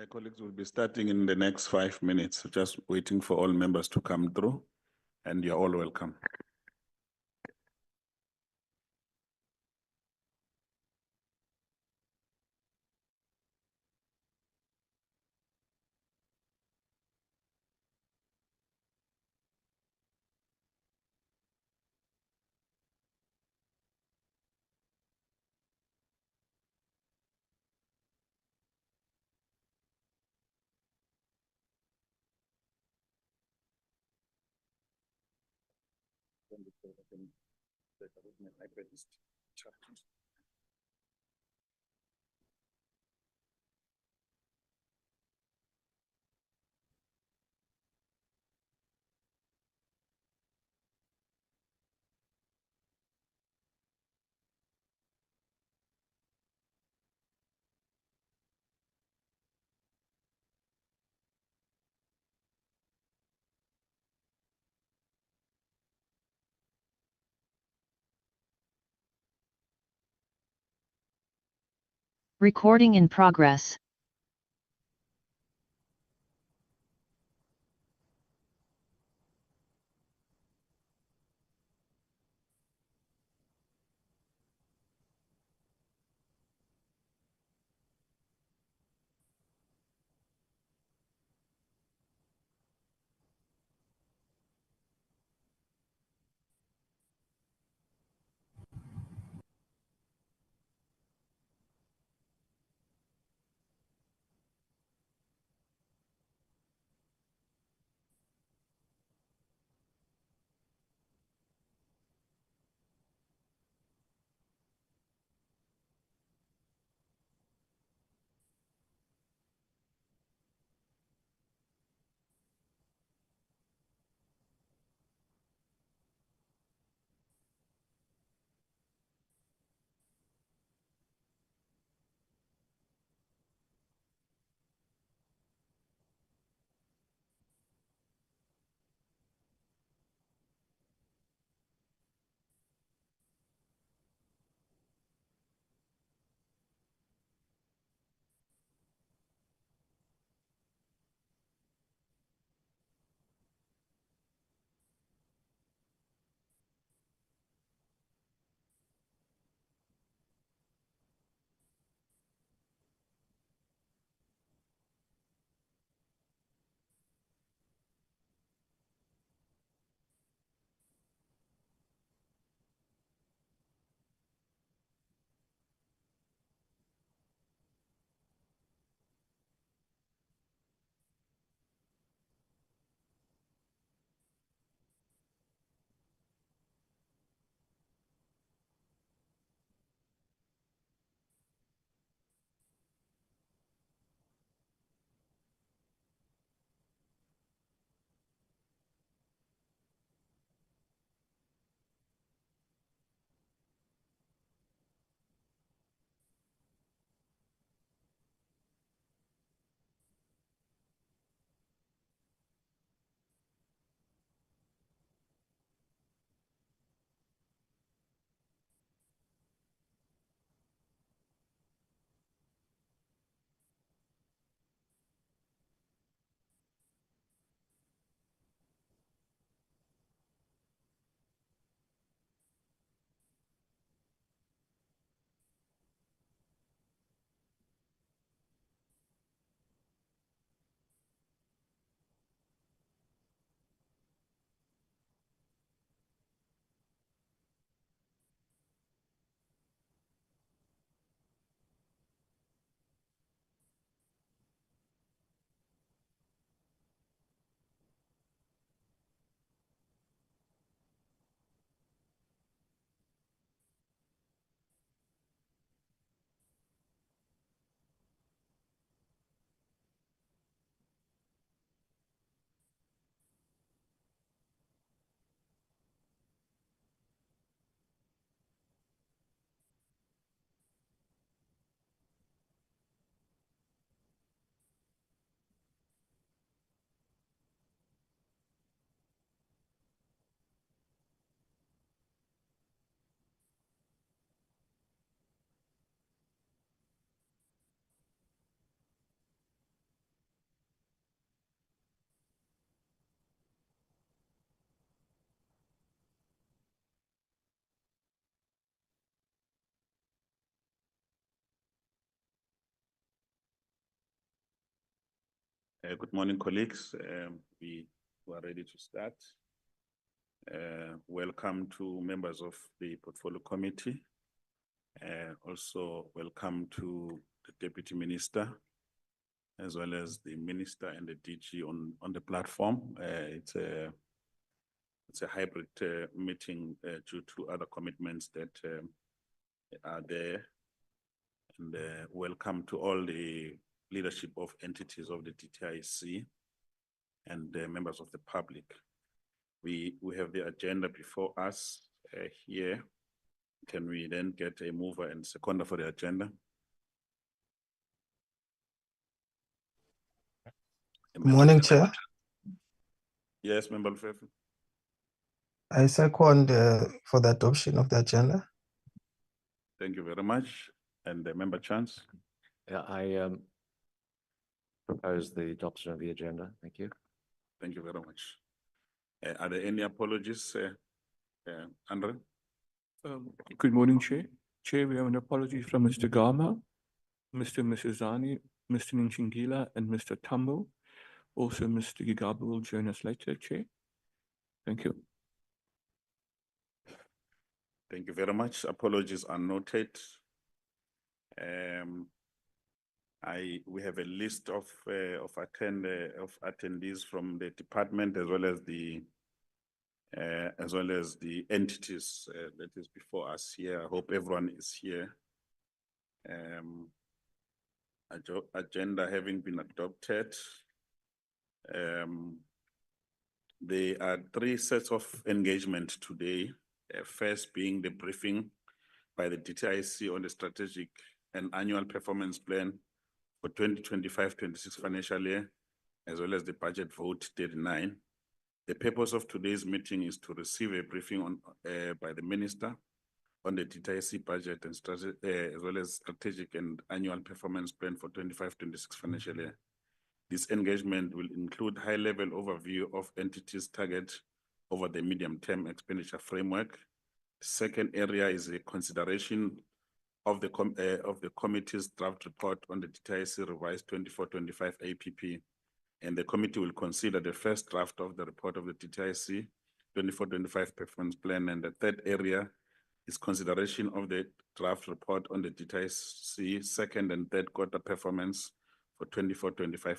Colleagues will be starting in the next 5 minutes, just waiting for all members to come through, and you're all welcome. Recording in progress. Good morning, colleagues. We are ready to start. Welcome to members of the Portfolio Committee. Also welcome to the Deputy Minister, as well as the Minister and the DG on the platform. It's a hybrid meeting due to other commitments that are there. And welcome to all the leadership of entities of the DTIC and members of the public. We have the agenda before us here. Can we then get a mover and seconder for the agenda? Morning, Chair. Yes, Member Lufefe. I second for the adoption of the agenda. Thank you very much. And Member Chance. Yeah, I propose the adoption of the agenda. Thank you. Thank you very much. Are there any apologies, Andre? Good morning, Chair. Chair, we have an apology from Mr. Gama, Mr. Msizani, Mr. Nchingila, and Mr. Tambo. Also, Mr. Gigabu will join us later, Chair. Thank you. Thank you very much. Apologies are noted. We have a list of attendees from the department as well as the entities that is before us here. I hope everyone is here. Agenda having been adopted. There are 3 sets of engagement today. First being the briefing by the DTIC on the strategic and annual performance plan for 2025-26 financial year, as well as the budget vote 39. The purpose of today's meeting is to receive a briefing by the Minister on the DTIC budget and as well as strategic and annual performance plan for 25-26 financial year. This engagement will include high-level overview of entities' target over the medium-term expenditure framework. The second area is a consideration of the committee's draft report on the DTIC revised 24-25 APP, and the committee will consider the first draft of the report of the DTIC 24-25 performance plan. And the third area is consideration of the draft report on the DTIC second and third quarter performance for 24-25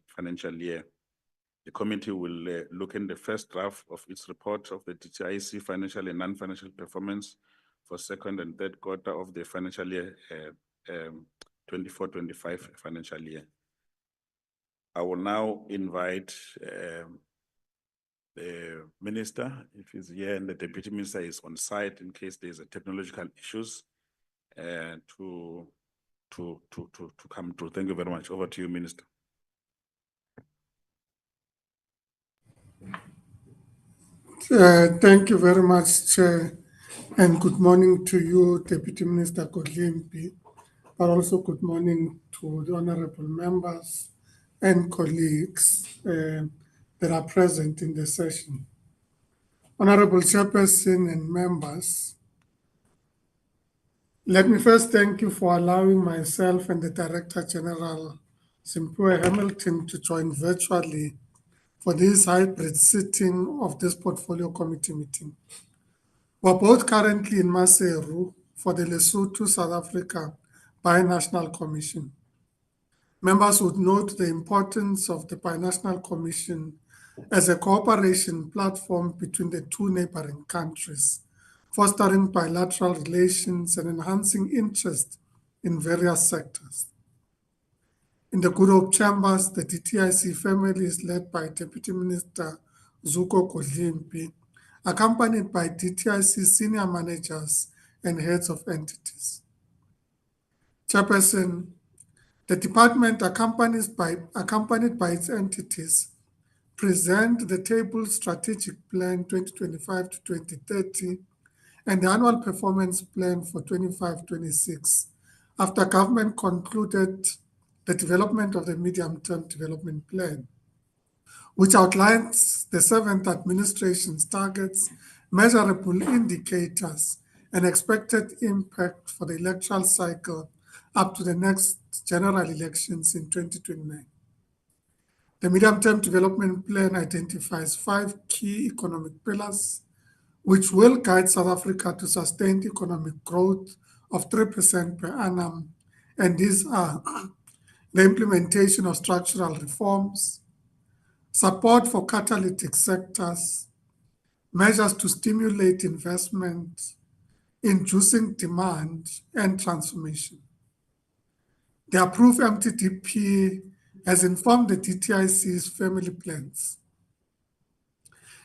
financial year. The committee will look in the first draft of its report of the DTIC financial and non-financial performance for second and third quarter of the financial year 24-25 financial year. I will now invite the Minister, if he's here, and the Deputy Minister is on site in case there's a technological issues to come through. Thank you very much. Over to you, Minister. Thank you very much, Chair, and good morning to you, Deputy Minister Kodlimpi, but also good morning to the honorable members and colleagues that are present in the session. Honorable Chairperson and members, let me first thank you for allowing myself and the Director General, Simphiwe Hamilton, to join virtually for this hybrid sitting of this Portfolio Committee meeting. We're both currently in Maseru for the Lesotho South Africa Binational Commission. Members would note the importance of the Binational Commission as a cooperation platform between the 2 neighboring countries, fostering bilateral relations and enhancing interest in various sectors. In the Good Hope Chambers, the DTIC family is led by Deputy Minister Zuko Kodlimpi, accompanied by DTIC senior managers and heads of entities. Chairperson, the department, accompanied by its entities, present the table strategic plan 2025 to 2030 and the annual performance plan for 25-26 after government concluded the development of the medium-term development plan, which outlines the 7th administration's targets, measurable indicators, and expected impact for the electoral cycle up to the next general elections in 2029. The medium-term development plan identifies 5 key economic pillars, which will guide South Africa to sustained economic growth of 3% per annum. And these are the implementation of structural reforms, support for catalytic sectors, measures to stimulate investment, inducing demand and transformation. The approved MTDP has informed the DTIC's family plans.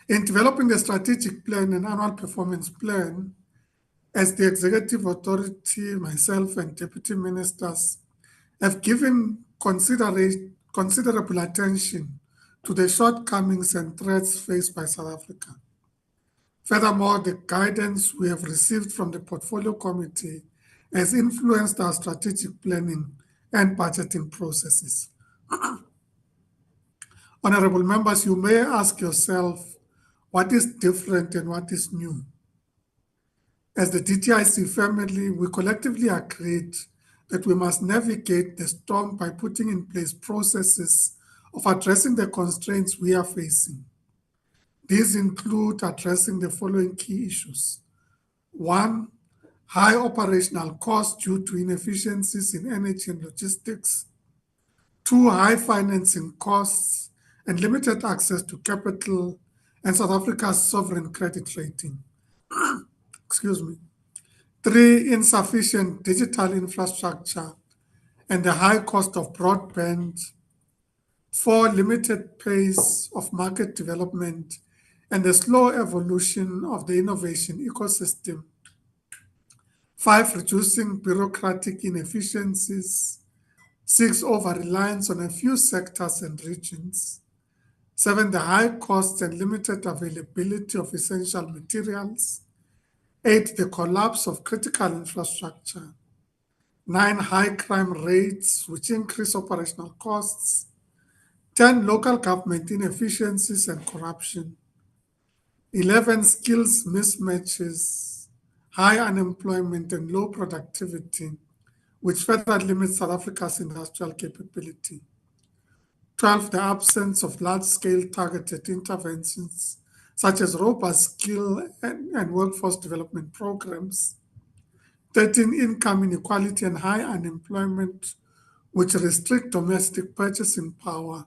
In developing the strategic plan and annual performance plan, as the executive authority, myself and deputy ministers have given considerable attention to the shortcomings and threats faced by South Africa. Furthermore, the guidance we have received from the Portfolio Committee has influenced our strategic planning and budgeting processes. Honorable members, you may ask yourself, what is different and what is new? As the DTIC family, we collectively agreed that we must navigate the storm by putting in place processes of addressing the constraints we are facing. These include addressing the following key issues. 1, high operational costs due to inefficiencies in energy and logistics. 2, high financing costs and limited access to capital and South Africa's sovereign credit rating. Excuse me. 3, insufficient digital infrastructure and the high cost of broadband. 4, limited pace of market development and the slow evolution of the innovation ecosystem. 5, reducing bureaucratic inefficiencies. 6, over-reliance on a few sectors and regions. 7, the high costs and limited availability of essential materials. 8, the collapse of critical infrastructure. 9, high crime rates, which increase operational costs. 10, local government inefficiencies and corruption. 11, skills mismatches, high unemployment and low productivity, which further limits South Africa's industrial capability. 12, the absence of large-scale targeted interventions, such as robust skill and workforce development programs. 13, income inequality and high unemployment, which restrict domestic purchasing power.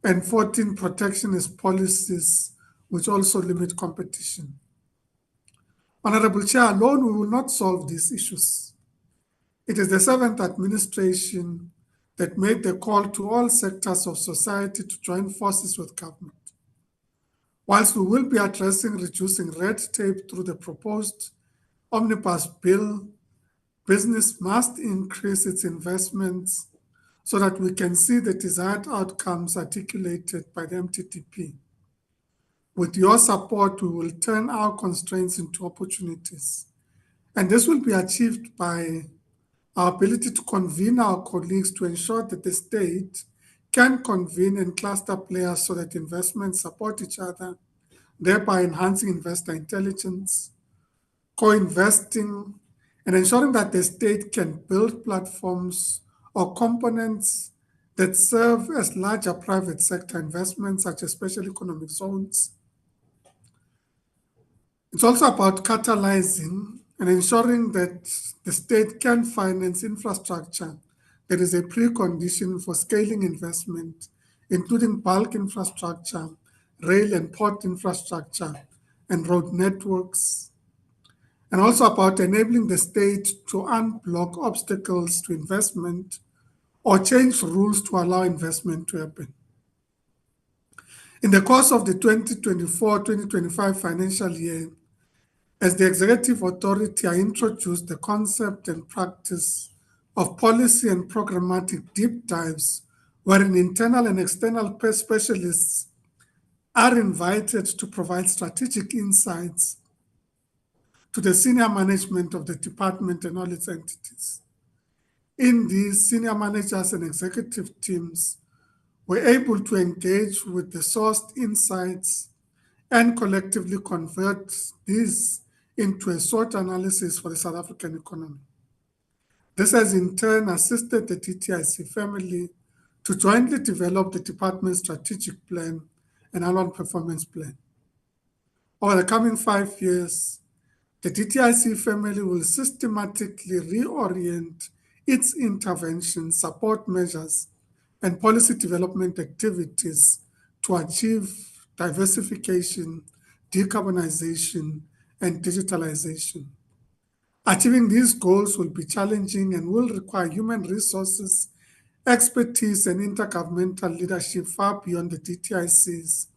And 14, protectionist policies, which also limit competition. Honorable Chair, alone we will not solve these issues. It is the 7th administration that made the call to all sectors of society to join forces with government. Whilst we will be addressing reducing red tape through the proposed omnibus bill, business must increase its investments so that we can see the desired outcomes articulated by the MTDP. With your support, we will turn our constraints into opportunities. And this will be achieved by our ability to convene our colleagues to ensure that the state can convene and cluster players so that investments support each other, thereby enhancing investor intelligence, co-investing, and ensuring that the state can build platforms or components that serve as larger private sector investments, such as special economic zones. It's also about catalyzing and ensuring that the state can finance infrastructure that is a precondition for scaling investment, including bulk infrastructure, rail and port infrastructure, and road networks. And also about enabling the state to unblock obstacles to investment or change rules to allow investment to happen. In the course of the 2024-2025 financial year, as the executive authority, I introduced the concept and practice of policy and programmatic deep dives, wherein internal and external specialists are invited to provide strategic insights to the senior management of the department and all its entities. In these, senior managers and executive teams were able to engage with the sourced insights and collectively convert these into a SWOT analysis for the South African economy. This has in turn assisted the DTIC family to jointly develop the department's strategic plan and annual performance plan. Over the coming 5 years, the DTIC family will systematically reorient its intervention, support measures, and policy development activities to achieve diversification, decarbonization, and digitalization. Achieving these goals will be challenging and will require human resources, expertise, and intergovernmental leadership far beyond the DTIC's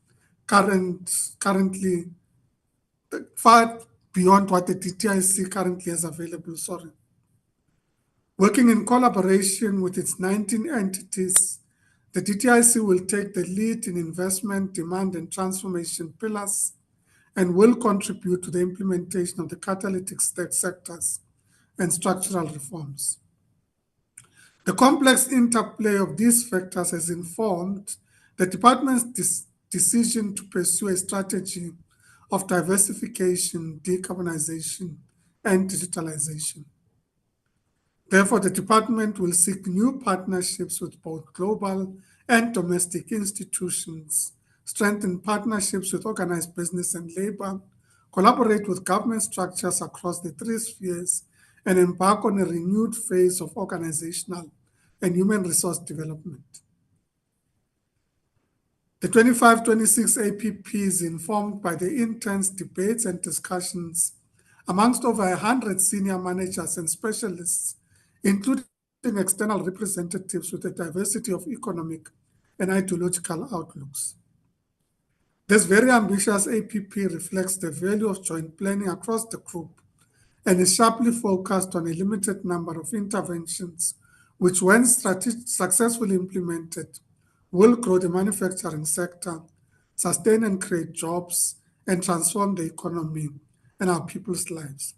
currently far beyond what the DTIC currently has available. Working in collaboration with its 19 entities, the DTIC will take the lead in investment, demand, and transformation pillars and will contribute to the implementation of the catalytic sectors and structural reforms. The complex interplay of these factors has informed the department's decision to pursue a strategy of diversification, decarbonization, and digitalization. Therefore, the department will seek new partnerships with both global and domestic institutions, strengthen partnerships with organized business and labor, collaborate with government structures across the 3 spheres, and embark on a renewed phase of organizational and human resource development. The 25-26 APP is informed by the intense debates and discussions amongst over 100 senior managers and specialists, including external representatives with a diversity of economic and ideological outlooks. This very ambitious APP reflects the value of joint planning across the group and is sharply focused on a limited number of interventions, which, when successfully implemented, will grow the manufacturing sector, sustain and create jobs, and transform the economy and our people's lives.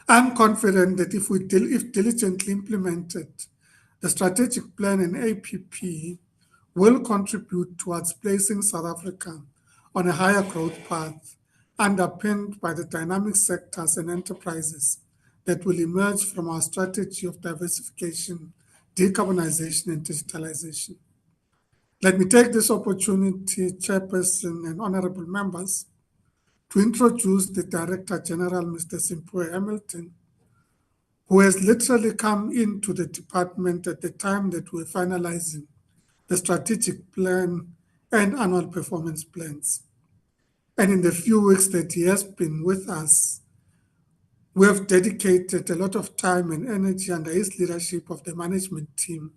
I'm confident that if diligently implemented, the strategic plan and APP will contribute towards placing South Africa on a higher growth path, underpinned by the dynamic sectors and enterprises that will emerge from our strategy of diversification, decarbonization, and digitalization. Let me take this opportunity, Chairperson and honorable members, to introduce the Director General, Mr. Simphiwe Hamilton, who has literally come into the department at the time that we're finalizing the strategic plan and annual performance plans. And in the few weeks that he has been with us, we have dedicated a lot of time and energy under his leadership of the management team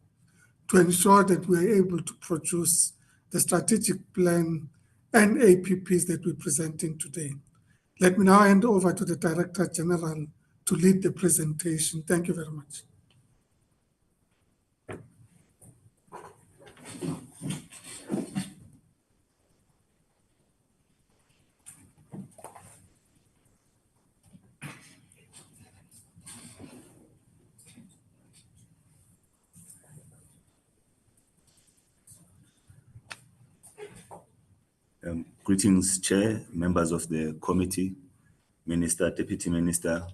to ensure that we are able to produce the strategic plan and APPs that we're presenting today. Let me now hand over to the Director General to lead the presentation. Thank you very much. Greetings, Chair, members of the committee, Minister, Deputy Minister,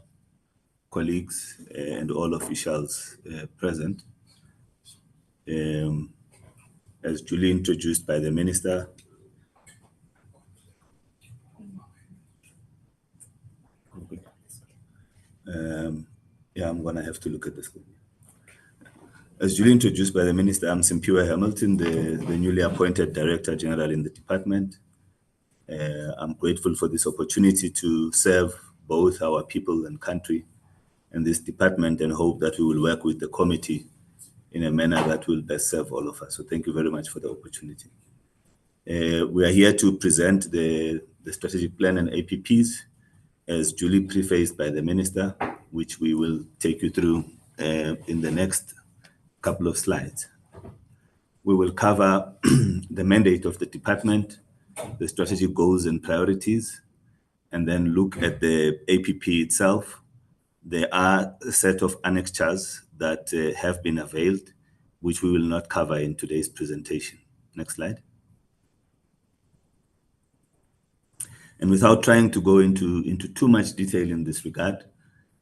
colleagues, and all officials present. As duly introduced by the Minister, I'm gonna have to look at this. As duly introduced by the Minister, I'm Simphiwe Hamilton, the newly appointed Director General in the department. I'm grateful for this opportunity to serve both our people and country and this department, and hope that we will work with the committee in a manner that will best serve all of us. So thank you very much for the opportunity. We are here to present the strategic plan and APPs as duly prefaced by the Minister, which we will take you through in the next couple of slides. We will cover the mandate of the department, the strategic goals and priorities, and then look at the APP itself. There are a set of annexures that have been availed, which we will not cover in today's presentation. Next slide. And without trying to go into too much detail in this regard,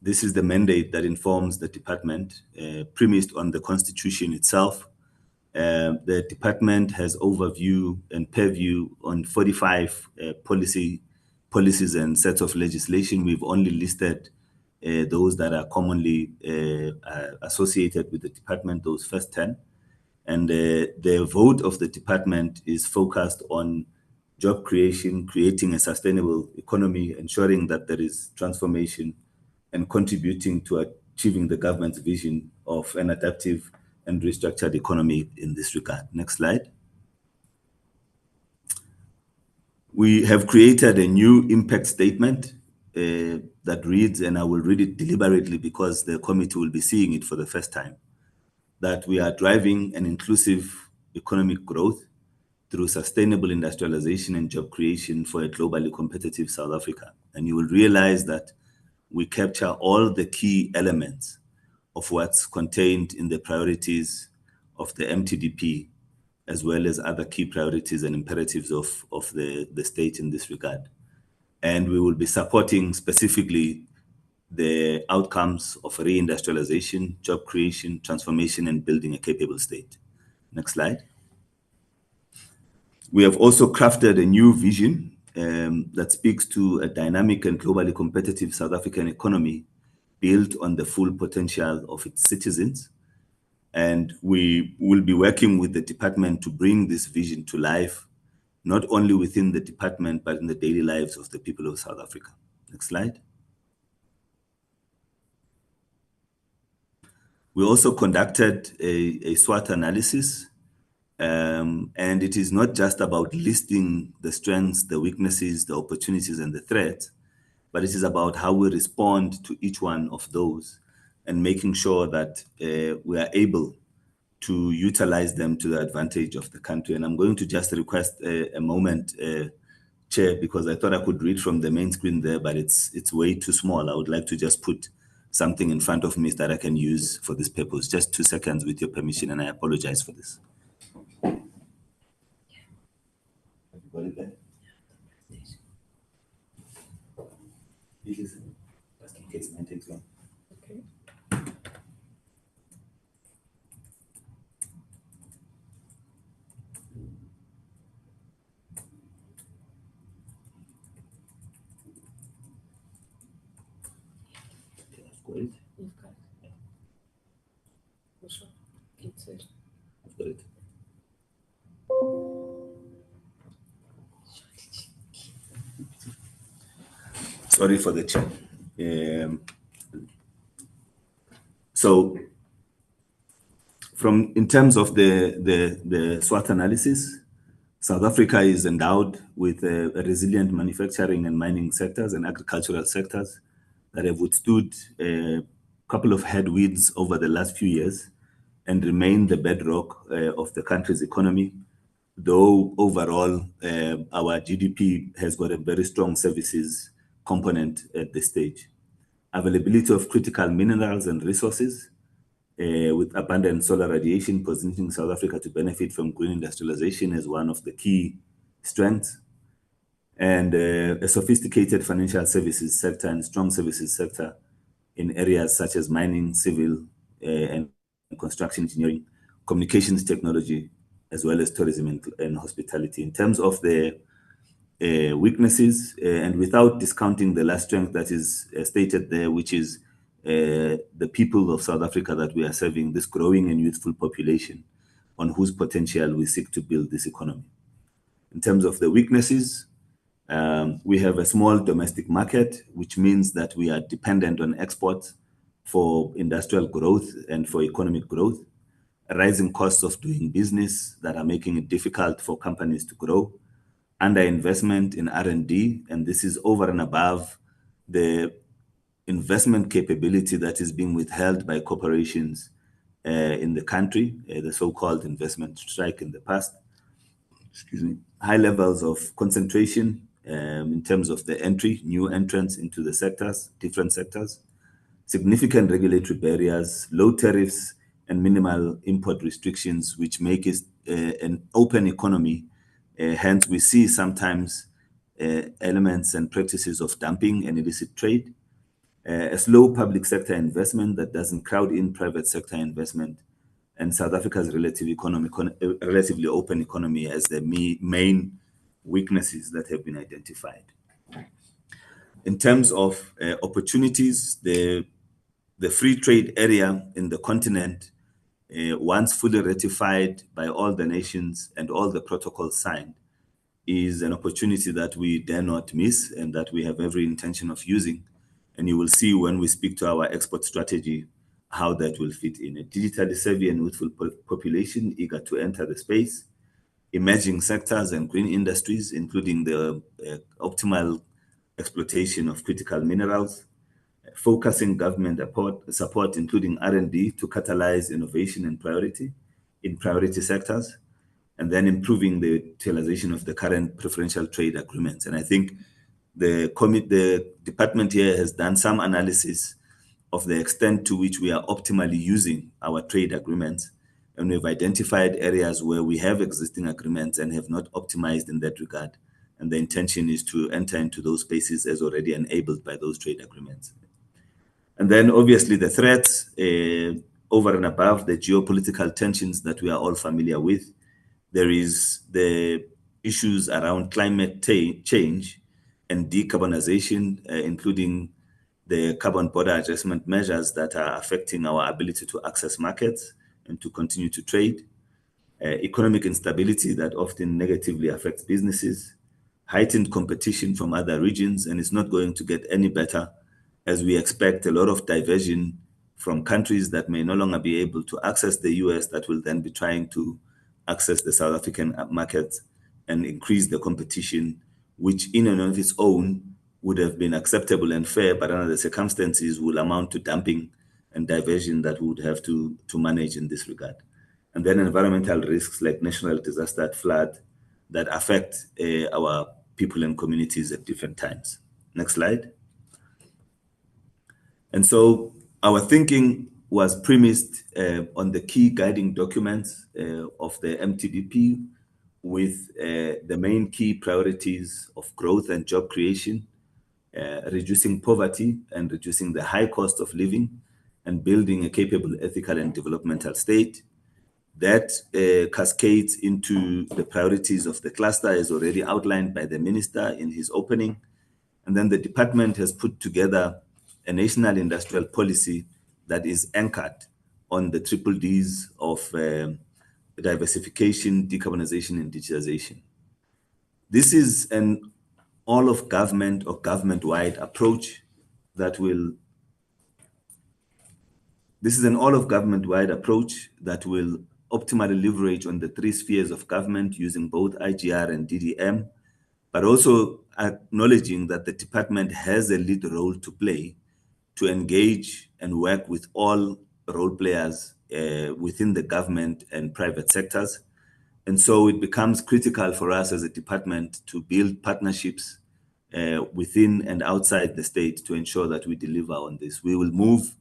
this is the mandate that informs the department, premised on the Constitution itself, The department has overview and purview on 45 policies and sets of legislation. We've only listed those that are commonly associated with the department, those first 10. And the vote of the department is focused on job creation, creating a sustainable economy, ensuring that there is transformation, and contributing to achieving the government's vision of an adaptive and restructured economy in this regard. Next slide. We have created a new impact statement that reads, and I will read it deliberately because the committee will be seeing it for the first time, that we are driving an inclusive economic growth through sustainable industrialization and job creation for a globally competitive South Africa. And you will realize that we capture all the key elements of what's contained in the priorities of the MTDP, as well as other key priorities and imperatives of the state in this regard. And we will be supporting specifically the outcomes of reindustrialization, job creation, transformation, and building a capable state. Next slide. We have also crafted a new vision that speaks to a dynamic and globally competitive South African economy built on the full potential of its citizens. And we will be working with the department to bring this vision to life, not only within the department, but in the daily lives of the people of South Africa. Next slide. We also conducted a SWOT analysis, and it is not just about listing the strengths, the weaknesses, the opportunities, and the threats, but it is about how we respond to each one of those and making sure that we are able to utilize them to the advantage of the country. And I'm going to just request a moment, Chair, because I thought I could read from the main screen there, but it's way too small. I would like to just put something in front of me that I can use for this purpose. Just 2 seconds with your permission, and I apologize for this. Have you got it there? It is, just in case mine takes long. Okay. Got it? You've got it. Which one? It's it. I've got it. Sorry for the chat. So, in terms of the SWOT analysis, South Africa is endowed with a resilient manufacturing and mining sectors and agricultural sectors that have withstood a couple of headwinds over the last few years and remain the bedrock of the country's economy. Though overall, our GDP has got a very strong services component at this stage. Availability of critical minerals and resources with abundant solar radiation positioning South Africa to benefit from green industrialization as one of the key strengths. And a sophisticated financial services sector and strong services sector in areas such as mining, civil and construction engineering, communications technology, as well as tourism and hospitality. In terms of the weaknesses, and without discounting the last strength that is stated there, which is the people of South Africa that we are serving, this growing and youthful population on whose potential we seek to build this economy. In terms of the weaknesses, we have a small domestic market, which means that we are dependent on exports for industrial growth and for economic growth, rising costs of doing business that are making it difficult for companies to grow, underinvestment in R&D, and this is over and above the investment capability that is being withheld by corporations in the country, the so-called investment strike in the past. Excuse me. High levels of concentration in terms of the new entrants into the sectors, different sectors, significant regulatory barriers, low tariffs, and minimal import restrictions, which make it an open economy. Hence, we see sometimes elements and practices of dumping and illicit trade, a slow public sector investment that doesn't crowd in private sector investment, and South Africa's relatively open economy as the main weaknesses that have been identified. In terms of opportunities, the free trade area in the continent, once fully ratified by all the nations and all the protocols signed, is an opportunity that we dare not miss and that we have every intention of using. And you will see when we speak to our export strategy how that will fit in. A digitally savvy and youthful population eager to enter the space, emerging sectors and green industries, including the optimal exploitation of critical minerals, focusing government support, including R&D to catalyze innovation and priority sectors, and then improving the utilization of the current preferential trade agreements. And I think the department here has done some analysis of the extent to which we are optimally using our trade agreements. And we've identified areas where we have existing agreements and have not optimized in that regard. And the intention is to enter into those spaces as already enabled by those trade agreements. And then obviously the threats over and above the geopolitical tensions that we are all familiar with. There is the issues around climate change and decarbonization, including the carbon border adjustment measures that are affecting our ability to access markets and to continue to trade, economic instability that often negatively affects businesses, heightened competition from other regions, and it's not going to get any better as we expect a lot of diversion from countries that may no longer be able to access the US that will then be trying to access the South African market and increase the competition, which in and of its own would have been acceptable and fair, but under the circumstances will amount to dumping and diversion that we would have to manage in this regard. And then environmental risks like natural disaster, flood, that affect our people and communities at different times. Next slide. And so our thinking was premised on the key guiding documents of the MTDP with the main key priorities of growth and job creation, reducing poverty and reducing the high cost of living, and building a capable ethical and developmental state. That cascades into the priorities of the cluster as already outlined by the minister in his opening. And then the department has put together a national industrial policy that is anchored on the triple Ds of diversification, decarbonization, and digitization. This is an all of government or government-wide approach that will optimally leverage on the three spheres of government using both IGR and DDM, but also acknowledging that the department has a lead role to play to engage and work with all role players within the government and private sectors. And so it becomes critical for us as a department to build partnerships within and outside the state to ensure that we deliver on this. We will move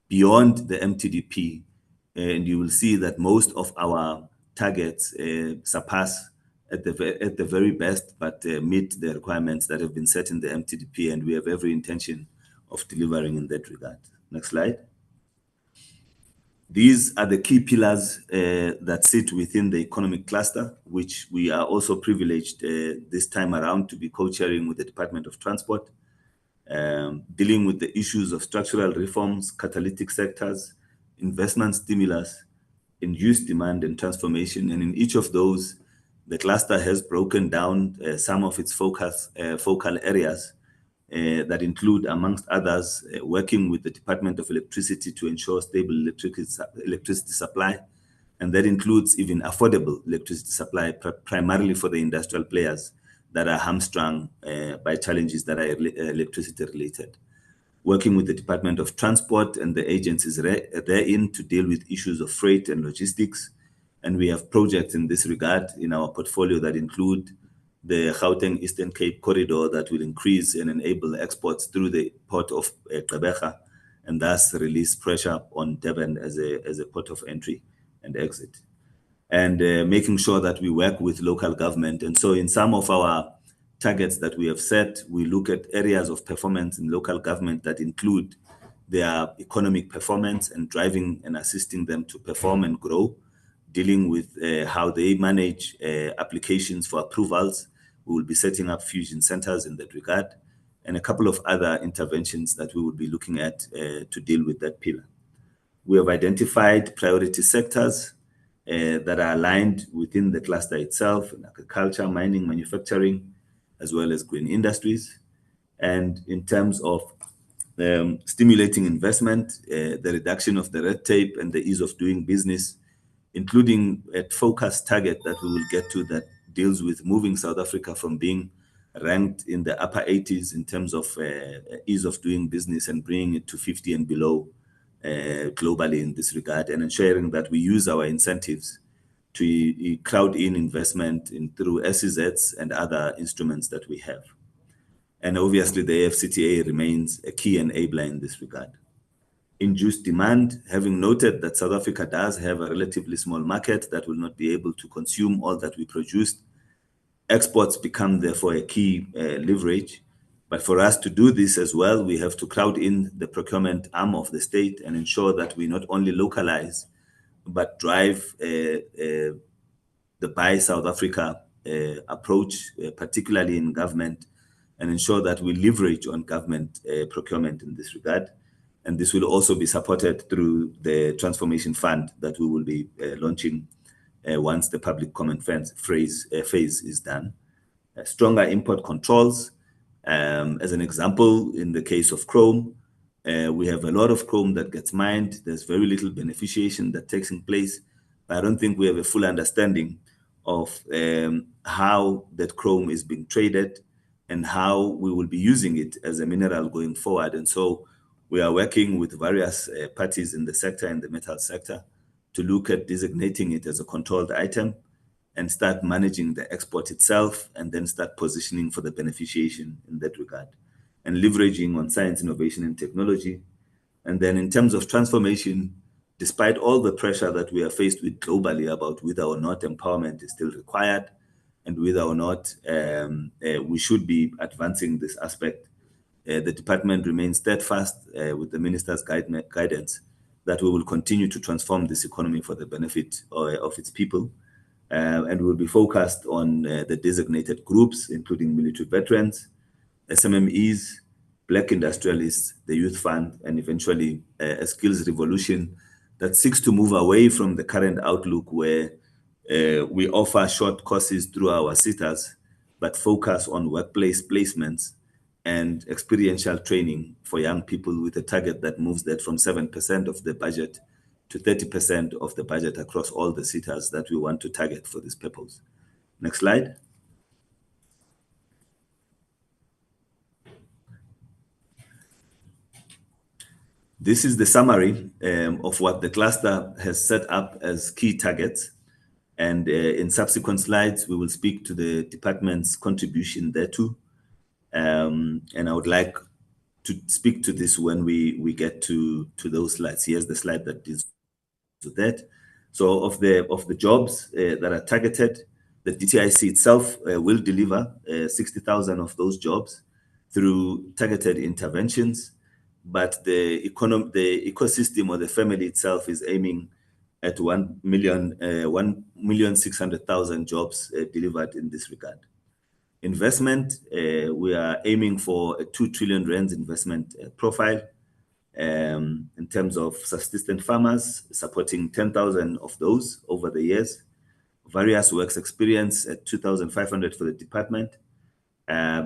beyond the MTDP, and you will see that most of our targets surpass at the very best, but meet the requirements that have been set in the MTDP, and we have every intention of delivering in that regard. Next slide. These are the key pillars that sit within the economic cluster, which we are also privileged this time around to be co-chairing with the Department of Transport, dealing with the issues of structural reforms, catalytic sectors, investment stimulus, induced demand and transformation. And in each of those, the cluster has broken down some of its focal areas that include, amongst others, working with the Department of Electricity to ensure stable electricity supply. And that includes even affordable electricity supply, primarily for the industrial players that are hamstrung by challenges that are electricity related. Working with the Department of Transport and the agencies therein to deal with issues of freight and logistics. And we have projects in this regard in our portfolio that include the Gauteng Eastern Cape corridor that will increase and enable exports through the port of Gqeberha, and thus release pressure on Durban as a port of entry and exit. And making sure that we work with local government. And so in some of our targets that we have set, we look at areas of performance in local government that include their economic performance and driving and assisting them to perform and grow, dealing with how they manage applications for approvals. We will be setting up fusion centers in that regard, and a couple of other interventions that we will be looking at to deal with that pillar. We have identified priority sectors that are aligned within the cluster itself, in agriculture, mining, manufacturing, as well as green industries. And in terms of stimulating investment, the reduction of the red tape and the ease of doing business, including a focused target that we will get to that deals with moving South Africa from being ranked in the upper 80s in terms of ease of doing business and bringing it to 50 and below globally in this regard, and ensuring that we use our incentives to crowd in investment through SEZs and other instruments that we have. And obviously the AfCTA remains a key enabler in this regard. Induced demand, having noted that South Africa does have a relatively small market that will not be able to consume all that we produced, exports become therefore a key leverage. But for us to do this as well, we have to crowd in the procurement arm of the state and ensure that we not only localize, but drive the Buy South Africa approach, particularly in government, and ensure that we leverage on government procurement in this regard. And this will also be supported through the transformation fund that we will be launching once the public comment phase is done. Stronger import controls. As an example, in the case of chrome, we have a lot of chrome that gets mined. There's very little beneficiation that takes in place. But I don't think we have a full understanding of how that chrome is being traded and how we will be using it as a mineral going forward. And so we are working with various parties in the sector, in the metal sector, to look at designating it as a controlled item and start managing the export itself, and then start positioning for the beneficiation in that regard, and leveraging on science, innovation, and technology. And then in terms of transformation, despite all the pressure that we are faced with globally about whether or not empowerment is still required and whether or not we should be advancing this aspect, the department remains steadfast with the minister's guidance that we will continue to transform this economy for the benefit of its people. And we'll be focused on the designated groups, including military veterans, SMMEs, Black industrialists, the Youth Fund, and eventually a skills revolution that seeks to move away from the current outlook where we offer short courses through our SETAs, but focus on workplace placements and experiential training for young people, with a target that moves that from 7% of the budget to 30% of the budget across all the SETAs that we want to target for this purpose. Next slide. This is the summary of what the cluster has set up as key targets. And in subsequent slides, we will speak to the department's contribution thereto. And I would like to speak to this when we get to those slides. Here's the slide that deals with that. So of the jobs that are targeted, the DTIC itself will deliver 60,000 of those jobs through targeted interventions. But the ecosystem or the family itself is aiming at 1,600,000 jobs delivered in this regard. Investment, we are aiming for a 2 trillion rands investment profile in terms of subsistence farmers, supporting 10,000 of those over the years. Various works experience at 2,500 for the department.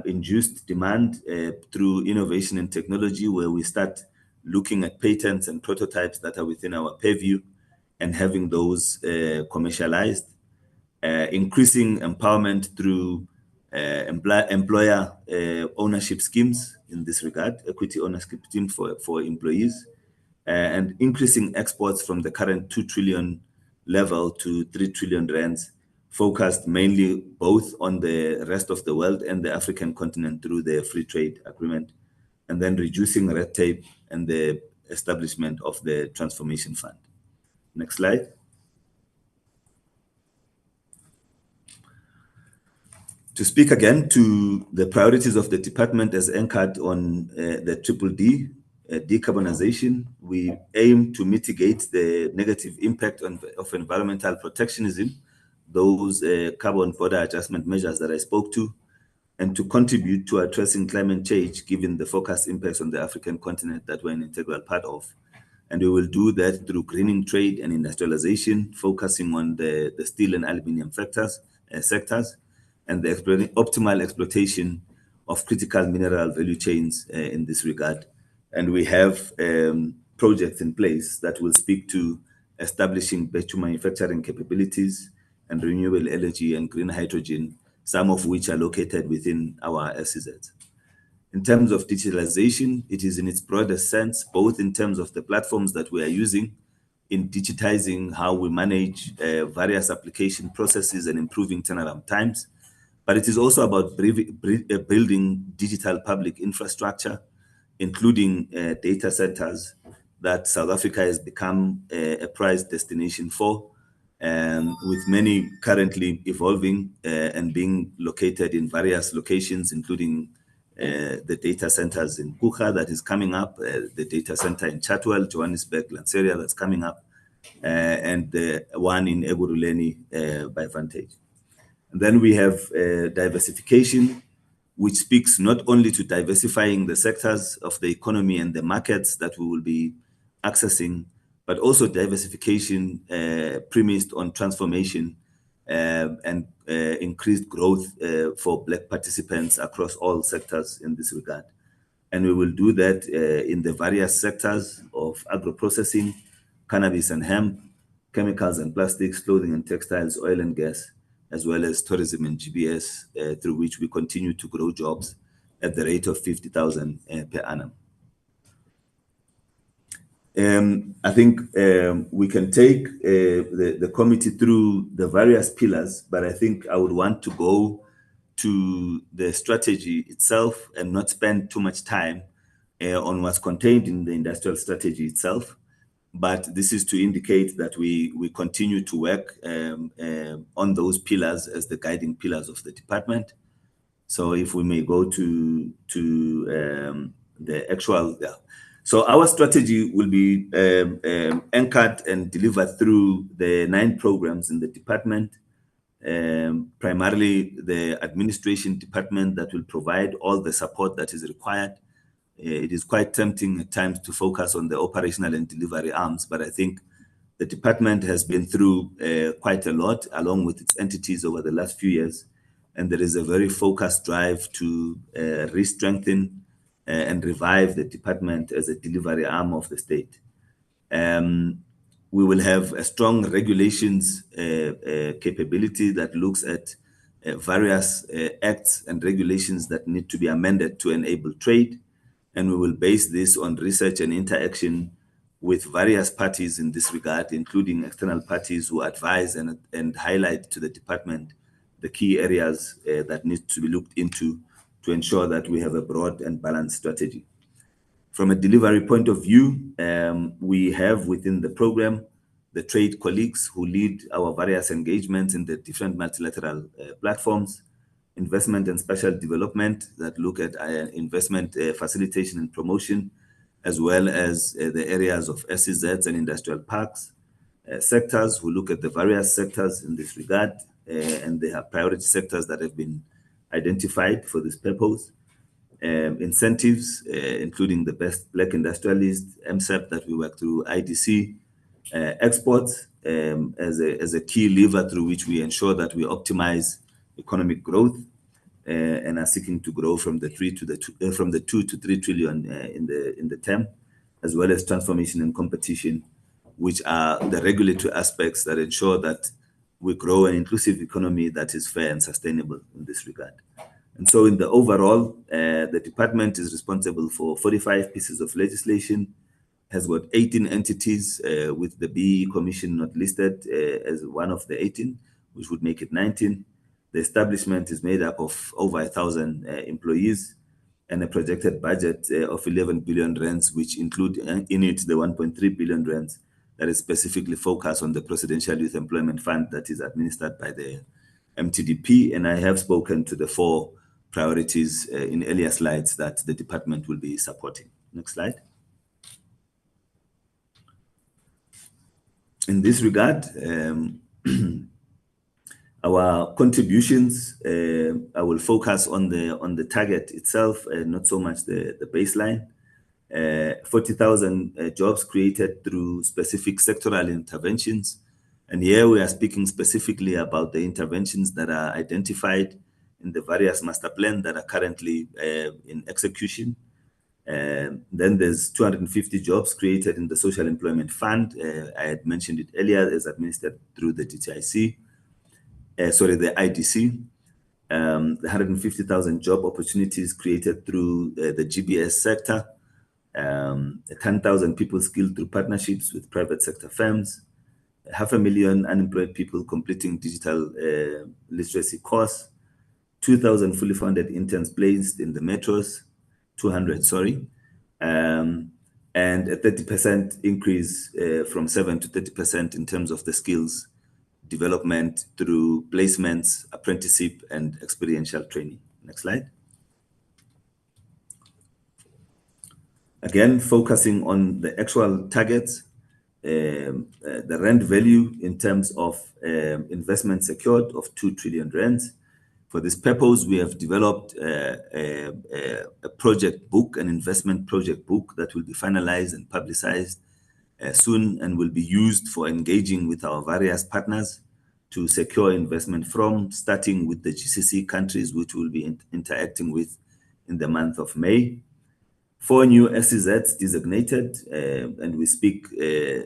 Induced demand through innovation and technology, where we start looking at patents and prototypes that are within our purview and having those commercialized. Increasing empowerment through employer ownership schemes in this regard, equity ownership scheme for employees, and increasing exports from the current 2 trillion level to 3 trillion rands, focused mainly both on the rest of the world and the African continent through the free trade agreement, and then reducing red tape and the establishment of the transformation fund. Next slide. To speak again to the priorities of the department as anchored on the Triple D, decarbonization. We aim to mitigate the negative impact of environmental protectionism, those carbon border adjustment measures that I spoke to, and to contribute to addressing climate change given the forecast impacts on the African continent that we're an integral part of. And we will do that through greening trade and industrialization, focusing on the steel and aluminum sectors, and the optimal exploitation of critical mineral value chains in this regard. And we have projects in place that will speak to establishing battery manufacturing capabilities and renewable energy and green hydrogen, some of which are located within our SEZ. In terms of digitalization, it is in its broadest sense, both in terms of the platforms that we are using in digitizing how we manage various application processes and improving turnaround times. But it is also about building digital public infrastructure, including data centers that South Africa has become a prized destination for, with many currently evolving and being located in various locations, including the data centers in Kucha that is coming up, the data center in Chatwell, Johannesburg, Lanseria that's coming up, and the one in Ekurhuleni by Vantage. And then we have diversification, which speaks not only to diversifying the sectors of the economy and the markets that we will be accessing, but also diversification premised on transformation and increased growth for Black participants across all sectors in this regard. And we will do that in the various sectors of agro-processing, cannabis and hemp, chemicals and plastics, clothing and textiles, oil and gas, as well as tourism and GBS, through which we continue to grow jobs at the rate of 50,000 per annum. I think we can take the committee through the various pillars, but I think I would want to go to the strategy itself and not spend too much time on what's contained in the industrial strategy itself. But this is to indicate that we continue to work on those pillars as the guiding pillars of the department. So if we may go to the actual, So our strategy will be anchored and delivered through the 9 programs in the department, primarily the administration department that will provide all the support that is required. It is quite tempting at times to focus on the operational and delivery arms, but I think the department has been through quite a lot along with its entities over the last few years, and there is a very focused drive to re-strengthen and revive the department as a delivery arm of the state. We will have a strong regulations capability that looks at various acts and regulations that need to be amended to enable trade. And we will base this on research and interaction with various parties in this regard, including external parties who advise and highlight to the department the key areas that need to be looked into to ensure that we have a broad and balanced strategy. From a delivery point of view, we have within the program the trade colleagues who lead our various engagements in the different multilateral platforms, investment and special development that look at investment facilitation and promotion, as well as the areas of SEZs and industrial parks, sectors who look at the various sectors in this regard, and they have priority sectors that have been identified for this purpose. Incentives, including the best Black industrialist, MSEP that we work through, IDC, exports as a key lever through which we ensure that we optimize economic growth and are seeking to grow from the 2 to 3 trillion in the term, as well as transformation and competition, which are the regulatory aspects that ensure that we grow an inclusive economy that is fair and sustainable in this regard. And so in the overall, the department is responsible for 45 pieces of legislation, has got 18 entities with the BEE Commission not listed as one of the 18, which would make it 19. The establishment is made up of over 1,000 employees and a projected budget of 11 billion rands, which include in it the 1.3 billion rands that is specifically focused on the Presidential Youth Employment Fund that is administered by the MTDP. And I have spoken to the 4 priorities in earlier slides that the department will be supporting. Next slide. In this regard, our contributions, I will focus on the target itself, not so much the baseline. 40,000 jobs created through specific sectoral interventions. And here we are speaking specifically about the interventions that are identified in the various master plans that are currently in execution. Then there's 250 jobs created in the Social Employment Fund. I had mentioned it earlier, as administered through the DTIC, the IDC. The 150,000 job opportunities created through the GBS sector. 10,000 people skilled through partnerships with private sector firms. 500,000 unemployed people completing digital literacy course. 2,000 fully funded interns placed in the metros. 200, sorry. And a 30% increase from 7 to 30% in terms of the skills development through placements, apprenticeship, and experiential training. Next slide. Again, focusing on the actual targets, the rand value in terms of investment secured of 2 trillion rands. For this purpose, we have developed a project book, an investment project book that will be finalized and publicized soon and will be used for engaging with our various partners to secure investment from, starting with the GCC countries, which we'll be interacting with in the month of May. 4 new SEZs designated, and we speak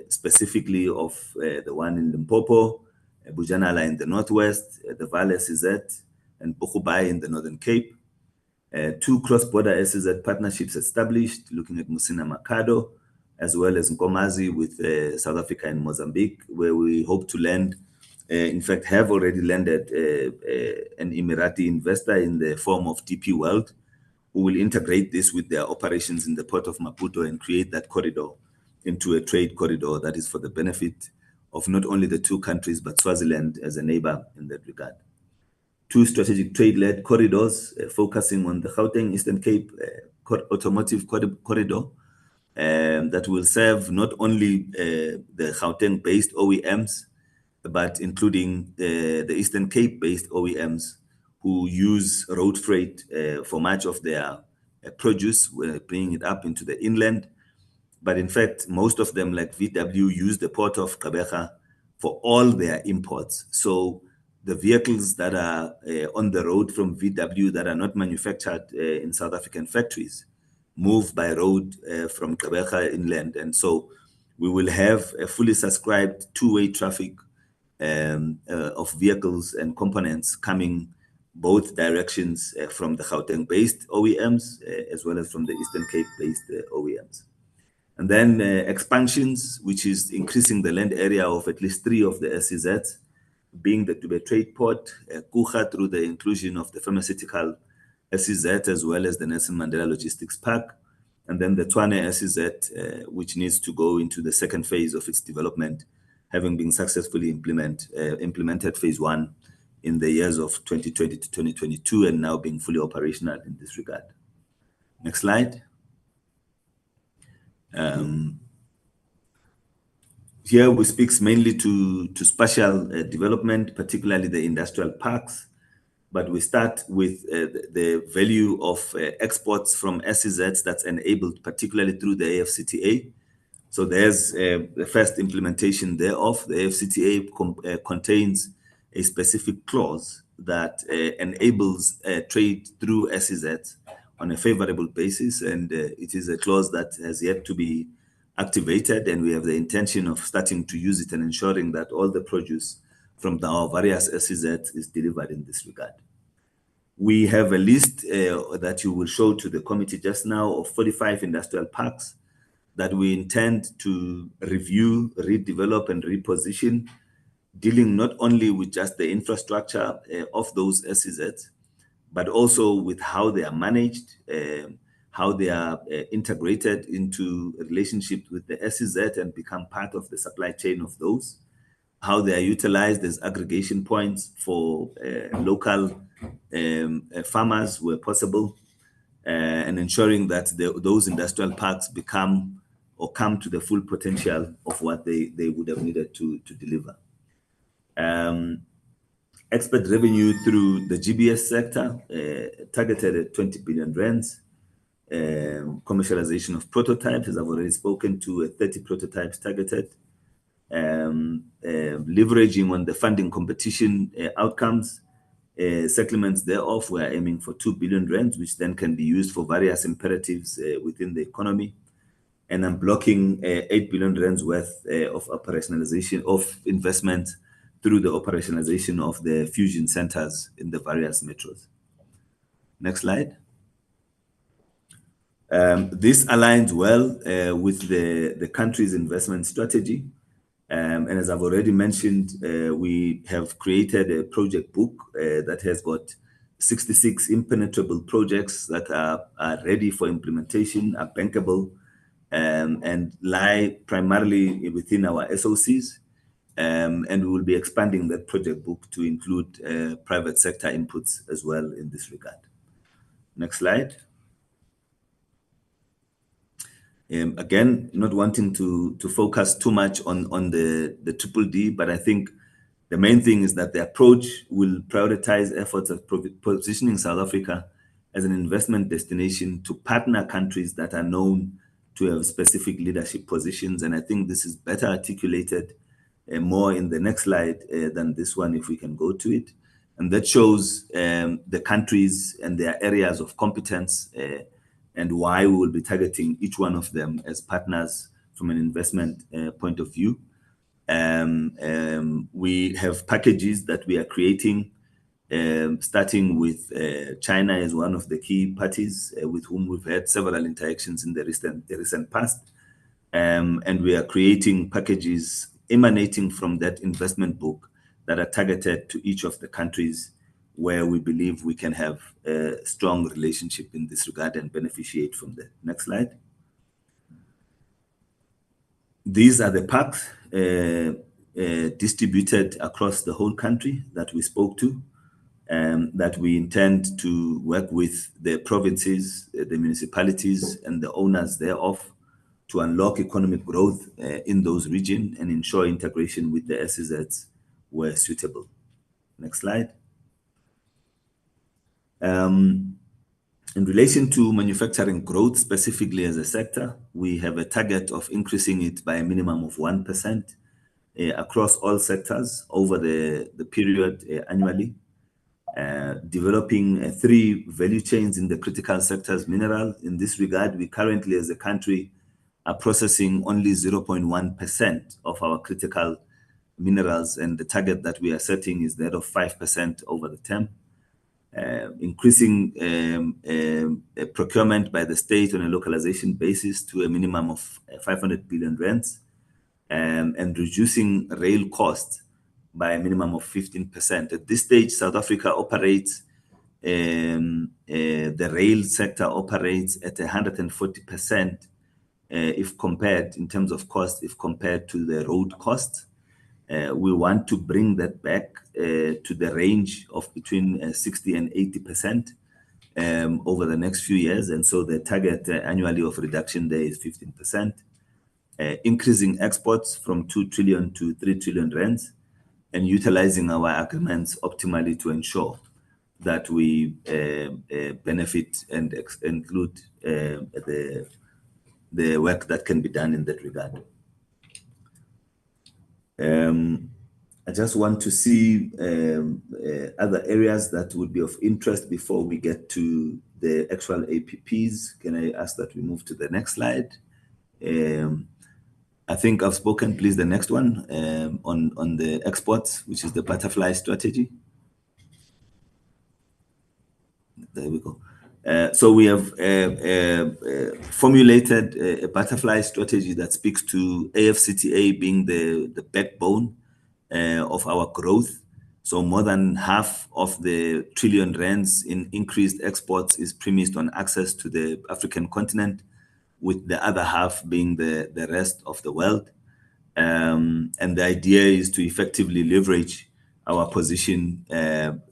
specifically of the one in Limpopo, Bujanala in the northwest, the Vaal SEZ, and Bokubai in the Northern Cape. 2 cross-border SEZ partnerships established, looking at Musina Mercado, as well as Nkomazi with South Africa and Mozambique, where we hope to land, in fact, have already landed an Emirati investor in the form of DP World, who will integrate this with their operations in the port of Maputo and create that corridor into a trade corridor that is for the benefit of not only the 2 countries, but Swaziland as a neighbor in that regard. 2 strategic trade-led corridors focusing on the Gauteng Eastern Cape automotive corridor that will serve not only the Gauteng-based OEMs, but including the Eastern Cape-based OEMs who use road freight for much of their produce, bringing it up into the inland. But in fact, most of them, like VW, use the port of Gqeberha for all their imports. So the vehicles that are on the road from VW that are not manufactured in South African factories move by road from Gqeberha inland. And so we will have a fully subscribed 2-way traffic of vehicles and components coming both directions from the Gauteng-based OEMs as well as from the Eastern Cape-based OEMs. And then expansions, which is increasing the land area of at least 3 of the SEZs, being the Dube Trade Port, Kucha through the inclusion of the pharmaceutical SEZ as well as the Nelson Mandela Logistics Park, and then the Tshwane SEZ, which needs to go into the 2nd phase of its development, having been successfully implemented phase 1 in the years of 2020 to 2022 and now being fully operational in this regard. Next slide. Here we speak mainly to spatial development, particularly the industrial parks, but we start with the value of exports from SEZs that's enabled particularly through the AFCTA. So there's the first implementation thereof. The AFCTA contains a specific clause that enables trade through SEZs on a favorable basis, and it is a clause that has yet to be activated, and we have the intention of starting to use it and ensuring that all the produce from our various SEZs is delivered in this regard. We have a list that you will show to the committee just now of 45 industrial parks that we intend to review, redevelop, and reposition, dealing not only with just the infrastructure of those SEZs, but also with how they are managed, how they are integrated into a relationship with the SEZ and become part of the supply chain of those, how they are utilized as aggregation points for local farmers where possible, and ensuring that those industrial parks become or come to the full potential of what they would have needed to deliver. Export revenue through the GBS sector targeted at 20 billion rands. Commercialization of prototypes, as I've already spoken to, 30 prototypes targeted. Leveraging on the funding competition outcomes, settlements thereof, we are aiming for 2 billion rands, which then can be used for various imperatives within the economy. And unblocking 8 billion rands worth of operationalization of investment through the operationalization of the fusion centers in the various metros. Next slide. This aligns well with the country's investment strategy. And as I've already mentioned, we have created a project book that has got 66 impenetrable projects that are ready for implementation, are bankable, and lie primarily within our SOCs. And we will be expanding that project book to include private sector inputs as well in this regard. Next slide. Again, not wanting to focus too much on the triple D, but I think the main thing is that the approach will prioritize efforts of positioning South Africa as an investment destination to partner countries that are known to have specific leadership positions. And I think this is better articulated more in the next slide than this one, if we can go to it. And that shows the countries and their areas of competence and why we will be targeting each one of them as partners from an investment point of view. We have packages that we are creating, starting with China as one of the key parties with whom we've had several interactions in the recent past. And we are creating packages emanating from that investment book that are targeted to each of the countries where we believe we can have a strong relationship in this regard and beneficiate from that. Next slide. These are the packs distributed across the whole country that we spoke to, that we intend to work with the provinces, the municipalities, and the owners thereof to unlock economic growth in those regions and ensure integration with the SEZs where suitable. Next slide. In relation to manufacturing growth, specifically as a sector, we have a target of increasing it by a minimum of 1% across all sectors over the period annually. Developing 3 value chains in the critical sectors mineral. In this regard, we currently as a country are processing only 0.1% of our critical minerals, and the target that we are setting is that of 5% over the term. Increasing procurement by the state on a localization basis to a minimum of 500 billion rands, and reducing rail costs by a minimum of 15%. At this stage, South Africa operates, the rail sector operates at 140% if compared in terms of cost, if compared to the road cost. We want to bring that back to the range of between 60 and 80% over the next few years. And so the target annually of reduction there is 15%. Increasing exports from 2 trillion to 3 trillion rands, and utilizing our agreements optimally to ensure that we benefit and include the work that can be done in that regard. I just want to see other areas that would be of interest before we get to the actual APPs. Can I ask that we move to the next slide? I think I've spoken, please, the next one on the exports, which is the butterfly strategy. There we go. So we have formulated a butterfly strategy that speaks to AFCTA being the backbone of our growth. So more than half of the trillion rands in increased exports is premised on access to the African continent, with the other half being the rest of the world. And the idea is to effectively leverage our position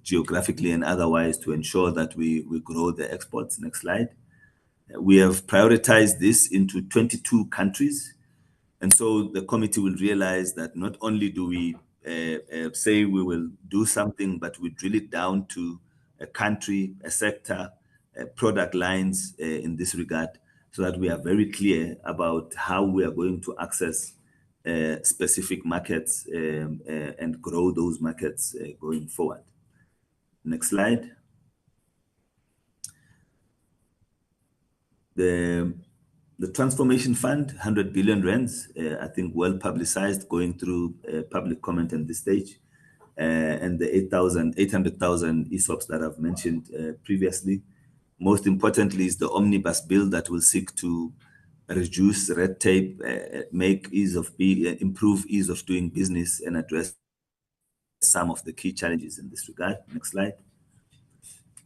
geographically and otherwise to ensure that we grow the exports. Next slide. We have prioritized this into 22 countries. And so the committee will realize that not only do we say we will do something, but we drill it down to a country, a sector, product lines in this regard, so that we are very clear about how we are going to access specific markets and grow those markets going forward. Next slide. The Transformation Fund, 100 billion rands, I think well publicized, going through public comment at this stage, and the 800,000 ESOPs that I've mentioned previously. Most importantly is the omnibus bill that will seek to reduce red tape, improve ease of doing business, and address some of the key challenges in this regard. Next slide.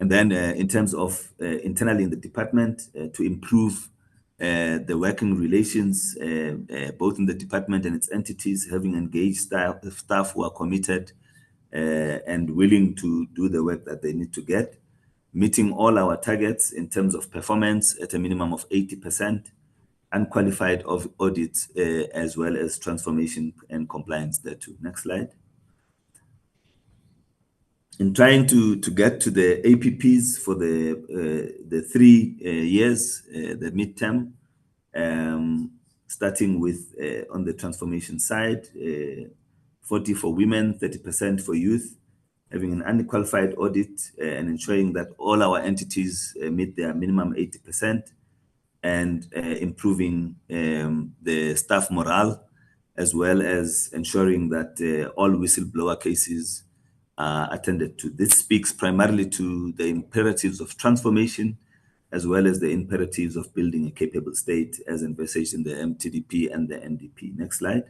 And then in terms of internally in the department, to improve the working relations, both in the department and its entities, having engaged staff who are committed and willing to do the work that they need to get, meeting all our targets in terms of performance at a minimum of 80%, unqualified audits, as well as transformation and compliance there too. Next slide. In trying to get to the APPs for the 3 years, the midterm, starting with on the transformation side, 40 for women, 30% for youth, having an unqualified audit and ensuring that all our entities meet their minimum 80%, and improving the staff morale, as well as ensuring that all whistleblower cases are attended to. This speaks primarily to the imperatives of transformation, as well as the imperatives of building a capable state as envisaged in the MTDP and the NDP. Next slide.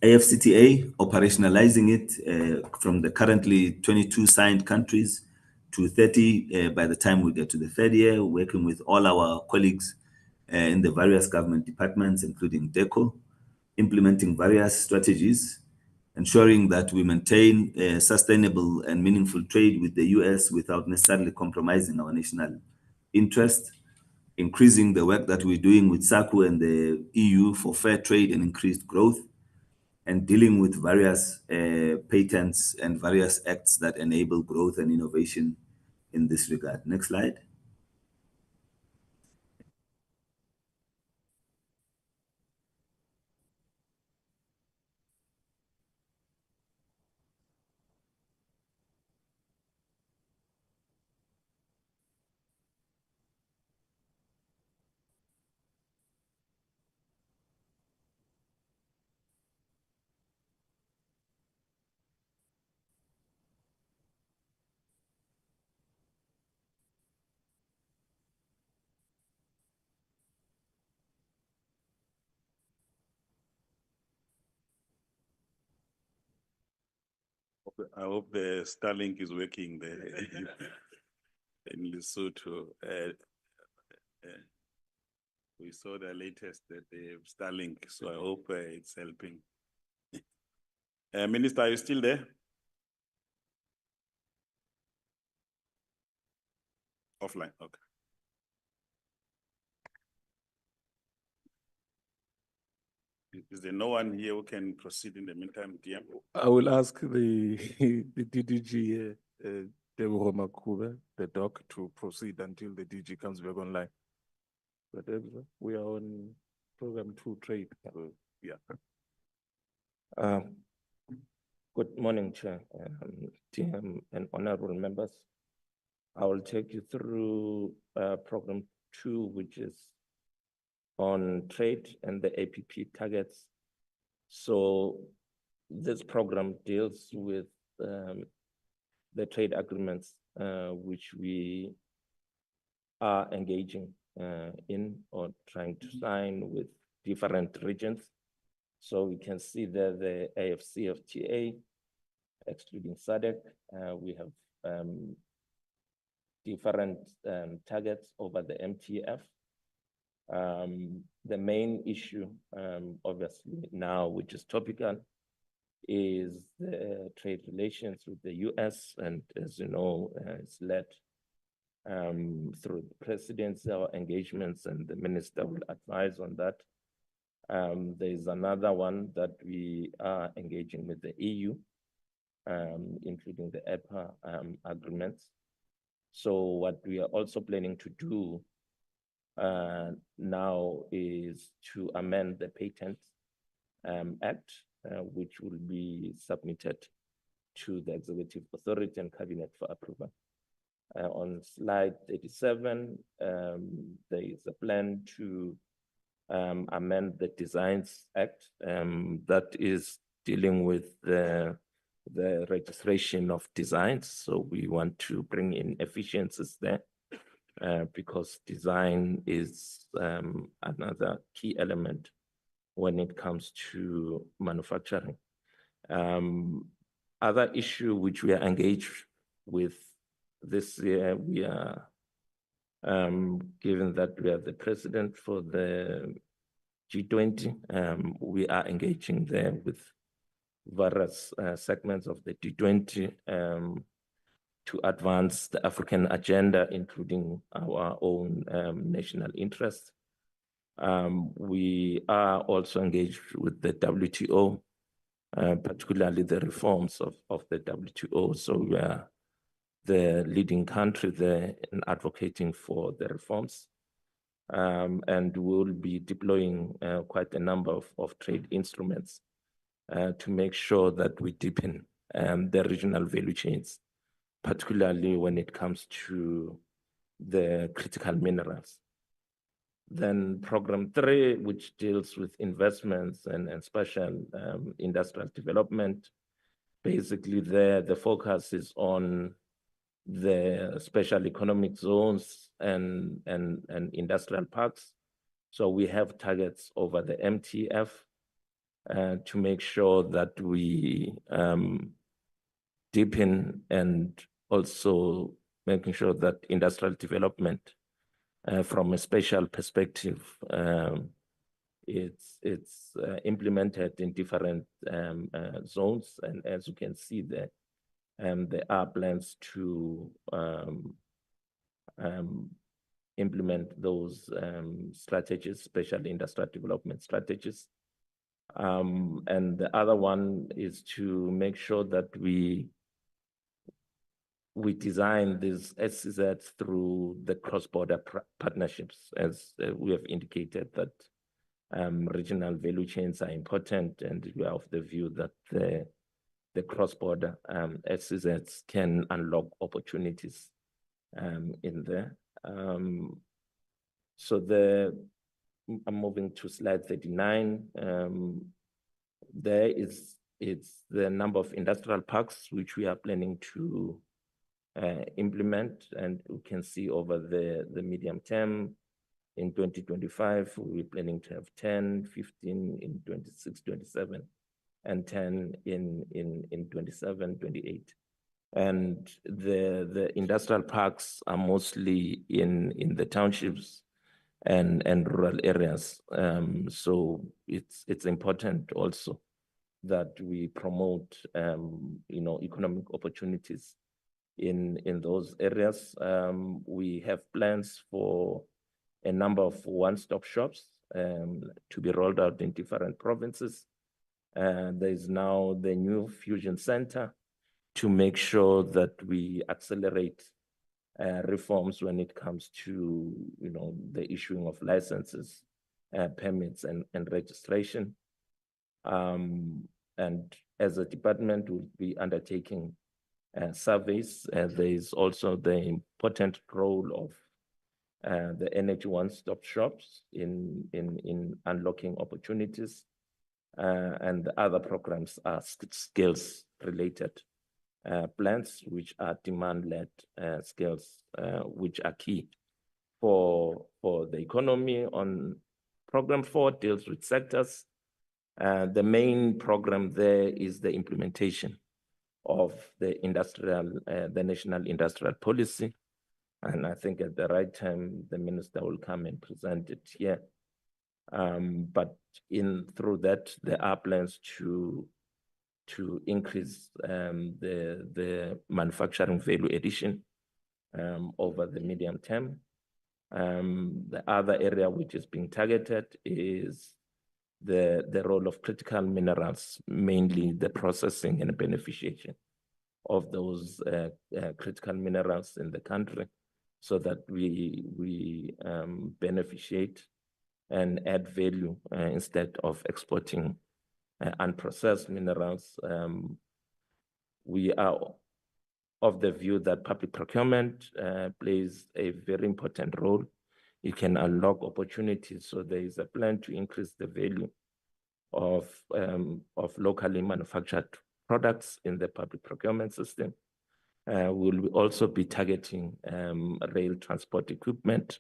AFCTA, operationalizing it from the currently 22 signed countries to 30 by the time we get to the 3rd year, working with all our colleagues in the various government departments, including DECO, implementing various strategies, ensuring that we maintain sustainable and meaningful trade with the US without necessarily compromising our national interest, increasing the work that we're doing with SACU and the EU for fair trade and increased growth, and dealing with various patents and various acts that enable growth and innovation in this regard. Next slide. I hope the Starlink is working there in Lesotho. We saw the latest that they have Starlink, so I hope it's helping. Minister, are you still there? Offline, okay. Is there no one here who can proceed in the meantime, DM? I will ask the the DDG, Deborah Makuba, the doc, to proceed until the DG comes back online. But we are on program 2 trade. Yeah. Good morning, Chair, TM, and honorable members. I will take you through program 2, which is on trade and the APP targets. So this program deals with the trade agreements which we are engaging in or trying to sign with different regions. So we can see that the AFCFTA, excluding SADC, we have different targets over the MTF. The main issue, obviously now, which is topical, is the trade relations with the US, and as you know, it's led through the presidential engagements, and the minister will advise on that. There is another one that we are engaging with the EU, including the EPA agreements. So what we are also planning to do now is to amend the Patent Act, which will be submitted to the Executive Authority and Cabinet for approval. On slide 37, there is a plan to amend the Designs Act that is dealing with the registration of designs. So we want to bring in efficiencies there because design is another key element when it comes to manufacturing. Other issue which we are engaged with this year, we are, given that we are the president for the G20, we are engaging there with various segments of the G20 to advance the African agenda, including our own national interests. We are also engaged with the WTO, particularly the reforms of the WTO. So we are the leading country there in advocating for the reforms. And we'll be deploying quite a number of trade instruments to make sure that we deepen the regional value chains, particularly when it comes to the critical minerals. Then program 3, which deals with investments and special industrial development. Basically there, the focus is on the special economic zones and industrial parks. So we have targets over the MTF to make sure that we deepen and also making sure that industrial development from a spatial perspective, it's implemented in different zones. And as you can see there, there are plans to implement those strategies, especially industrial development strategies. And the other one is to make sure that we design these SCZs through the cross-border partnerships, as we have indicated that regional value chains are important, and we are of the view that the cross-border SCZs can unlock opportunities in there. So I'm moving to slide 39. It's the number of industrial parks which we are planning to implement, and we can see over the medium term. In 2025, we're planning to have 10, 15 in 26, 27, and 10 in 27, 28. And the industrial parks are mostly in the townships and rural areas. So it's important also that we promote economic opportunities in those areas. We have plans for a number of one-stop shops to be rolled out in different provinces. There's now the new Fusion Center to make sure that we accelerate reforms when it comes to the issuing of licenses, permits, and registration. And as a department, we'll be undertaking surveys. There is also the important role of the energy one-stop shops in unlocking opportunities. And the other programs are skills related plans, which are demand-led skills, which are key for the economy. On program 4 deals with sectors. The main program there is the implementation of the national industrial policy. And I think at the right time, the minister will come and present it here. But through that, there are plans to increase the manufacturing value addition over the medium term. The other area which is being targeted is the role of critical minerals, mainly the processing and beneficiation of those critical minerals in the country, so that we beneficiate and add value instead of exporting unprocessed minerals. We are of the view that public procurement plays a very important role. It can unlock opportunities. So there is a plan to increase the value of locally manufactured products in the public procurement system. We'll also be targeting rail transport equipment,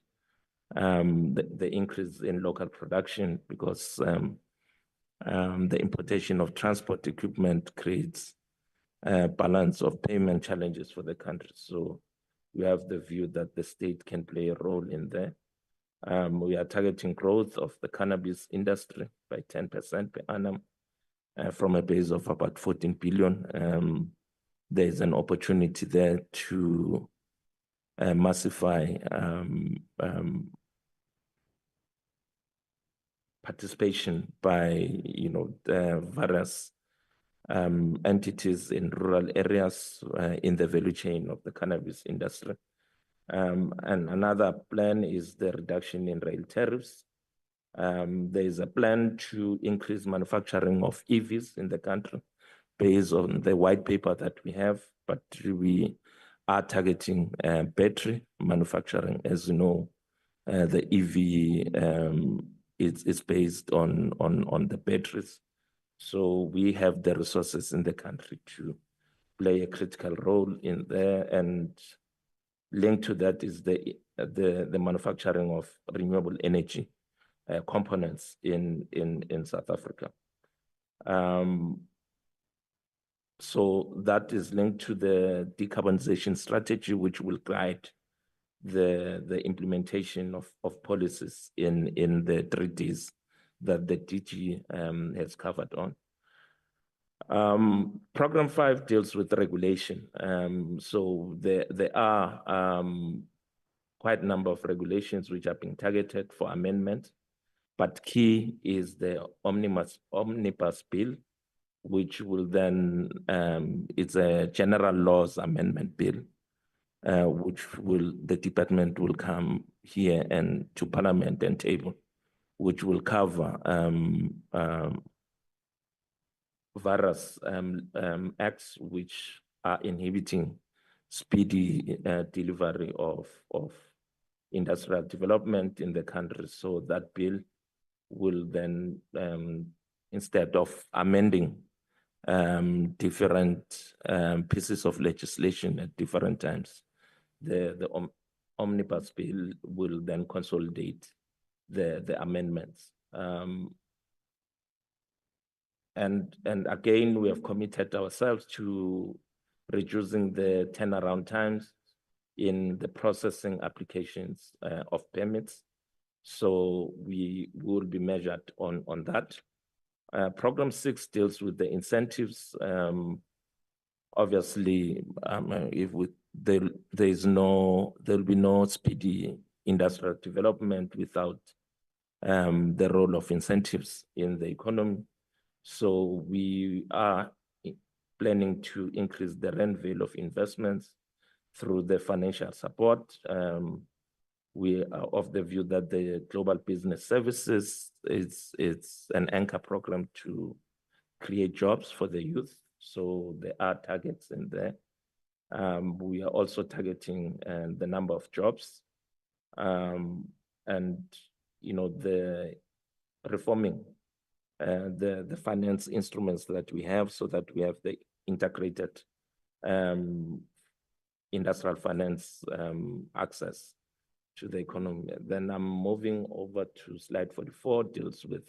the increase in local production, because the importation of transport equipment creates balance of payment challenges for the country. So we have the view that the state can play a role in there. We are targeting growth of the cannabis industry by 10% per annum from a base of about 14 billion. There's an opportunity there to massify participation by various entities in rural areas in the value chain of the cannabis industry. And another plan is the reduction in rail tariffs. There is a plan to increase manufacturing of EVs in the country based on the white paper that we have, but we are targeting battery manufacturing. As you know, the EV is based on the batteries. So we have the resources in the country to play a critical role in there, and linked to that is the manufacturing of renewable energy components in South Africa. So that is linked to the decarbonization strategy, which will guide the implementation of policies in the 3Ds that the DG has covered on. Program 5 deals with regulation. So there are quite a number of regulations which are being targeted for amendment, but key is the omnibus bill, which will then, it's a general laws amendment bill, which the department will come here and to Parliament and table, which will cover various acts which are inhibiting speedy delivery of industrial development in the country. So that bill will then, instead of amending different pieces of legislation at different times, the omnibus bill will then consolidate the amendments. And again, we have committed ourselves to reducing the turnaround times in the processing applications of permits. So we will be measured on that. Program 6 deals with the incentives. Obviously, if there'll be no speedy industrial development without the role of incentives in the economy. So we are planning to increase the rand value of investments through the financial support. We are of the view that the Global Business Services is an anchor program to create jobs for the youth. So there are targets in there. We are also targeting the number of jobs, and the reforming the finance instruments that we have, so that we have the integrated industrial finance access to the economy. Then I'm moving over to slide 44, deals with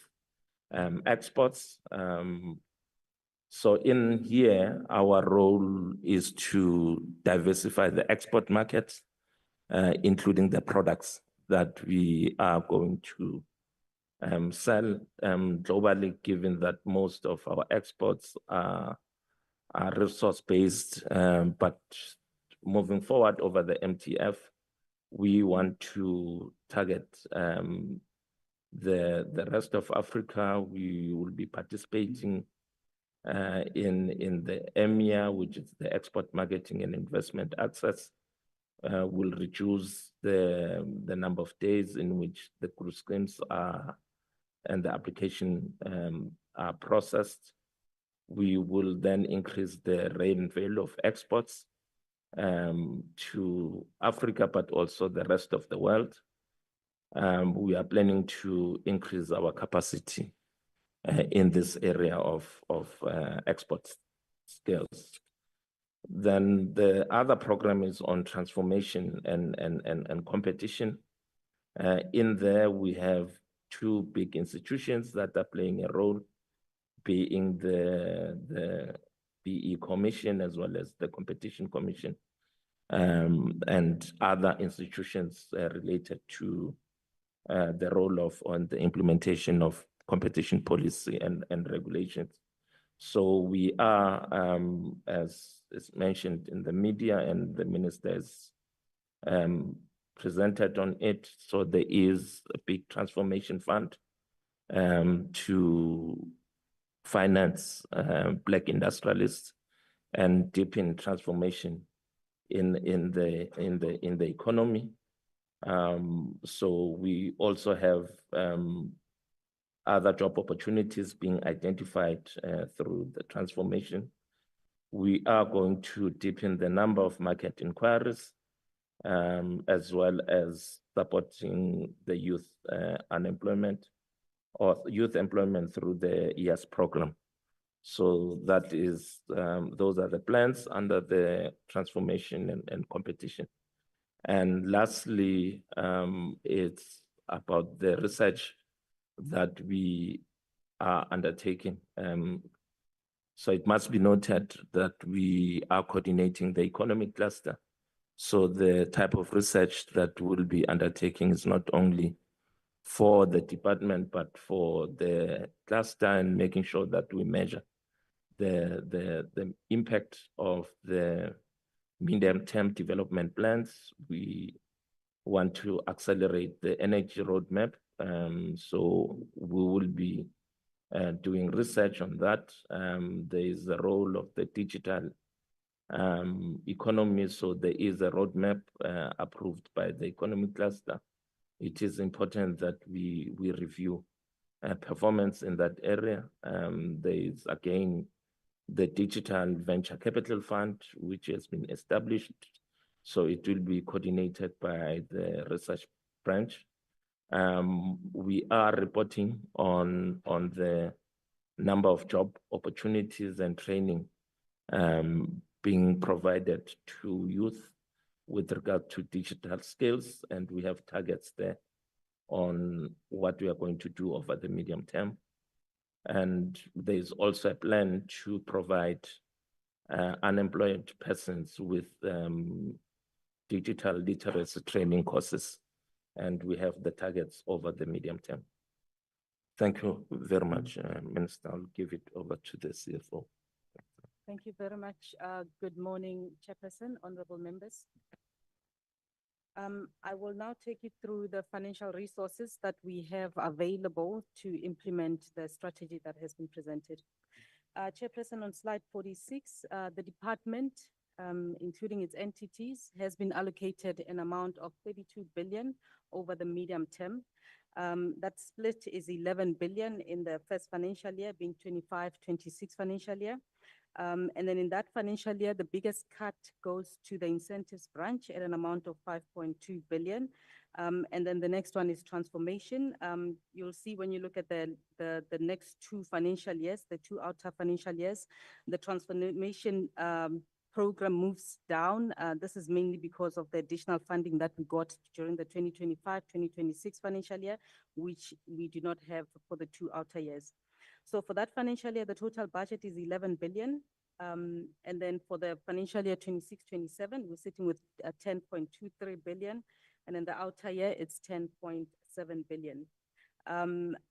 exports. So in here, our role is to diversify the export markets, including the products that we are going to sell globally, given that most of our exports are resource-based, but moving forward over the MTF, we want to target the rest of Africa. We will be participating in the EMEA, which is the Export Marketing and Investment Access. Will reduce the number of days in which the cruise schemes are and the application are processed. We will then increase the rand value of exports to Africa, but also the rest of the world. We are planning to increase our capacity in this area of export skills. Then the other program is on transformation and competition. In there, we have two big institutions that are playing a role, being the BE Commission as well as the Competition Commission, and other institutions related to the role on the implementation of competition policy and regulations. So we are, as is mentioned in the media, and the minister has presented on it. So there is a big transformation fund to finance Black industrialists and deepen transformation in the economy. So we also have other job opportunities being identified through the transformation. We are going to deepen the number of market inquiries, as well as supporting the youth unemployment or youth employment through the EAS program. So that is, those are the plans under the transformation and competition. And lastly, it's about the research that we are undertaking. So it must be noted that we are coordinating the economic cluster. So the type of research that we'll be undertaking is not only for the department, but for the cluster, and making sure that we measure the impact of the medium-term development plans. We want to accelerate the energy roadmap. So we will be doing research on that. There is a role of the digital economy. So there is a roadmap approved by the economic cluster. It is important that we review performance in that area. There is again the Digital Venture Capital Fund, which has been established. So it will be coordinated by the research branch. We are reporting on the number of job opportunities and training being provided to youth with regard to digital skills, and we have targets there on what we are going to do over the medium term. And there is also a plan to provide unemployed persons with digital literacy training courses, and we have the targets over the medium term. Thank you very much, Minister. I'll give it over to the CFO. Thank you very much. Good morning, Chairperson, honorable members. I will now take you through the financial resources that we have available to implement the strategy that has been presented. Chairperson, on slide 46, the department, including its entities, has been allocated an amount of 32 billion over the medium term. That split is 11 billion in the first financial year, being 25-26 financial year. And then in that financial year, the biggest cut goes to the incentives branch at an amount of 5.2 billion. And then the next one is transformation. You'll see when you look at the next two financial years, the two outer financial years, the transformation program moves down. This is mainly because of the additional funding that we got during the 2025-2026 financial year, which we do not have for the two outer years. So for that financial year, the total budget is 11 billion. And then for the financial year 26-27, we're sitting with 10.23 billion. And in the outer year, it's 10.7 billion.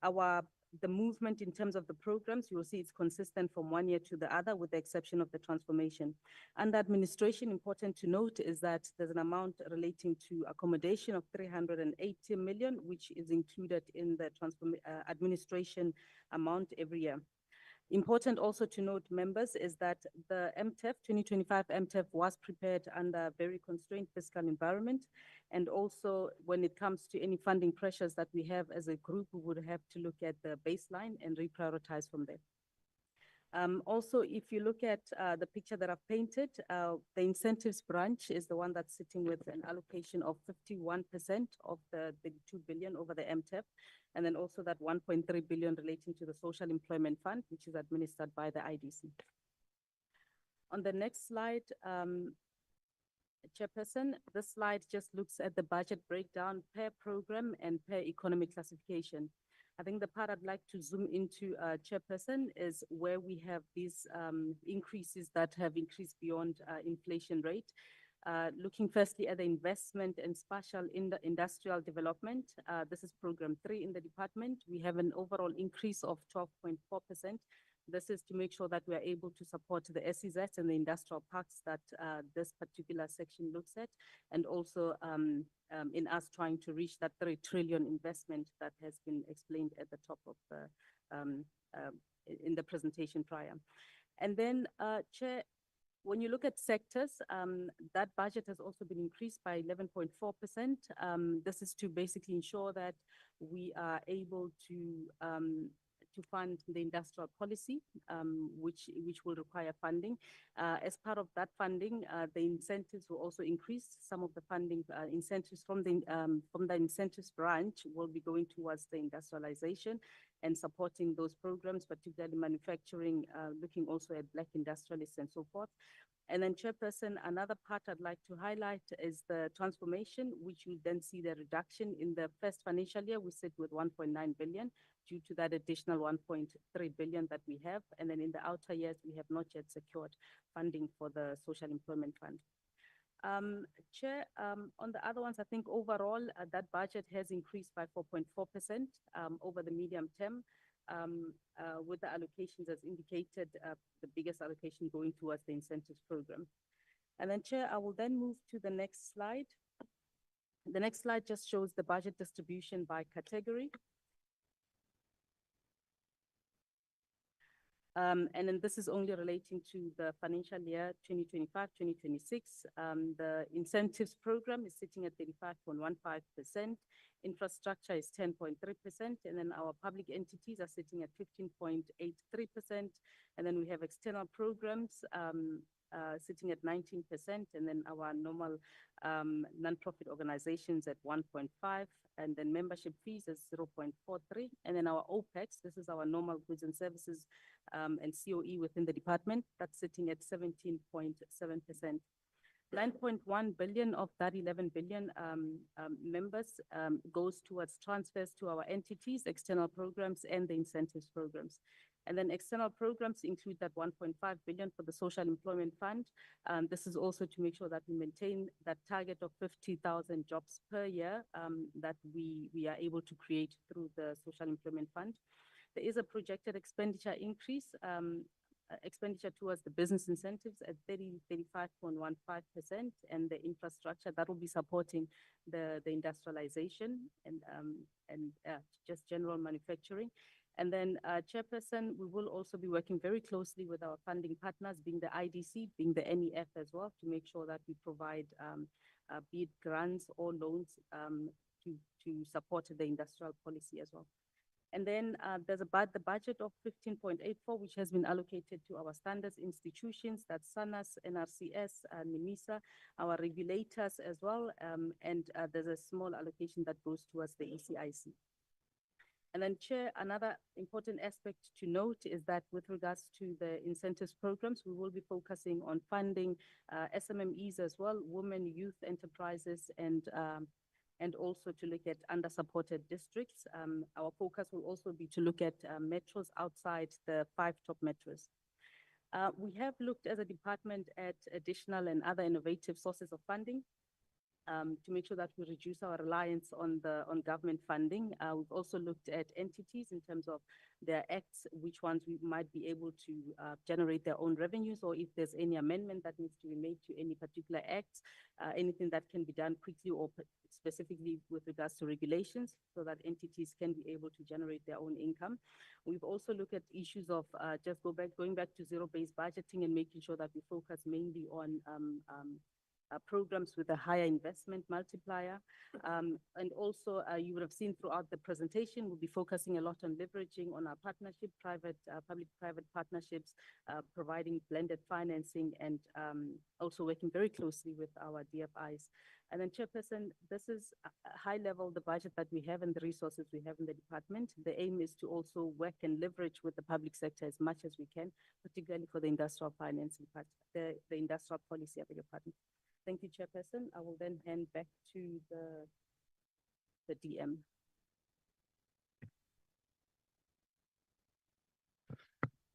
Our the movement in terms of the programs, you will see it's consistent from one year to the other with the exception of the transformation. Under administration, important to note is that there's an amount relating to accommodation of 380 million, which is included in the administration amount every year. Important also to note, members, is that the MTEF 2025 MTEF was prepared under a very constrained fiscal environment. And also when it comes to any funding pressures that we have as a group, we would have to look at the baseline and reprioritize from there. Also, if you look at the picture that I've painted, the incentives branch is the one that's sitting with an allocation of 51% of the 2 billion over the MTEF, and then also that 1.3 billion relating to the Social Employment Fund, which is administered by the IDC. On the next slide, Chairperson, this slide just looks at the budget breakdown per program and per economic classification. I think the part I'd like to zoom into, Chairperson, is where we have these increases that have increased beyond inflation rate. Looking firstly at the investment and spatial industrial development, this is program 3 in the department. We have an overall increase of 12.4%. This is to make sure that we are able to support the SEZs and the industrial parks that this particular section looks at, and also in us trying to reach that 3 trillion investment that has been explained at the top of the, in the presentation prior. And then, Chair, when you look at sectors, that budget has also been increased by 11.4%. This is to basically ensure that we are able to fund the industrial policy, which will require funding. As part of that funding, the incentives will also increase. Some of the funding incentives from the incentives branch will be going towards the industrialization and supporting those programs, particularly manufacturing, looking also at Black industrialists and so forth. And then, Chairperson, another part I'd like to highlight is the transformation, which you then see the reduction in the first financial year. We sit with 1.9 billion due to that additional 1.3 billion that we have. And then in the outer years, we have not yet secured funding for the Social Employment Fund. Chair, on the other ones, I think overall that budget has increased by 4.4% over the medium term. With the allocations as indicated, the biggest allocation going towards the incentives program. And then, Chair, I will then move to the next slide. The next slide just shows the budget distribution by category. And then this is only relating to the financial year 2025-2026. The incentives program is sitting at 35.15%. Infrastructure is 10.3%. And then our public entities are sitting at 15.83%. And then we have external programs sitting at 19%. And then our normal non-profit organizations at 1.5%. And then membership fees is 0.43%. And then our OPEX, this is our normal goods and services and COE within the department, that's sitting at 17.7%. 9.1 billion of that 11 billion members goes towards transfers to our entities, external programs, and the incentives programs. And then external programs include that 1.5 billion for the Social Employment Fund. This is also to make sure that we maintain that target of 50,000 jobs per year that we are able to create through the Social Employment Fund. There is a projected expenditure increase, expenditure towards the business incentives at 35.15%, and the infrastructure that will be supporting the industrialization and just general manufacturing. And then, Chairperson, we will also be working very closely with our funding partners, being the IDC, being the NEF as well, to make sure that we provide be it grants or loans to support the industrial policy as well. And then there's the budget of 15.84, which has been allocated to our standards institutions, that's SANAS, NRCS, NIMISA, our regulators as well. And there's a small allocation that goes towards the ECIC. And then, Chair, another important aspect to note is that with regards to the incentives programs, we will be focusing on funding SMMEs as well, women, youth enterprises, and also to look at under-supported districts. Our focus will also be to look at metros outside the 5 top metros. We have looked as a department at additional and other innovative sources of funding. to make sure that we reduce our reliance on government funding. We've also looked at entities in terms of their acts, which ones we might be able to generate their own revenues, or if there's any amendment that needs to be made to any particular acts, anything that can be done quickly or specifically with regards to regulations, so that entities can be able to generate their own income. We've also looked at issues of going back to zero-based budgeting and making sure that we focus mainly on programs with a higher investment multiplier. And also, you would have seen throughout the presentation, we'll be focusing a lot on leveraging on our partnership, public-private partnerships, providing blended financing, and also working very closely with our DFIs. And then, Chairperson, this is a high level, the budget that we have and the resources we have in the department. The aim is to also work and leverage with the public sector as much as we can, particularly for the industrial financing part, the industrial policy, I beg your pardon. Thank you, Chairperson. I will then hand back to the DM.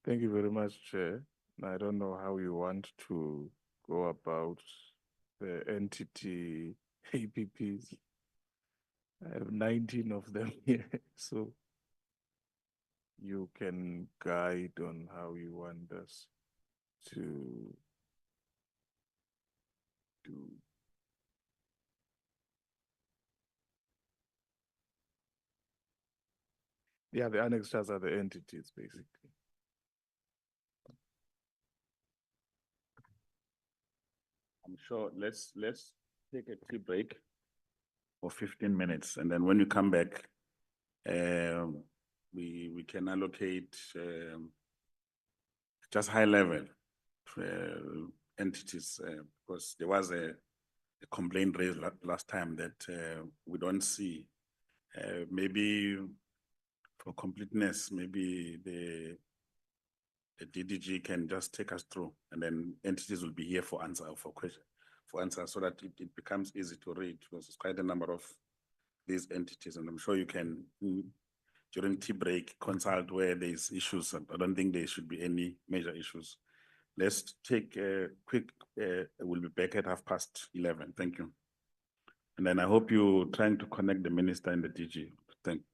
Thank you very much, Chair. I don't know how you want to go about the entity APPs. I have 19 of them here, so you can guide on how you want us to do. Yeah, the annexures are the entities, basically. I'm sure, let's take a tea break for 15 minutes, and then when you come back, we can allocate just high level entities, because there was a complaint raised last time that we don't see. Maybe for completeness, maybe the DDG can just take us through, and then entities will be here for answers, so that it becomes easy to read, because it's quite a number of these entities, and I'm sure you can, during tea break, consult where there's issues. I don't think there should be any major issues. Let's take a quick, we'll be back at 11:30. Thank you. And then I hope you're trying to connect the minister and the DG. Thank you.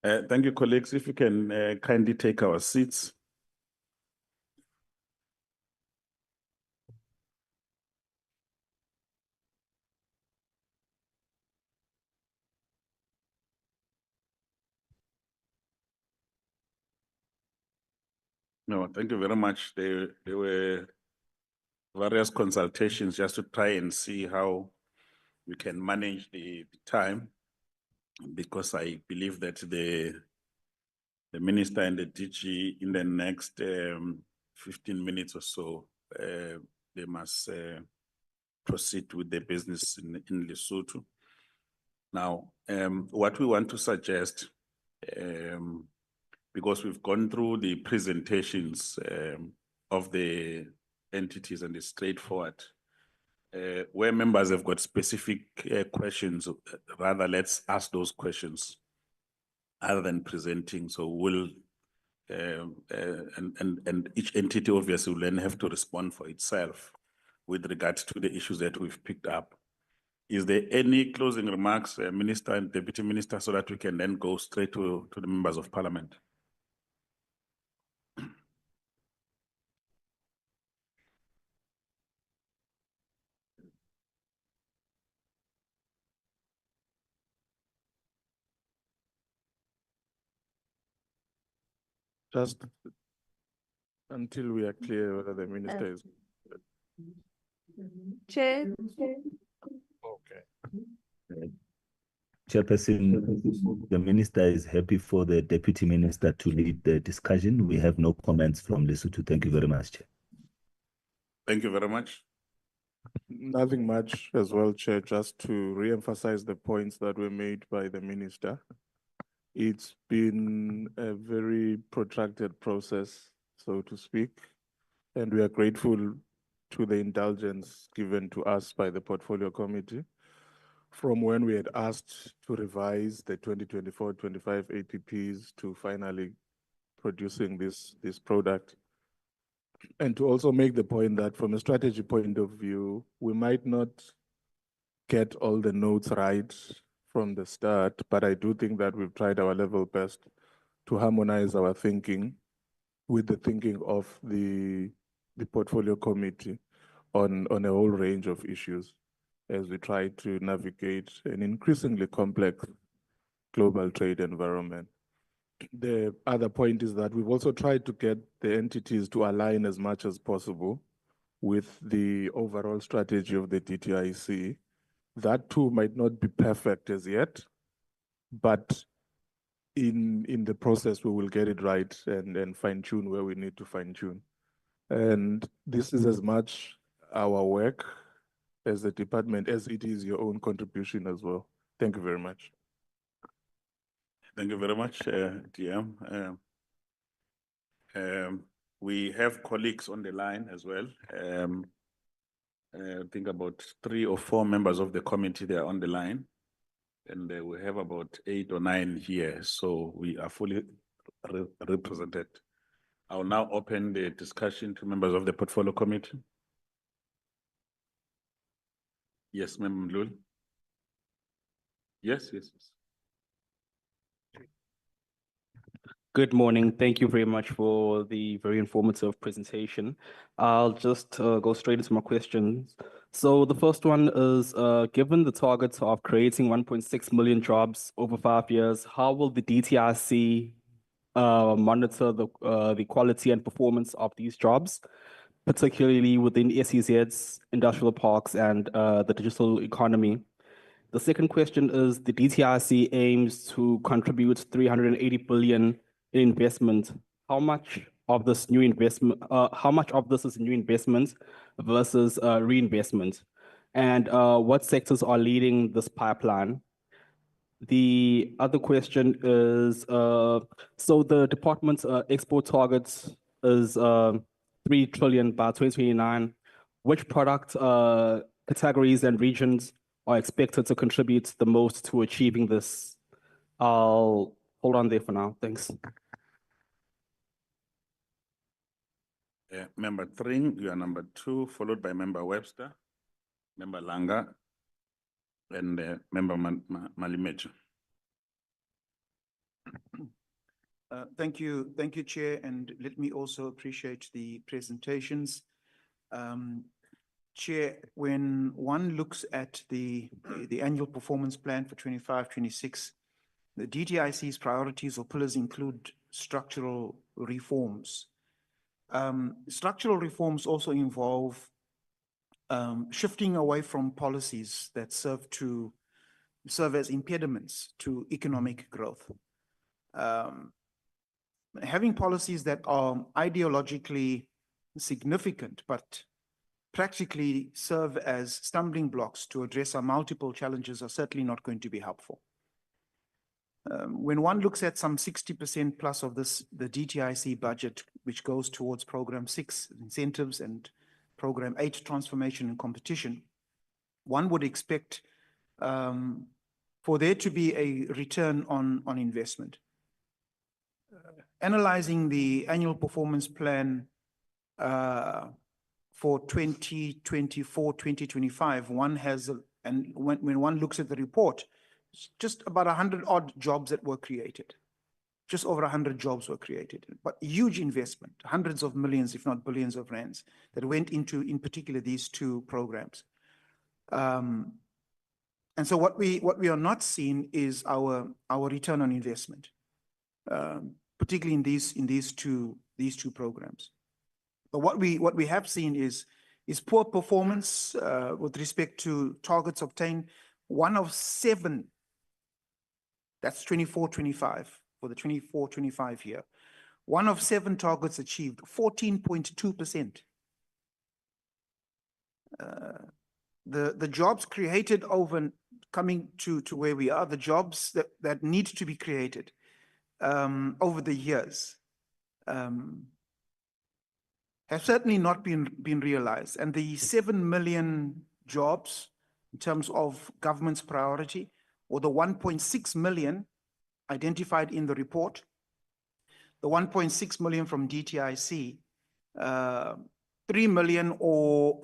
Thank you, colleagues. If you can kindly take our seats. No, thank you very much. There were various consultations just to try and see how we can manage the time, because I believe that the minister and the DG in the next 15 minutes or so, they must proceed with their business in Lesotho. Now, what we want to suggest, because we've gone through the presentations of the entities and it's straightforward, where members have got specific questions, rather let's ask those questions other than presenting. So we'll, and each entity obviously will then have to respond for itself with regard to the issues that we've picked up. Is there any closing remarks, Minister and Deputy Minister, so that we can then go straight to the members of Parliament? Just until we are clear whether the minister is. Chair. Okay. Chairperson, the minister is happy for the deputy minister to lead the discussion. We have no comments from Lesotho. Thank you very much, Chair. Thank you very much. Nothing much as well, Chair, just to re-emphasize the points that were made by the minister. It's been a very protracted process, so to speak, and we are grateful to the indulgence given to us by the Portfolio Committee from when we had asked to revise the 2024-25 APPs to finally producing this product. And to also make the point that from a strategy point of view, we might not get all the notes right from the start, but I do think that we've tried our level best to harmonize our thinking with the thinking of the Portfolio Committee on a whole range of issues as we try to navigate an increasingly complex global trade environment. The other point is that we've also tried to get the entities to align as much as possible with the overall strategy of the DTIC. That too might not be perfect as yet, but in the process, we will get it right and fine tune where we need to fine tune. And this is as much our work as the department as it is your own contribution as well. Thank you very much. Thank you very much, DM. We have colleagues on the line as well. I think about 3 or 4 members of the committee, they are on the line. And we have about 8 or 9 here, so we are fully represented. I'll now open the discussion to members of the Portfolio Committee. Yes, Member Mlul. Yes. Good morning. Thank you very much for the very informative presentation. I'll just go straight into my questions. So the first one is, given the targets of creating 1.6 million jobs over 5 years, how will the DTIC monitor the quality and performance of these jobs, particularly within SEZs, industrial parks, and the digital economy? The second question is, the DTIC aims to contribute 380 billion in investment. How much of this new investment, how much of this is new investment versus reinvestment? And what sectors are leading this pipeline? The other question is, so the department's export targets is 3 trillion by 2029. Which product categories and regions are expected to contribute the most to achieving this? I'll hold on there for now. Thanks. Member Tring, you are number 2, followed by Member Webster, Member Langa, and Member Malimecha. Thank you, Chair, and let me also appreciate the presentations. Chair, when one looks at the annual performance plan for 25-26, the DTIC's priorities or pillars include structural reforms. Structural reforms also involve shifting away from policies that serve as impediments to economic growth. Having policies that are ideologically significant but practically serve as stumbling blocks to address our multiple challenges are certainly not going to be helpful. When one looks at some 60% plus of the DTIC budget, which goes towards Program 6, incentives, and Program 8, transformation and competition, one would expect for there to be a return on investment. Analyzing the annual performance plan for 2024-2025, one has, and when one looks at the report, just about 100 odd jobs that were created. Just over 100 jobs were created, but huge investment, hundreds of millions, if not billions of rands that went into, in particular, these two programs. And so what we are not seeing is our return on investment, particularly in these two programs. But what we have seen is poor performance with respect to targets obtained. 1 of 7, that's 24-25 for the 24-25 year. 1 of 7 targets achieved, 14.2%. The jobs created over coming to where we are, the jobs that need to be created over the years have certainly not been realized. And the 7 million jobs in terms of government's priority, or the 1.6 million identified in the report, the 1.6 million from DTIC, 3 million, or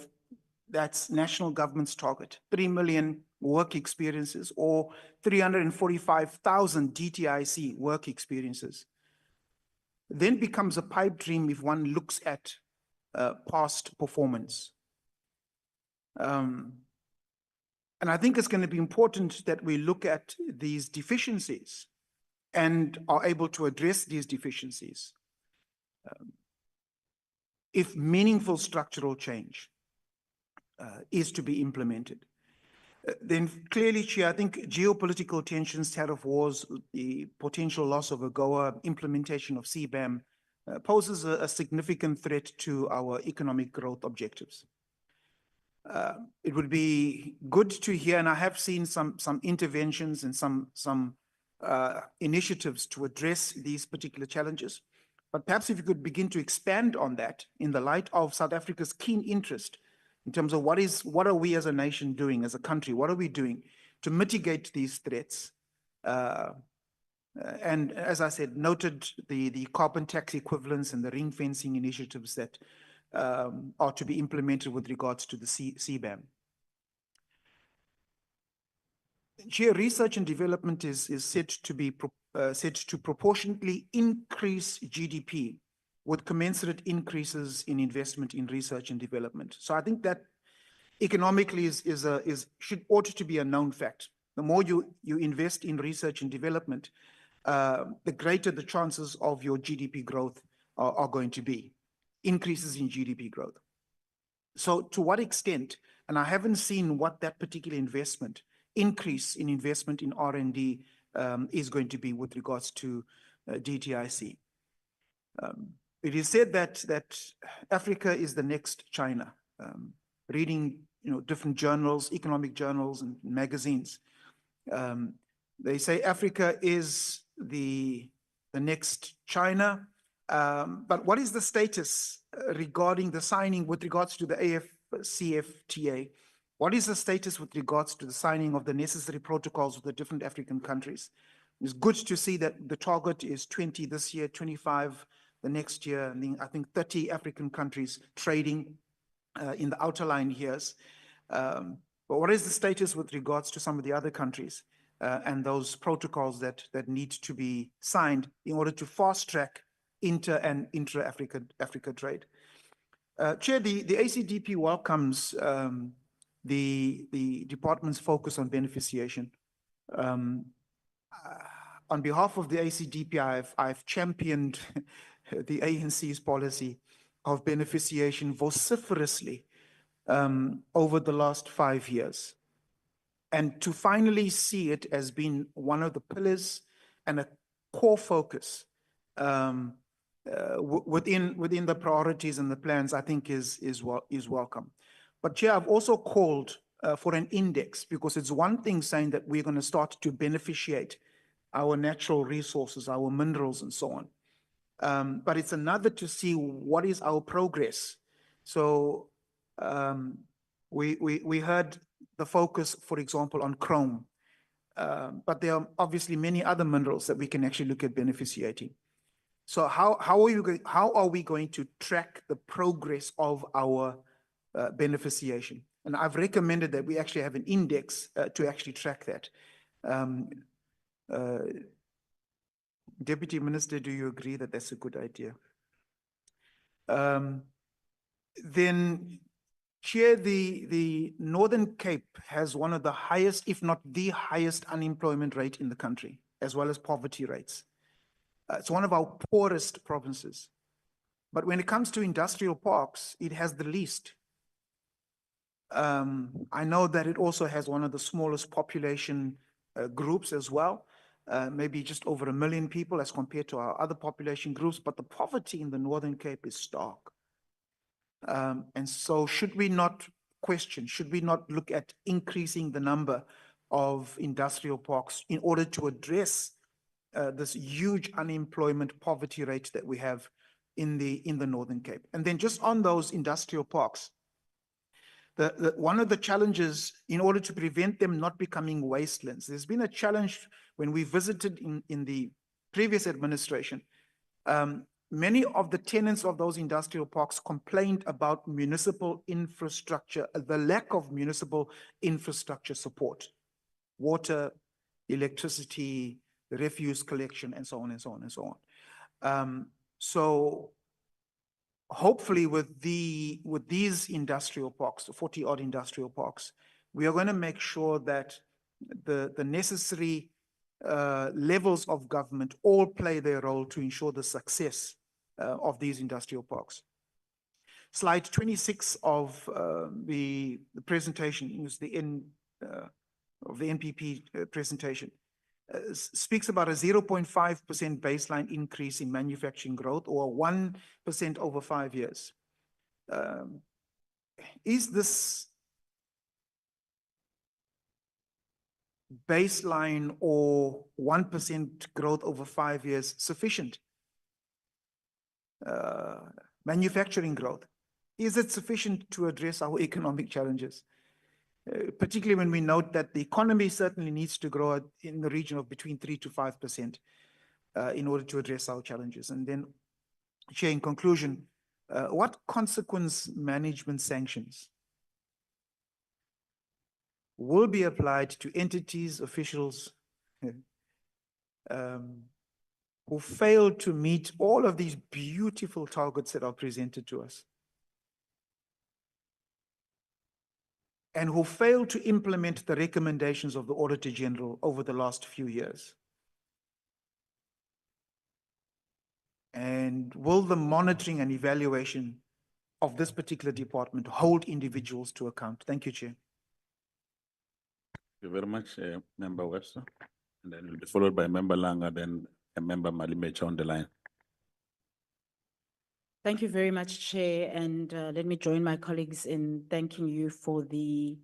that's national government's target, 3 million work experiences, or 345,000 DTIC work experiences, then becomes a pipe dream if one looks at past performance. And I think it's going to be important that we look at these deficiencies and are able to address these deficiencies if meaningful structural change is to be implemented. Then clearly, Chair, I think geopolitical tensions, tariff wars, the potential loss of AGOA, implementation of CBAM poses a significant threat to our economic growth objectives. It would be good to hear, and I have seen some interventions and some initiatives to address these particular challenges. But perhaps if you could begin to expand on that in the light of South Africa's keen interest in terms of what are we as a nation doing, as a country, what are we doing to mitigate these threats? And as I said, noted the carbon tax equivalents and the ring fencing initiatives that are to be implemented with regards to the CBAM. Chair, research and development is said to proportionately increase GDP with commensurate increases in investment in research and development. So I think that economically ought to be a known fact. The more you invest in research and development, the greater the chances of your GDP growth are going to be, increases in GDP growth. So to what extent, and I haven't seen what that particular increase in investment in R&D is going to be with regards to DTIC. It is said that Africa is the next China. Reading different journals, economic journals and magazines, they say Africa is the next China. But what is the status regarding the signing with regards to the AfCFTA? What is the status with regards to the signing of the necessary protocols with the different African countries? It's good to see that the target is 20 this year, 25 the next year, and then I think 30 African countries trading in the outer line years. But what is the status with regards to some of the other countries? and those protocols that need to be signed in order to fast track inter and intra-Africa trade. Chair, the ACDP welcomes the department's focus on beneficiation. On behalf of the ACDP, I've championed the ANC's policy of beneficiation vociferously over the last 5 years. And to finally see it as being one of the pillars and a core focus within the priorities and the plans, I think is welcome. But Chair, I've also called for an index, because it's one thing saying that we're going to start to beneficiate our natural resources, our minerals and so on. But it's another to see what is our progress. So we heard the focus, for example, on chrome, but there are obviously many other minerals that we can actually look at beneficiating. So how are we going to track the progress of our beneficiation? And I've recommended that we actually have an index to actually track that. Deputy Minister, do you agree that that's a good idea? Then, Chair, the Northern Cape has one of the highest, if not the highest, unemployment rate in the country, as well as poverty rates. It's one of our poorest provinces. But when it comes to industrial parks, it has the least. I know that it also has one of the smallest population groups as well, maybe just over 1 million people as compared to our other population groups, but the poverty in the Northern Cape is stark. And so should we not look at increasing the number of industrial parks in order to address this huge unemployment poverty rate that we have in the Northern Cape? And then just on those industrial parks, one of the challenges in order to prevent them not becoming wastelands, there's been a challenge when we visited in the previous administration. Many of the tenants of those industrial parks complained about municipal infrastructure, the lack of municipal infrastructure support, water, electricity, refuse collection, and so on and so on and so on. So hopefully with these industrial parks, the 40-odd industrial parks, we are going to make sure that the necessary levels of government all play their role to ensure the success of these industrial parks. Slide 26 of the presentation is the of the NPP presentation. Speaks about a 0.5% baseline increase in manufacturing growth, or 1% over 5 years. Is this baseline or 1% growth over 5 years sufficient? Manufacturing growth, is it sufficient to address our economic challenges? Particularly when we note that the economy certainly needs to grow in the region of between 3 to 5% in order to address our challenges. And then, Chair, in conclusion, what consequence management sanctions will be applied to entities, officials who fail to meet all of these beautiful targets that are presented to us, and who failed to implement the recommendations of the Auditor General over the last few years? And will the monitoring and evaluation of this particular department hold individuals to account? Thank you, Chair. Thank you very much, Member Webster. And then will be followed by Member Langa, then a Member Malimecha on the line. Thank you very much, Chair, and let me join my colleagues in thanking you for the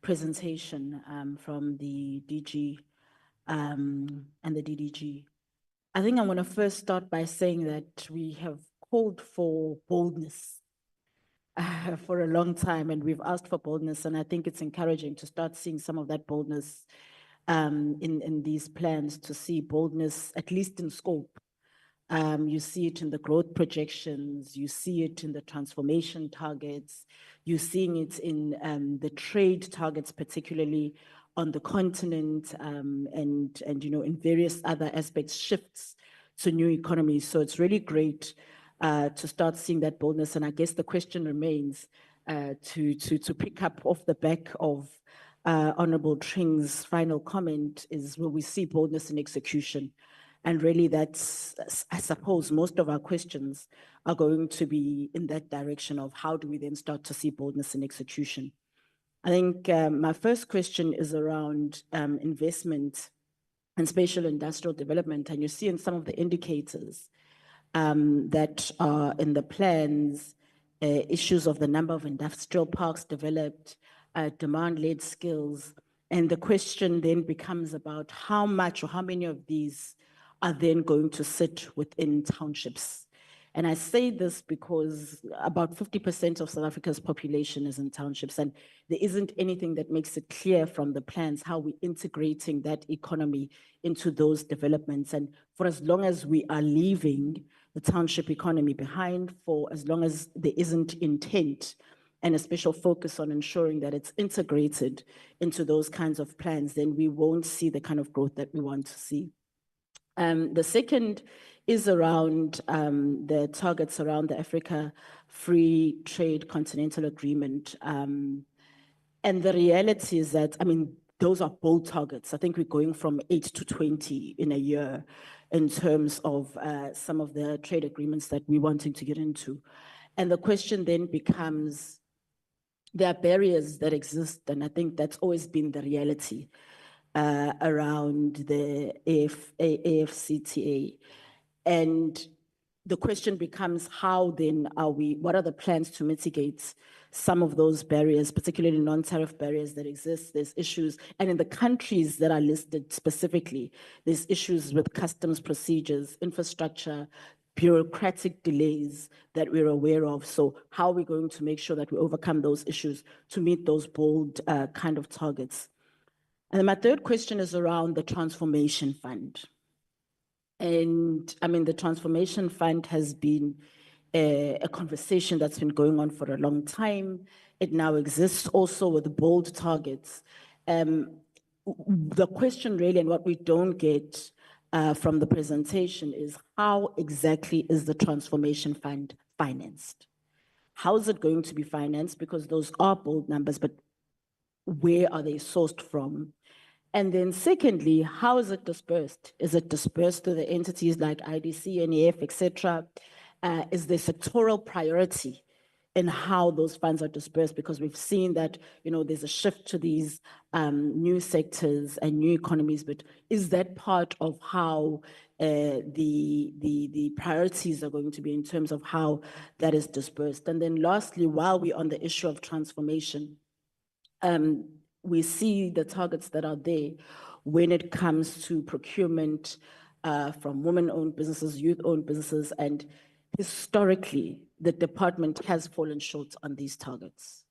presentation from the DG and the DDG. I think I want to first start by saying that we have called for boldness for a long time, and we've asked for boldness, and I think it's encouraging to start seeing some of that boldness in these plans, to see boldness, at least in scope. You see it in the growth projections, you see it in the transformation targets, you're seeing it in the trade targets, particularly on the continent, and, you know, in various other aspects, shifts to new economies. So it's really great to start seeing that boldness. And I guess the question remains to pick up off the back of Honorable Tring's final comment is, will we see boldness in execution? And really that's, I suppose, most of our questions are going to be in that direction of how do we then start to see boldness in execution? I think my first question is around investment and spatial industrial development. And you see in some of the indicators that are in the plans, issues of the number of industrial parks developed, demand-led skills. And the question then becomes about how much or how many of these are then going to sit within townships. And I say this because about 50% of South Africa's population is in townships, and there isn't anything that makes it clear from the plans how we're integrating that economy into those developments. And for as long as we are leaving the township economy behind, for as long as there isn't intent and a special focus on ensuring that it's integrated into those kinds of plans, then we won't see the kind of growth that we want to see. The second is around the targets around the Africa Free Trade Continental Agreement. And the reality is that, I mean, those are bold targets. I think we're going from 8 to 20 in a year in terms of some of the trade agreements that we're wanting to get into. And the question then becomes, there are barriers that exist, and I think that's always been the reality around the AFCTA. And the question becomes, how then are we, what are the plans to mitigate some of those barriers, particularly non-tariff barriers that exist? There's issues, and in the countries that are listed specifically, there's issues with customs procedures, infrastructure, bureaucratic delays that we're aware of. So how are we going to make sure that we overcome those issues to meet those bold kind of targets? And then my third question is around the Transformation Fund. And I mean, the Transformation Fund has been a conversation that's been going on for a long time. It now exists also with bold targets. The question really, and what we don't get from the presentation, is how exactly is the Transformation Fund financed? How is it going to be financed? Because those are bold numbers, but where are they sourced from? And then secondly, how is it dispersed? Is it dispersed to the entities like IDC, NEF, et cetera? Is there sectoral priority in how those funds are dispersed? Because we've seen that, you know, there's a shift to these new sectors and new economies, but is that part of how the priorities are going to be in terms of how that is dispersed? And then lastly, while we're on the issue of transformation, we see the targets that are there when it comes to procurement from women-owned businesses, youth-owned businesses, and historically, the department has fallen short on these targets.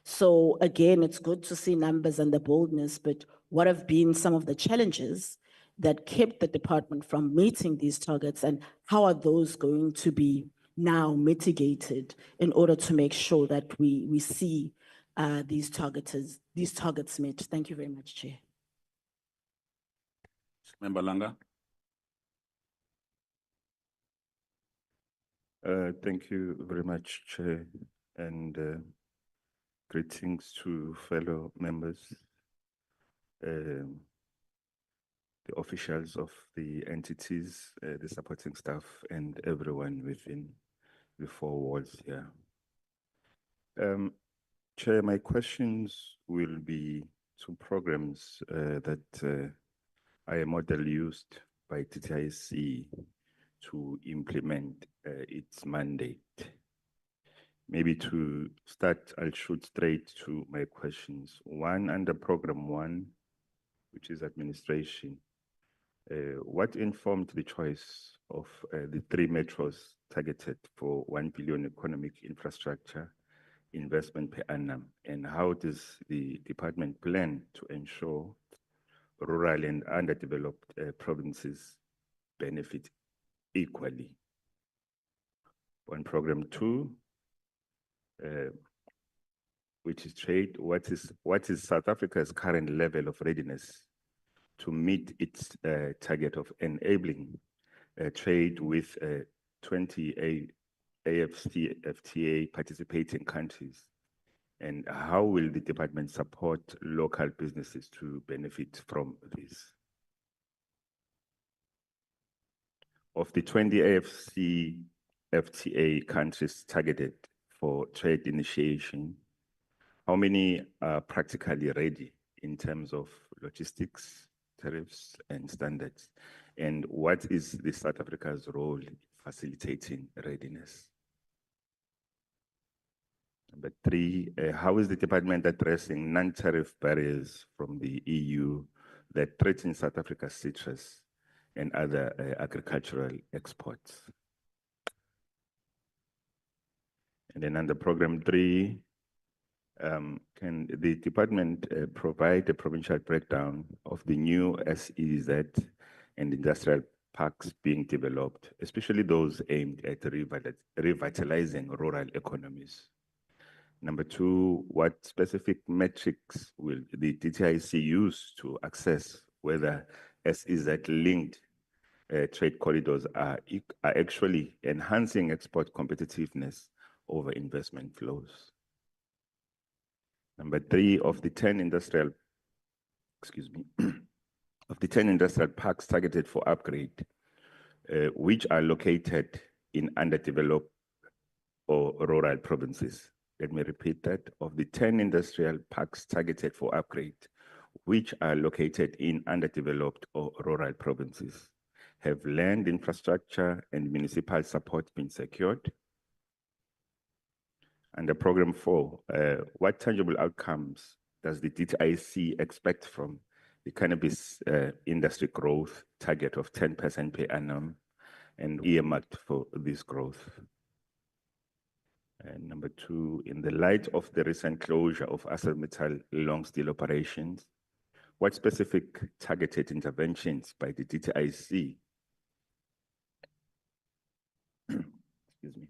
So again, it's good to see numbers and the boldness, but what have been some of the challenges that kept the department from meeting these targets, and how are those going to be now mitigated in order to make sure that we see these targets met? Thank you very much, Chair. Member Langa. Thank you very much, Chair, and greetings to fellow members, the officials of the entities, the supporting staff, and everyone within the four walls here. Chair, my questions will be to programs that are a model used by DTIC to implement its mandate. Maybe to start, I'll shoot straight to my questions. One, under program 1, which is administration, what informed the choice of the 3 metros targeted for 1 billion economic infrastructure investment per annum, and how does the department plan to ensure rural and underdeveloped provinces benefit equally? On program 2, which is trade, what is South Africa's current level of readiness to meet its target of enabling trade with 20 AfCFTA participating countries? And how will the department support local businesses to benefit from this? Of the 20 AfCFTA countries targeted for trade initiation, how many are practically ready in terms of logistics, tariffs, and standards? And what is the South Africa's role in facilitating readiness? Number three, how is the department addressing non-tariff barriers from the EU that threaten South Africa's citrus and other agricultural exports? And then under program 3, can the department provide a provincial breakdown of the new SEZ and industrial parks being developed, especially those aimed at revitalizing rural economies? Number 2, what specific metrics will the DTIC use to assess whether SEZ-linked trade corridors are actually enhancing export competitiveness over investment flows? Number 3, of the 10 industrial, of the 10 industrial parks targeted for upgrade, which are located in underdeveloped or rural provinces. Let me repeat that. Of the 10 industrial parks targeted for upgrade, which are located in underdeveloped or rural provinces, have land infrastructure and municipal support been secured? Under program 4, what tangible outcomes does the DTIC expect from the cannabis industry growth target of 10% per annum and earmarked for this growth? And number 2, in the light of the recent closure of ArcelorMittal long steel operations, what specific targeted interventions by the DTIC excuse me.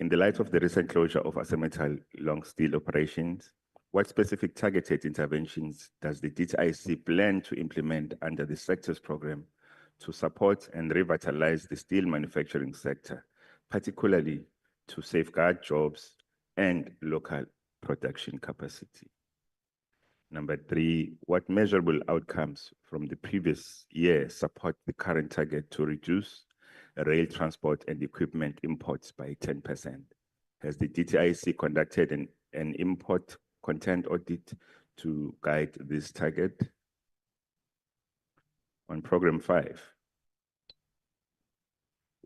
In the light of the recent closure of ArcelorMittal long steel operations, what specific targeted interventions does the DTIC plan to implement under the sector's program to support and revitalize the steel manufacturing sector, particularly to safeguard jobs and local production capacity? Number 3, what measurable outcomes from the previous year support the current target to reduce rail transport and equipment imports by 10%? Has the DTIC conducted an import content audit to guide this target? On program 5,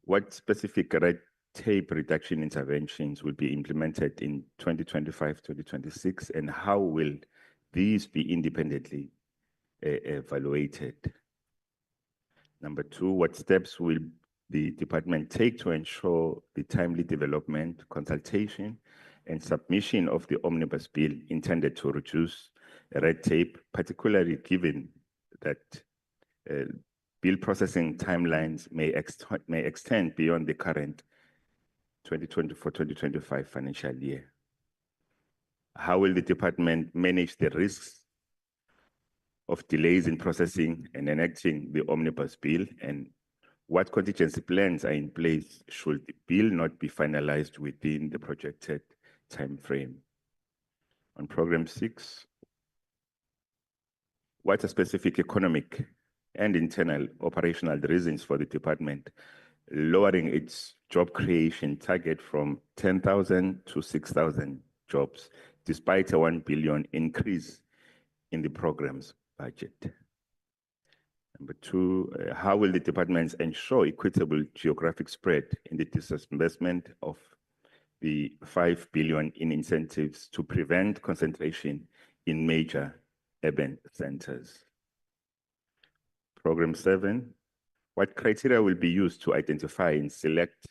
what specific red tape reduction interventions will be implemented in 2025-2026, and how will these be independently evaluated? Number 2, what steps will the department take to ensure the timely development, consultation, and submission of the omnibus bill intended to reduce red tape, particularly given that bill processing timelines may extend beyond the current 2024-2025 financial year? How will the department manage the risks of delays in processing and enacting the omnibus bill, and what contingency plans are in place should the bill not be finalized within the projected time frame? On program 6, what are specific economic and internal operational reasons for the department lowering its job creation target from 10,000 to 6,000 jobs, despite a 1 billion increase in the program's budget? Number 2, how will the department ensure equitable geographic spread in the disbursement of the 5 billion in incentives to prevent concentration in major urban centers? Program 7, what criteria will be used to identify and select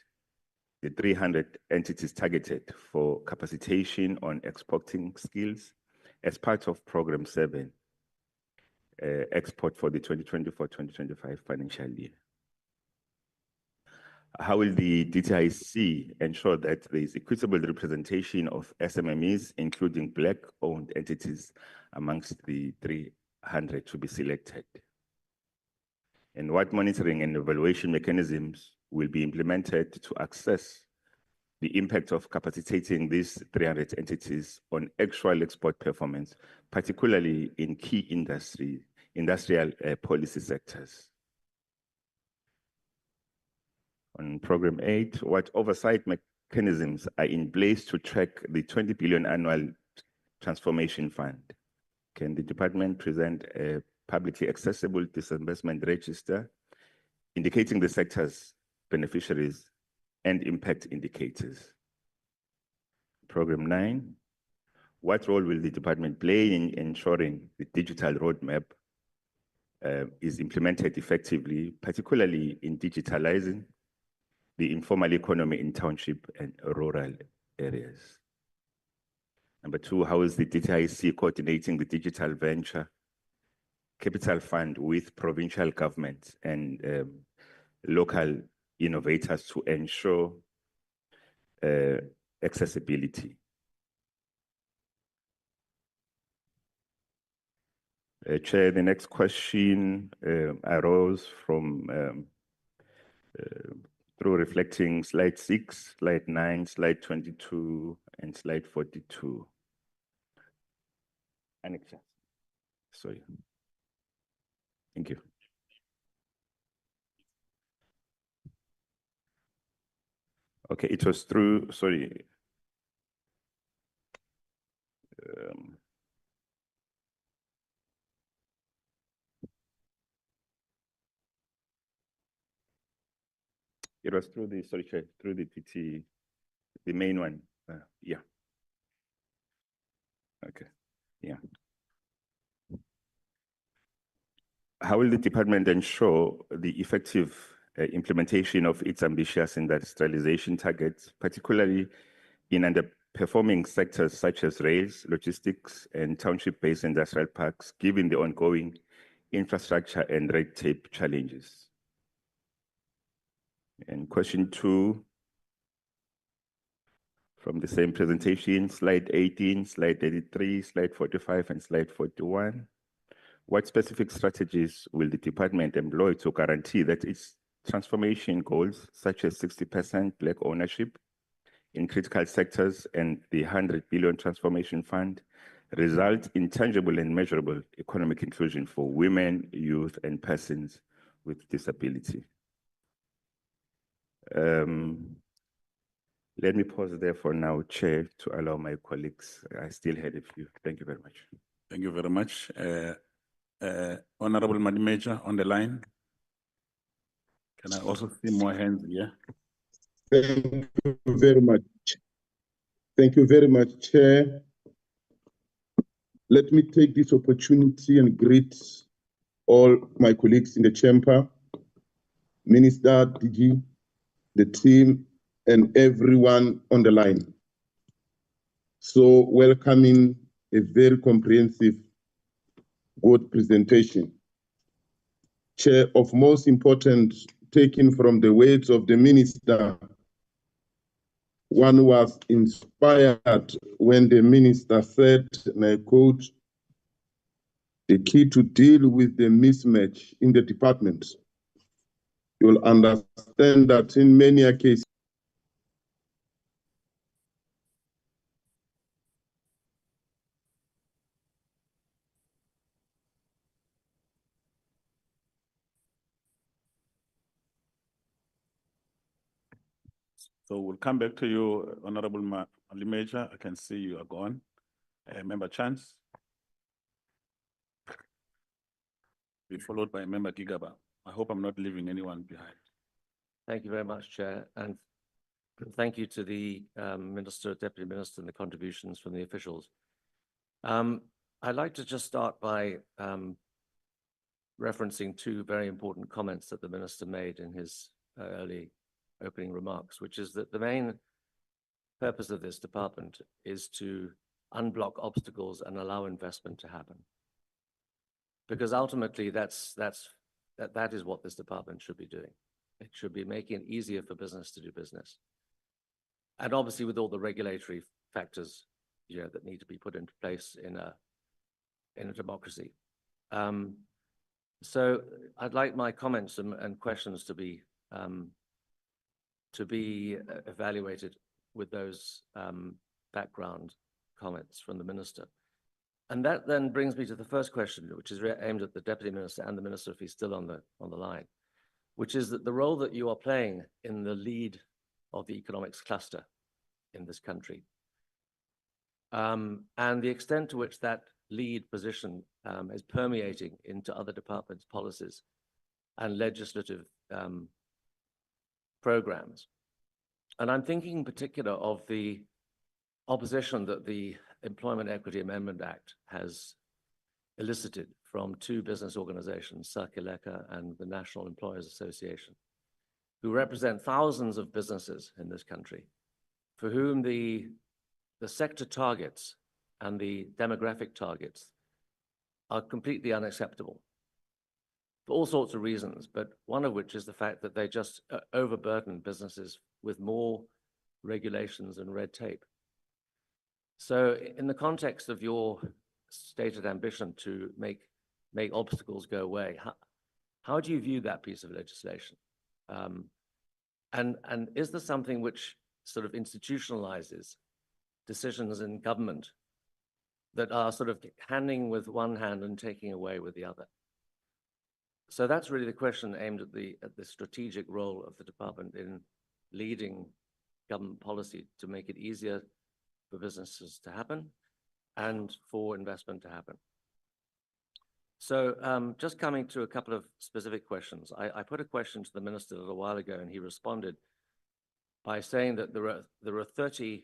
the 300 entities targeted for capacitation on exporting skills as part of Program 7, export for the 2024-2025 financial year? How will the DTIC ensure that there is equitable representation of SMMEs, including Black-owned entities, amongst the 300 to be selected? And what monitoring and evaluation mechanisms will be implemented to assess the impact of capacitating these 300 entities on actual export performance, particularly in key industrial policy sectors? On Program 8, what oversight mechanisms are in place to track the 20 billion annual transformation fund? Can the department present a publicly accessible disbursement register indicating the sector's beneficiaries and impact indicators? Program 9, what role will the department play in ensuring the digital roadmap is implemented effectively, particularly in digitalizing the informal economy in township and rural areas? Number 2, how is the DTIC coordinating the digital venture capital fund with provincial governments and local innovators to ensure accessibility? Chair, the next question arose from through reflecting slide 6, slide 9, slide 22, and slide 42. Annexure. Sorry. Thank you. Okay, it was through, sorry. It was through the, sorry, Chair, through the TT, the main one. Yeah. Okay, yeah. How will the department ensure the effective implementation of its ambitious industrialization targets, particularly in underperforming sectors such as rails, logistics, and township-based industrial parks, given the ongoing infrastructure and red tape challenges? And question 2, from the same presentation, slide 18, slide 83, slide 45, and slide 41. What specific strategies will the department employ to guarantee that its transformation goals, such as 60% Black ownership in critical sectors and the 100 billion transformation fund, result in tangible and measurable economic inclusion for women, youth, and persons with disability? Let me pause there for now, Chair, to allow my colleagues. I still had a few. Thank you very much. Thank you very much. Honorable Madam Major on the line. Can I also see more hands here? Thank you very much. Thank you very much, Chair. Let me take this opportunity and greet all my colleagues in the chamber, Minister, DG, the team, and everyone on the line. So welcoming a very comprehensive, good presentation. Chair, of most important, taken from the words of the minister, one was inspired when the minister said, and I quote, "The key to deal with the mismatch in the department, you'll understand that in many cases, So we'll come back to you, Honorable Madam Major. I can see you are gone. Member Chance. Be followed by Member Gigaba. I hope I'm not leaving anyone behind. Thank you very much, Chair, and thank you to the Minister, Deputy Minister, and the contributions from the officials. I'd like to just start by referencing 2 very important comments that the Minister made in his early opening remarks, which is that the main purpose of this department is to unblock obstacles and allow investment to happen. Because ultimately that is what this department should be doing. It should be making it easier for business to do business. And obviously with all the regulatory factors, that need to be put into place in a democracy. So I'd like my comments and questions to be evaluated with those background comments from the Minister. And that then brings me to the first question, which is aimed at the Deputy Minister and the Minister if he's still on the line, which is that the role that you are playing in the lead of the economics cluster in this country, and the extent to which that lead position is permeating into other departments' policies and legislative programs. And I'm thinking in particular of the opposition that the Employment Equity Amendment Act has elicited from two business organizations, Sakileka and the National Employers Association, who represent thousands of businesses in this country, for whom the sector targets and the demographic targets are completely unacceptable for all sorts of reasons, but one of which is the fact that they just overburden businesses with more regulations and red tape. So in the context of your stated ambition to make obstacles go away, how do you view that piece of legislation? And is there something which sort of institutionalizes decisions in government that are sort of handing with one hand and taking away with the other? So that's really the question aimed at the strategic role of the department in leading government policy to make it easier for businesses to happen and for investment to happen. So just coming to a couple of specific questions. I put a question to the Minister a little while ago and he responded by saying that there are 30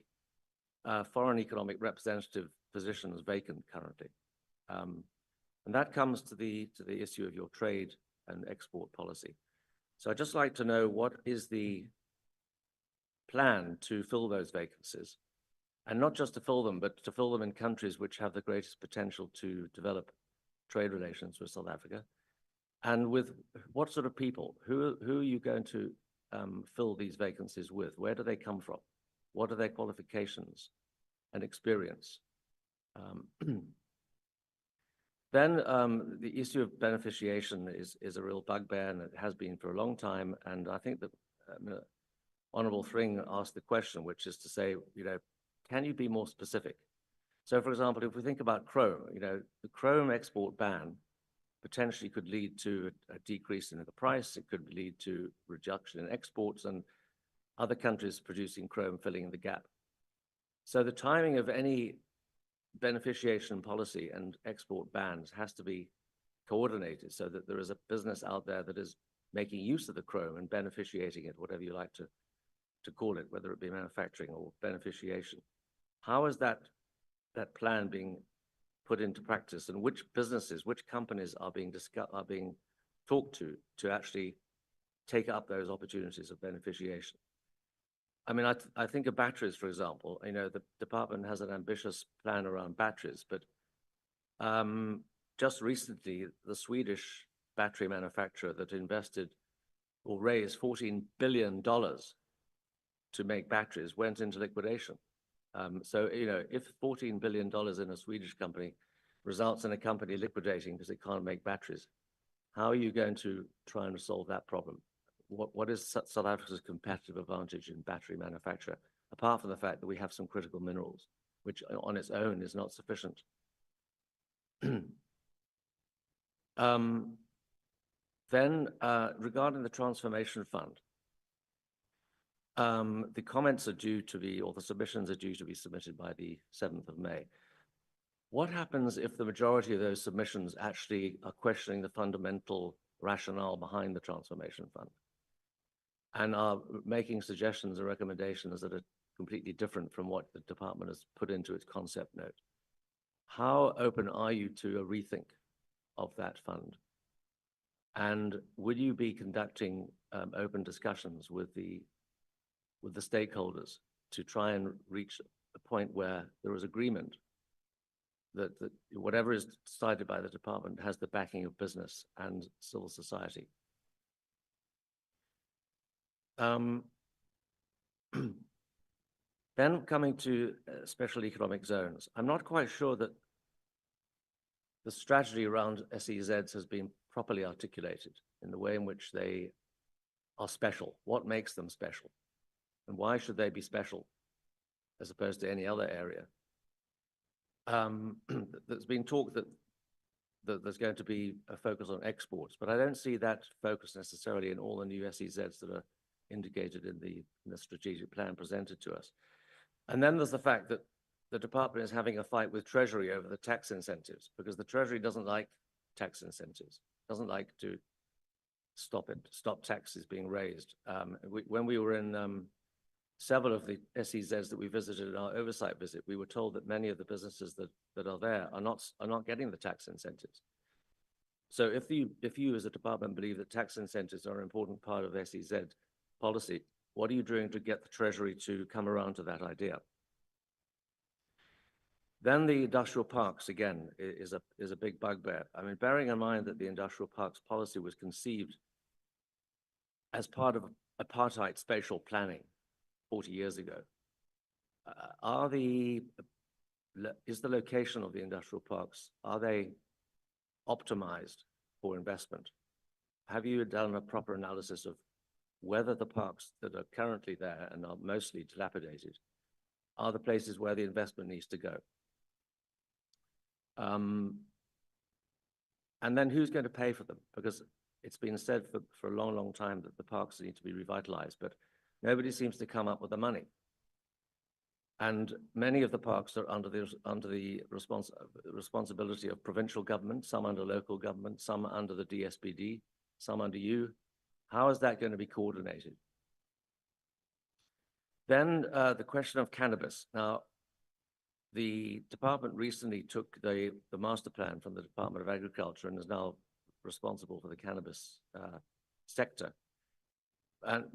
foreign economic representative positions vacant currently. And that comes to the issue of your trade and export policy. So I'd just like to know, what is the plan to fill those vacancies? And not just to fill them, but to fill them in countries which have the greatest potential to develop trade relations with South Africa. And with what sort of people? Who are you going to fill these vacancies with? Where do they come from? What are their qualifications and experience? Then the issue of beneficiation is a real bugbear, and it has been for a long time. And I think that Honourable Thring asked the question, which is to say, can you be more specific? So, for example, if we think about chrome, the chrome export ban potentially could lead to a decrease in the price. It could lead to reduction in exports and other countries producing chrome filling in the gap. So the timing of any beneficiation policy and export bans has to be coordinated so that there is a business out there that is making use of the chrome and beneficiating it, whatever you like to call it, whether it be manufacturing or beneficiation. How is that plan being put into practice, and which businesses, which companies are being talked to actually take up those opportunities of beneficiation? I mean, I think of batteries, for example. The department has an ambitious plan around batteries, but just recently, the Swedish battery manufacturer that invested or raised $14 billion to make batteries went into liquidation. So, if $14 billion in a Swedish company results in a company liquidating because it can't make batteries, how are you going to try and solve that problem? What is South Africa's competitive advantage in battery manufacture, apart from the fact that we have some critical minerals, which on its own is not sufficient? Then, regarding the Transformation Fund, the comments are due to be, or the submissions are due to be submitted by the 7th of May. What happens if the majority of those submissions actually are questioning the fundamental rationale behind the Transformation Fund and are making suggestions or recommendations that are completely different from what the department has put into its concept note? How open are you to a rethink of that fund? And will you be conducting open discussions with the stakeholders to try and reach a point where there is agreement that whatever is decided by the department has the backing of business and civil society? Then coming to special economic zones, I'm not quite sure that the strategy around SEZs has been properly articulated in the way in which they are special. What makes them special? And why should they be special as opposed to any other area? There's been talk that there's going to be a focus on exports, but I don't see that focus necessarily in all the new SEZs that are indicated in the strategic plan presented to us. And then there's the fact that the department is having a fight with Treasury over the tax incentives, because the Treasury doesn't like tax incentives, doesn't like to stop taxes being raised. When we were in several of the SEZs that we visited in our oversight visit, we were told that many of the businesses that are there are not getting the tax incentives. So if you as a department believe that tax incentives are an important part of SEZ policy, what are you doing to get the Treasury to come around to that idea? Then the industrial parks, again, is a big bugbear. I mean, bearing in mind that the industrial parks policy was conceived as part of apartheid spatial planning 40 years ago, is the location of the industrial parks, are they optimized for investment? Have you done a proper analysis of whether the parks that are currently there and are mostly dilapidated are the places where the investment needs to go? And then who's going to pay for them? Because it's been said for a long, long time that the parks need to be revitalized, but nobody seems to come up with the money. And many of the parks are under the responsibility of provincial government, some under local government, some under the DSPD, some under you. How is that going to be coordinated? Then the question of cannabis. Now, the department recently took the master plan from the Department of Agriculture and is now responsible for the cannabis sector. And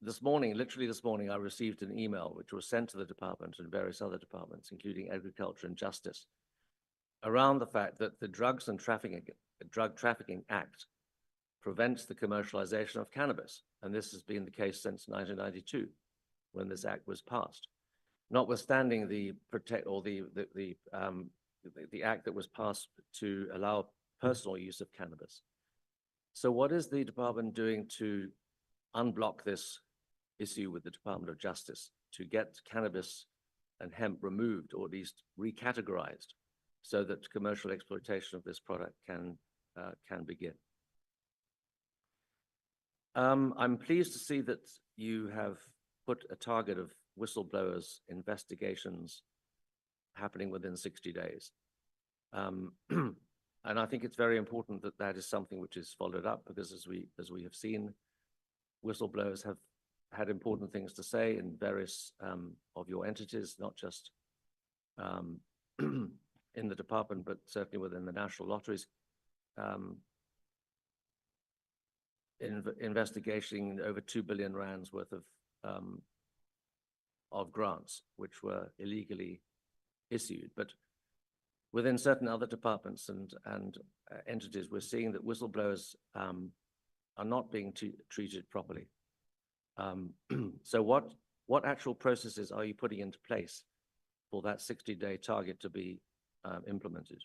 this morning, literally this morning, I received an email which was sent to the department and various other departments, including Agriculture and Justice, around the fact that the Drug Trafficking Act prevents the commercialization of cannabis. And this has been the case since 1992, when this act was passed. Notwithstanding the act that was passed to allow personal use of cannabis. So what is the department doing to unblock this issue with the Department of Justice to get cannabis and hemp removed, or at least recategorized, so that commercial exploitation of this product can begin? I'm pleased to see that you have put a target of whistleblowers investigations happening within 60 days. And I think it's very important that that is something which is followed up, because as we have seen, whistleblowers have had important things to say in various of your entities, not just in the department, but certainly within the national lotteries. Investigating over 2 billion rands worth of grants which were illegally issued. But within certain other departments and entities, we're seeing that whistleblowers are not being treated properly. So what actual processes are you putting into place for that 60-day target to be implemented?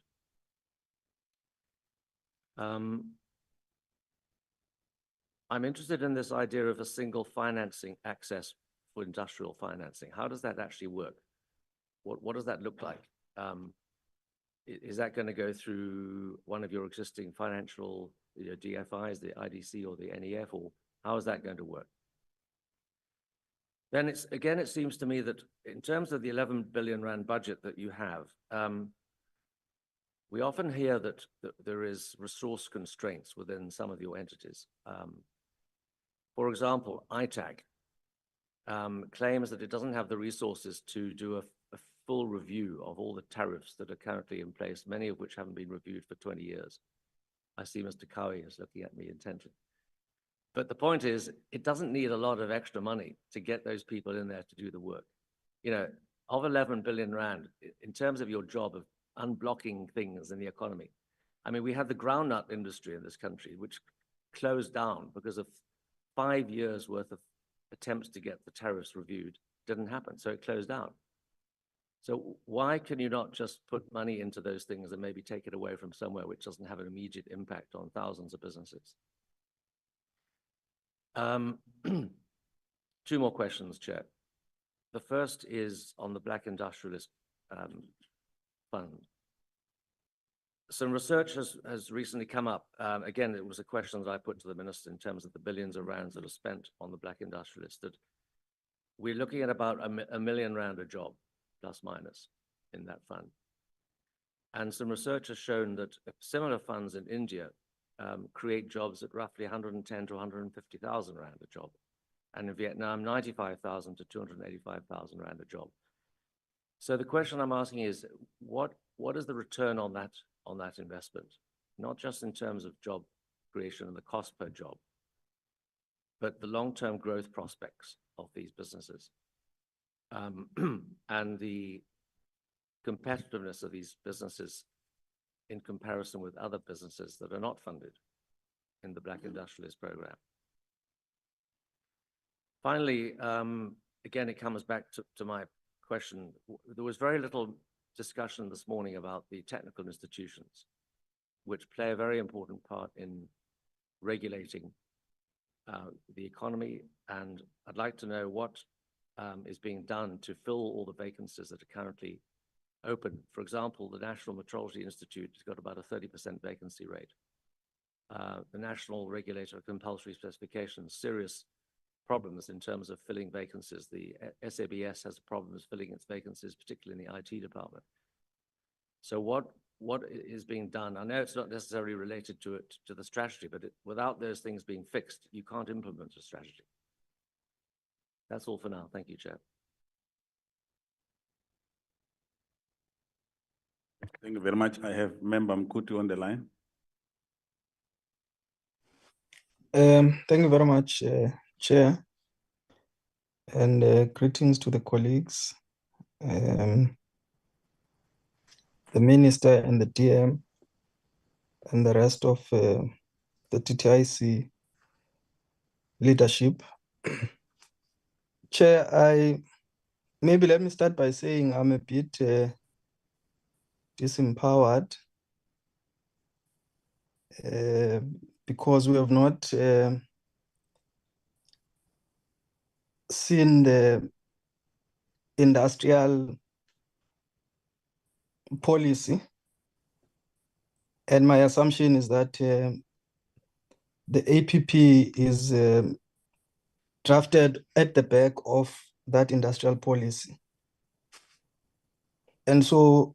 I'm interested in this idea of a single financing access for industrial financing. How does that actually work? What does that look like? Is that going to go through one of your existing financial DFIs, the IDC or the NEF, or how is that going to work? Then it seems to me that in terms of the 11 billion rand budget that you have, we often hear that there is resource constraints within some of your entities. For example, ITAC claims that it doesn't have the resources to do a full review of all the tariffs that are currently in place, many of which haven't been reviewed for 20 years. I see Mr. Cowie is looking at me intently. But the point is, it doesn't need a lot of extra money to get those people in there to do the work. You know, of 11 billion rand, in terms of your job of unblocking things in the economy, I mean, we had the groundnut industry in this country, which closed down because of 5 years worth of attempts to get the tariffs reviewed didn't happen, so it closed down. So why can you not just put money into those things and maybe take it away from somewhere which doesn't have an immediate impact on thousands of businesses? Two more questions, Chair. The first is on the Black Industrialist Fund. Some research has recently come up. Again, it was a question that I put to the minister in terms of the billions of rands that are spent on the Black Industrialists, that we're looking at about a million rand a job, plus minus, in that fund. And some research has shown that similar funds in India create jobs at roughly 110 to 150,000 rand a job. And in Vietnam, 95,000 to 285,000 rand a job. So the question I'm asking is, what is the return on that investment? Not just in terms of job creation and the cost per job, but the long-term growth prospects of these businesses, and the competitiveness of these businesses in comparison with other businesses that are not funded in the Black Industrialist Program. Finally, again, it comes back to my question. There was very little discussion this morning about the technical institutions, which play a very important part in regulating the economy. And I'd like to know what is being done to fill all the vacancies that are currently open. For example, the National Metrology Institute has got about a 30% vacancy rate. The National Regulator of Compulsory Specifications, serious problems in terms of filling vacancies. The SABS has problems filling its vacancies, particularly in the IT department. So what is being done? I know it's not necessarily related to the strategy, but without those things being fixed, you can't implement a strategy. That's all for now. Thank you, Chair. Thank you very much. I have Member Mkutu on the line. Thank you very much, Chair, and greetings to the colleagues, the Minister and the DM, and the rest of the DTIC leadership. Chair, maybe let me start by saying I'm a bit disempowered because we have not seen the industrial policy. And my assumption is that the APP is drafted at the back of that industrial policy. And so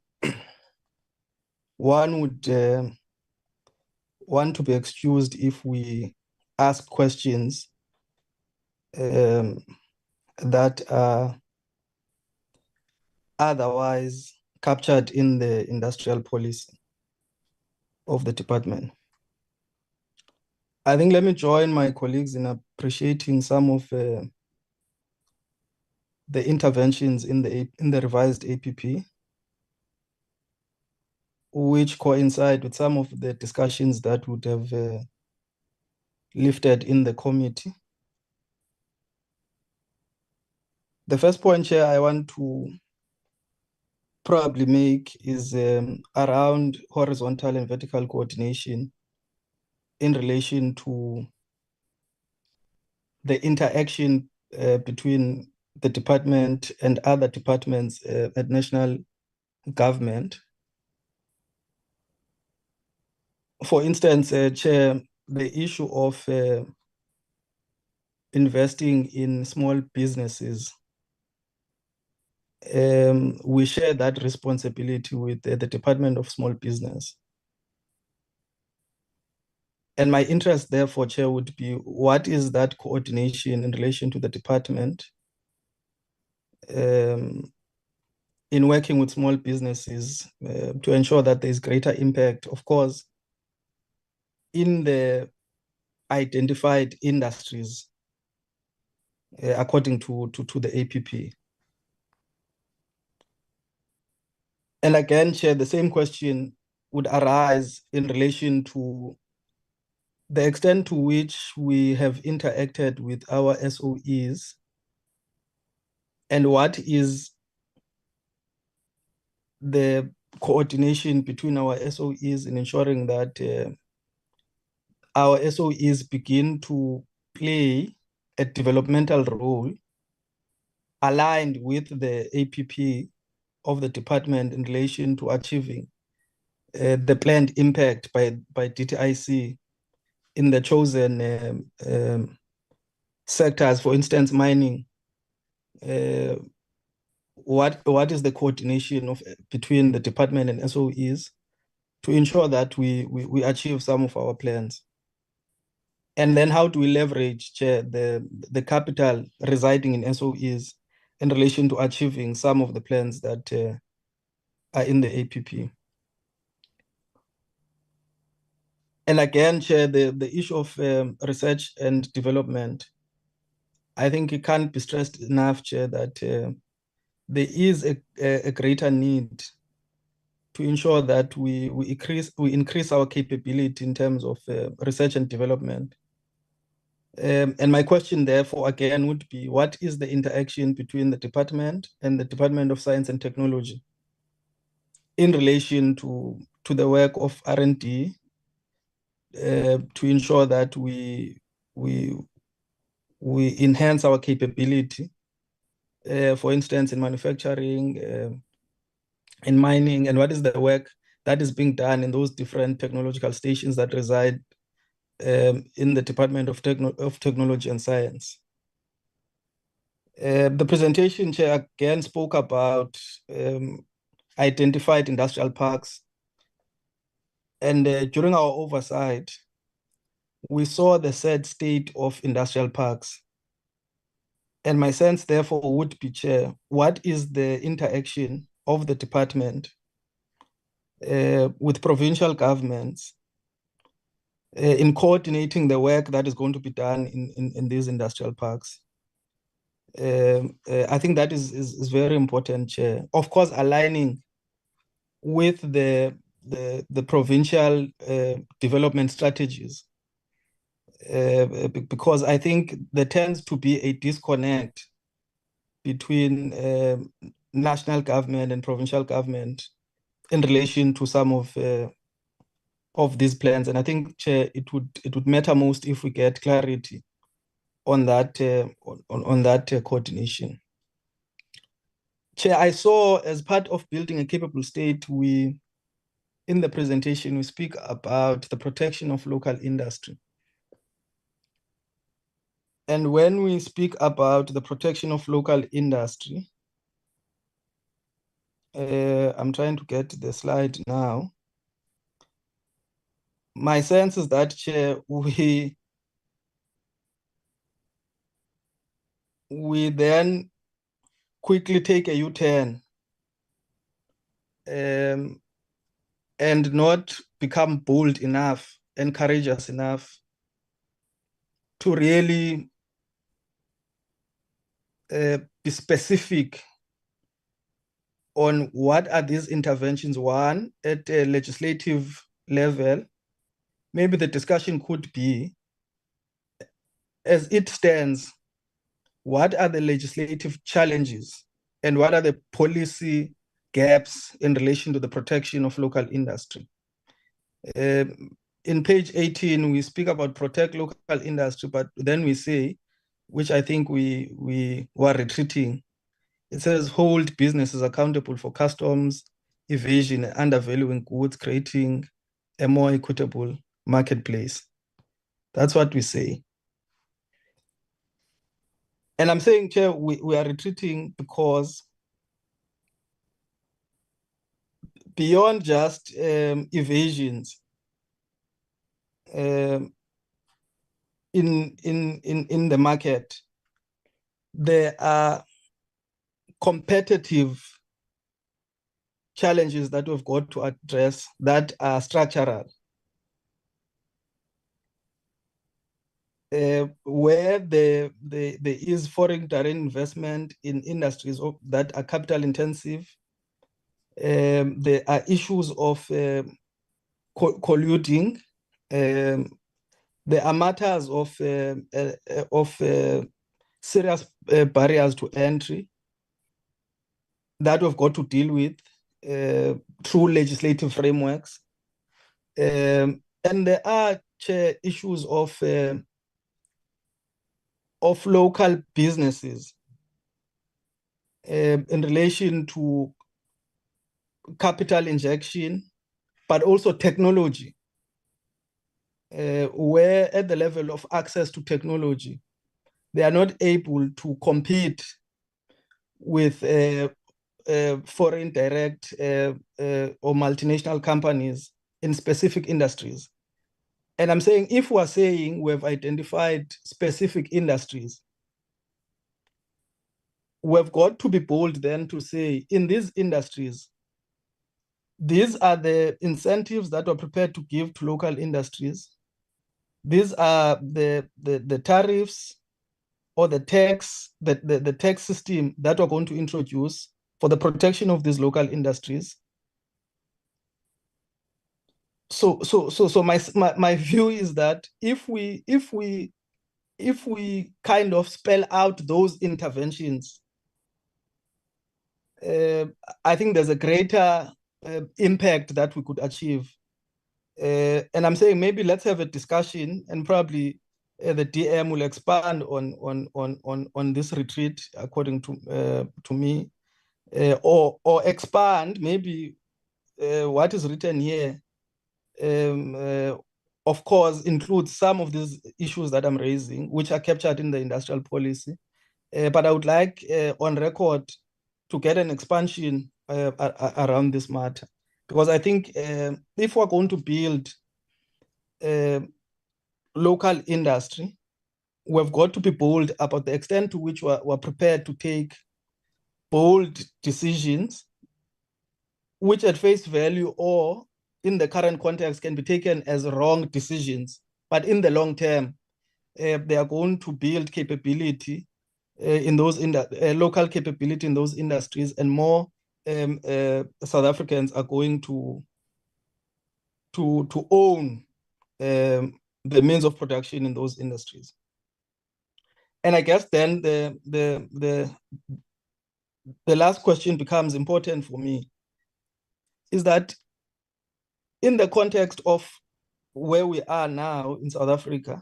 one would want to be excused if we ask questions that are otherwise captured in the industrial policy of the department. I think let me join my colleagues in appreciating some of the interventions in the revised APP, which coincide with some of the discussions that would have lifted in the committee. The first point, Chair, I want to probably make is around horizontal and vertical coordination in relation to the interaction between the department and other departments at national government. For instance, Chair, the issue of investing in small businesses, we share that responsibility with the Department of Small Business. And my interest, therefore, Chair, would be what is that coordination in relation to the department in working with small businesses to ensure that there is greater impact, of course, in the identified industries according to the APP. And again, Chair, the same question would arise in relation to the extent to which we have interacted with our SOEs and what is the coordination between our SOEs in ensuring that our SOEs begin to play a developmental role aligned with the APP of the department in relation to achieving the planned impact by DTIC in the chosen sectors, for instance, mining. What is the coordination between the department and SOEs to ensure that we achieve some of our plans? And then how do we leverage, Chair, the capital residing in SOEs in relation to achieving some of the plans that are in the APP? And again, Chair, the issue of research and development, I think it can't be stressed enough, Chair, that there is a greater need to ensure that we increase our capability in terms of research and development. And my question, therefore, again, would be, what is the interaction between the department and the Department of Science and Technology in relation to the work of R&D to ensure that we enhance our capability, for instance, in manufacturing, in mining, and what is the work that is being done in those different technological stations that reside in the Department of Technology and Science. The presentation, Chair, again spoke about identified industrial parks. And during our oversight, we saw the sad state of industrial parks. And my sense, therefore, would be, Chair, what is the interaction of the department with provincial governments in coordinating the work that is going to be done in these industrial parks? I think that is very important, Chair. Of course, aligning with the provincial development strategies, because I think there tends to be a disconnect between national government and provincial government in relation to some of these plans. And I think, Chair, it would matter most if we get clarity on that coordination. Chair, I saw as part of building a capable state, in the presentation, we speak about the protection of local industry. And when we speak about the protection of local industry, I'm trying to get the slide now. My sense is that, Chair, we then quickly take a U-turn and not become bold enough and courageous enough to really be specific on what are these interventions. One, at a legislative level, maybe the discussion could be, as it stands, what are the legislative challenges and what are the policy gaps in relation to the protection of local industry? In page 18, we speak about protect local industry, but then we say, which I think we were retreating, it says hold businesses accountable for customs, evasion, and undervaluing goods, creating a more equitable marketplace. That's what we say. And I'm saying, Chair, we are retreating because beyond just evasions in the market, there are competitive challenges that we've got to address that are structural. Where there is foreign direct investment in industries that are capital intensive, there are issues of colluding there are matters of serious barriers to entry that we've got to deal with through legislative frameworks. And there are issues of local businesses in relation to capital injection, but also technology, where at the level of access to technology, they are not able to compete with foreign direct or multinational companies in specific industries. And I'm saying, if we're saying we've identified specific industries, we've got to be bold then to say, in these industries, these are the incentives that we're prepared to give to local industries. These are the tariffs or the tax, the tax system that we're going to introduce for the protection of these local industries. So my view is that if we kind of spell out those interventions, I think there's a greater impact that we could achieve. And I'm saying, maybe let's have a discussion, and probably the DM will expand on this retreat, according to me, or expand maybe what is written here. Of course, includes some of these issues that I'm raising, which are captured in the industrial policy. But I would like on record to get an expansion around this matter, because I think if we're going to build local industry, we've got to be bold about the extent to which we're prepared to take bold decisions, which at face value or in the current context can be taken as wrong decisions. But in the long term, they are going to build capability in those local capability in those industries, and more South Africans are going to own the means of production in those industries. And I guess then the last question becomes important for me, is that in the context of where we are now in South Africa,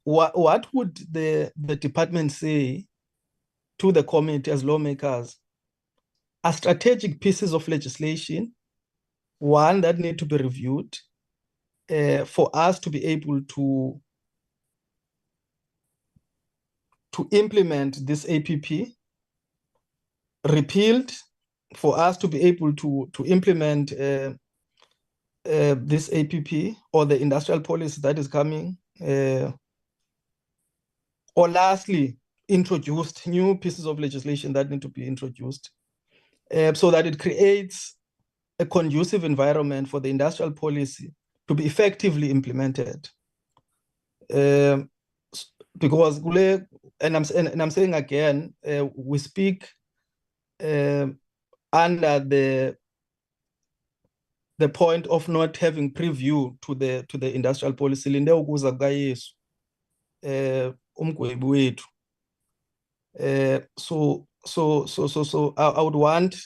what would the department say to the committee as lawmakers are strategic pieces of legislation, one, that need to be reviewed for us to be able to implement this APP, repealed for us to be able to implement this APP or the industrial policy that is coming, or lastly, introduced new pieces of legislation that need to be introduced, so that it creates a conducive environment for the industrial policy to be effectively implemented. Because, and I'm saying again, we speak under the point of not having preview to the industrial policy. Linde ukuza kukaYesu, umgwebi wethu. So I would want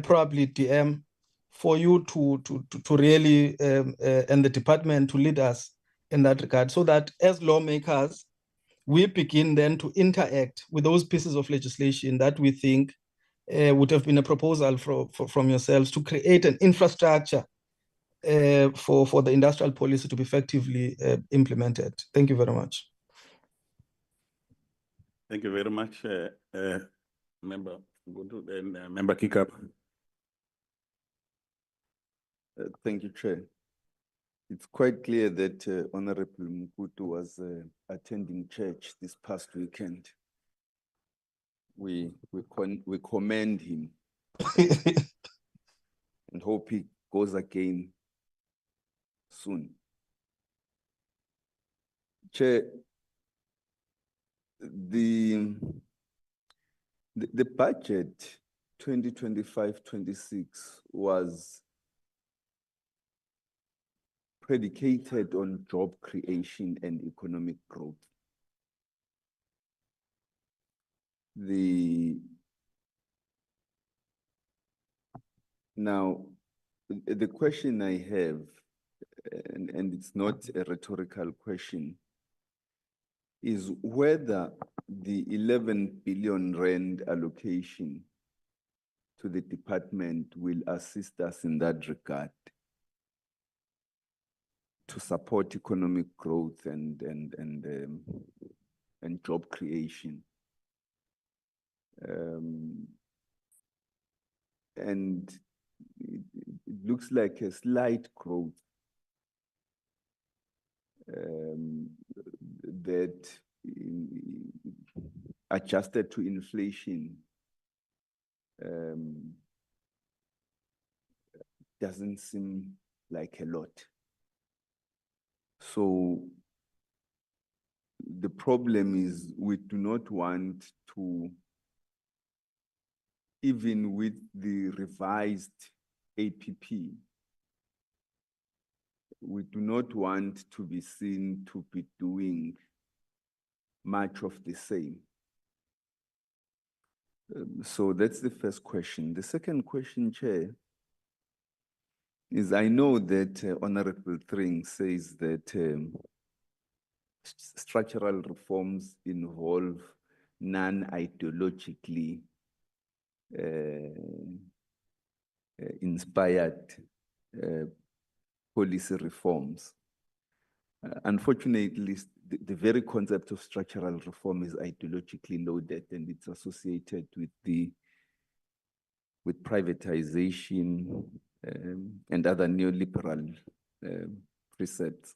probably DM for you to really and the department to lead us in that regard, so that as lawmakers we begin then to interact with those pieces of legislation that we think would have been a proposal from yourselves to create an infrastructure for the industrial policy to be effectively implemented. Thank you very much. Thank you very much, Member. Go to the Member Kickup. Thank you, Chair. It's quite clear that Honorable Mkutu was attending church this past weekend. We commend him and hope he goes again soon. Chair, the budget 2025-26 was predicated on job creation and economic growth. Now, the question I have, and it's not a rhetorical question, is whether the 11 billion rand allocation to the department will assist us in that regard to support economic growth and job creation. And it looks like a slight growth that adjusted to inflation doesn't seem like a lot. So the problem is we do not want to, even with the revised APP, we do not want to be seen to be doing much of the same. So that's the first question. The second question, Chair, is I know that Honorable Thring says that structural reforms involve non-ideologically inspired policy reforms. Unfortunately, the very concept of structural reform is ideologically loaded, and it's associated with privatization and other neoliberal precepts.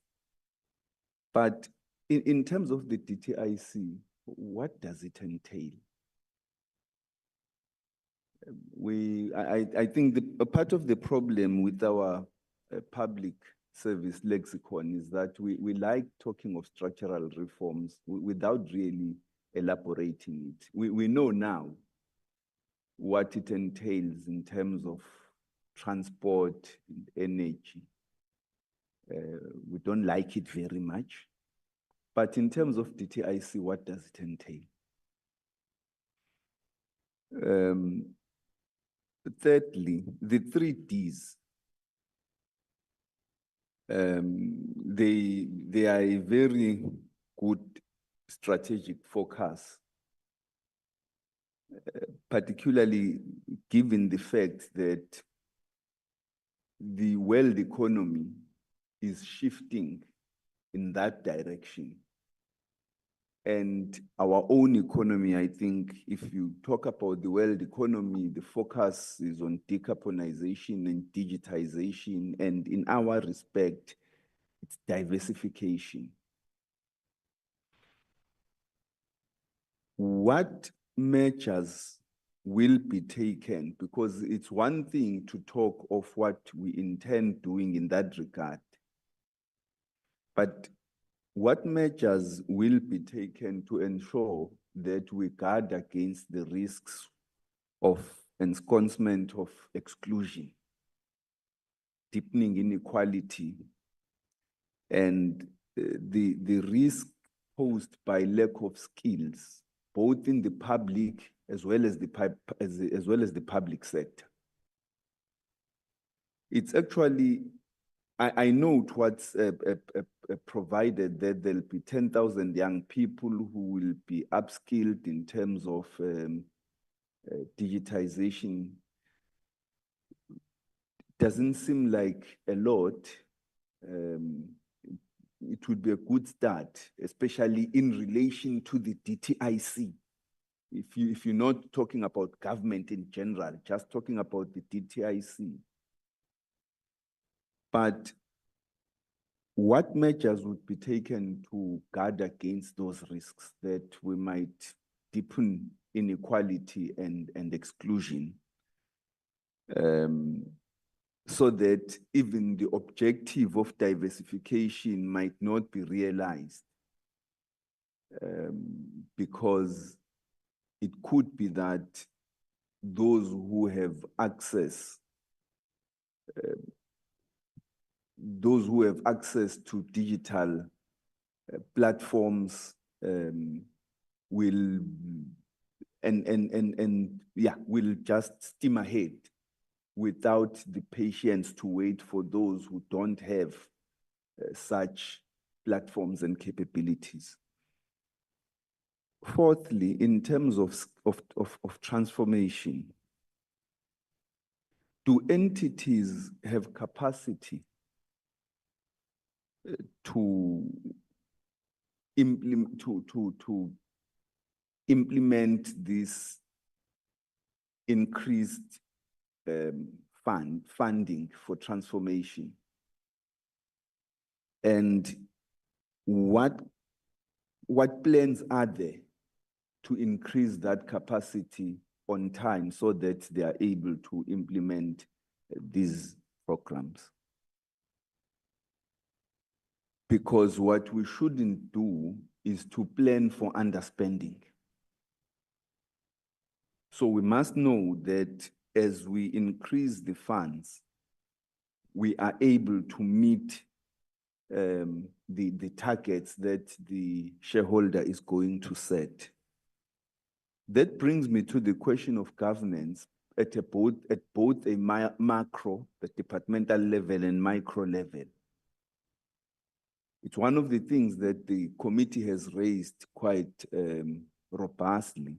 But in terms of the DTIC, what does it entail? I think a part of the problem with our public service lexicon is that we like talking of structural reforms without really elaborating it. We know now what it entails in terms of transport and energy. We don't like it very much. But in terms of DTIC, what does it entail? Thirdly, the 3 Ds. They are a very good strategic focus, particularly given the fact that the world economy is shifting in that direction. And our own economy, I think, if you talk about the world economy, the focus is on decarbonization and digitization, and in our respect, it's diversification. What measures will be taken? Because it's one thing to talk of what we intend doing in that regard, but what measures will be taken to ensure that we guard against the risks of ensconcement of exclusion, deepening inequality, and the risk posed by lack of skills, both in the public as well as the public sector? It's actually, I note what's provided that there'll be 10,000 young people who will be upskilled in terms of digitization. Doesn't seem like a lot. It would be a good start, especially in relation to the DTIC. If you're not talking about government in general, just talking about the DTIC. But what measures would be taken to guard against those risks that we might deepen inequality and exclusion, so that even the objective of diversification might not be realized, because it could be that those who have access those who have access to digital platforms will will just steam ahead without the patience to wait for those who don't have such platforms and capabilities. Fourthly, in terms of transformation, do entities have capacity to implement this increased funding for transformation? And what plans are there to increase that capacity on time so that they are able to implement these programs? Because what we shouldn't do is to plan for underspending. So we must know that as we increase the funds, we are able to meet the targets that the shareholder is going to set. That brings me to the question of governance at both a macro, the departmental level, and micro level. It's one of the things that the committee has raised quite robustly.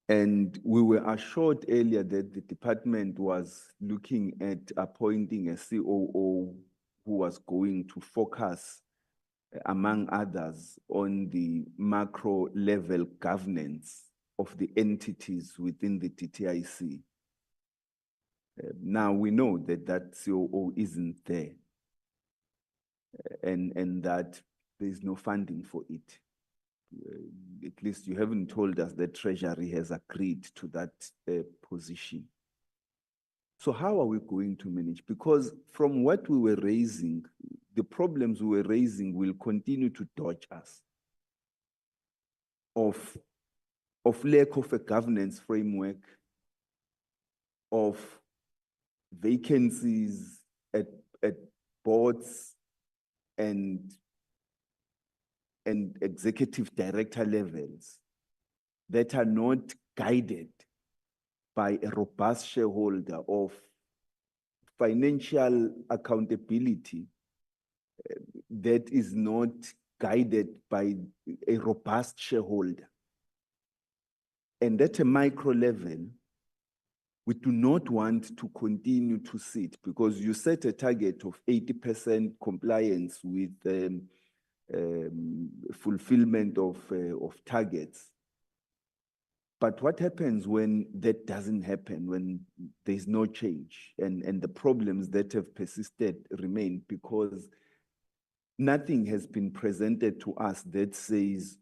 And we were assured earlier that the department was looking at appointing a COO who was going to focus, among others, on the macro level governance of the entities within the DTIC. Now we know that that COO isn't there, and that there's no funding for it. At least you haven't told us that Treasury has agreed to that position. So how are we going to manage? Because from what we were raising, the problems we were raising will continue to dodge us of lack of a governance framework, of vacancies at boards and executive director levels that are not guided by a robust shareholder, of financial accountability that is not guided by a robust shareholder. And at a micro level, we do not want to continue to sit, because you set a target of 80% compliance with fulfillment of targets. But what happens when that doesn't happen, when there's no change, and the problems that have persisted remain because nothing has been presented to us that says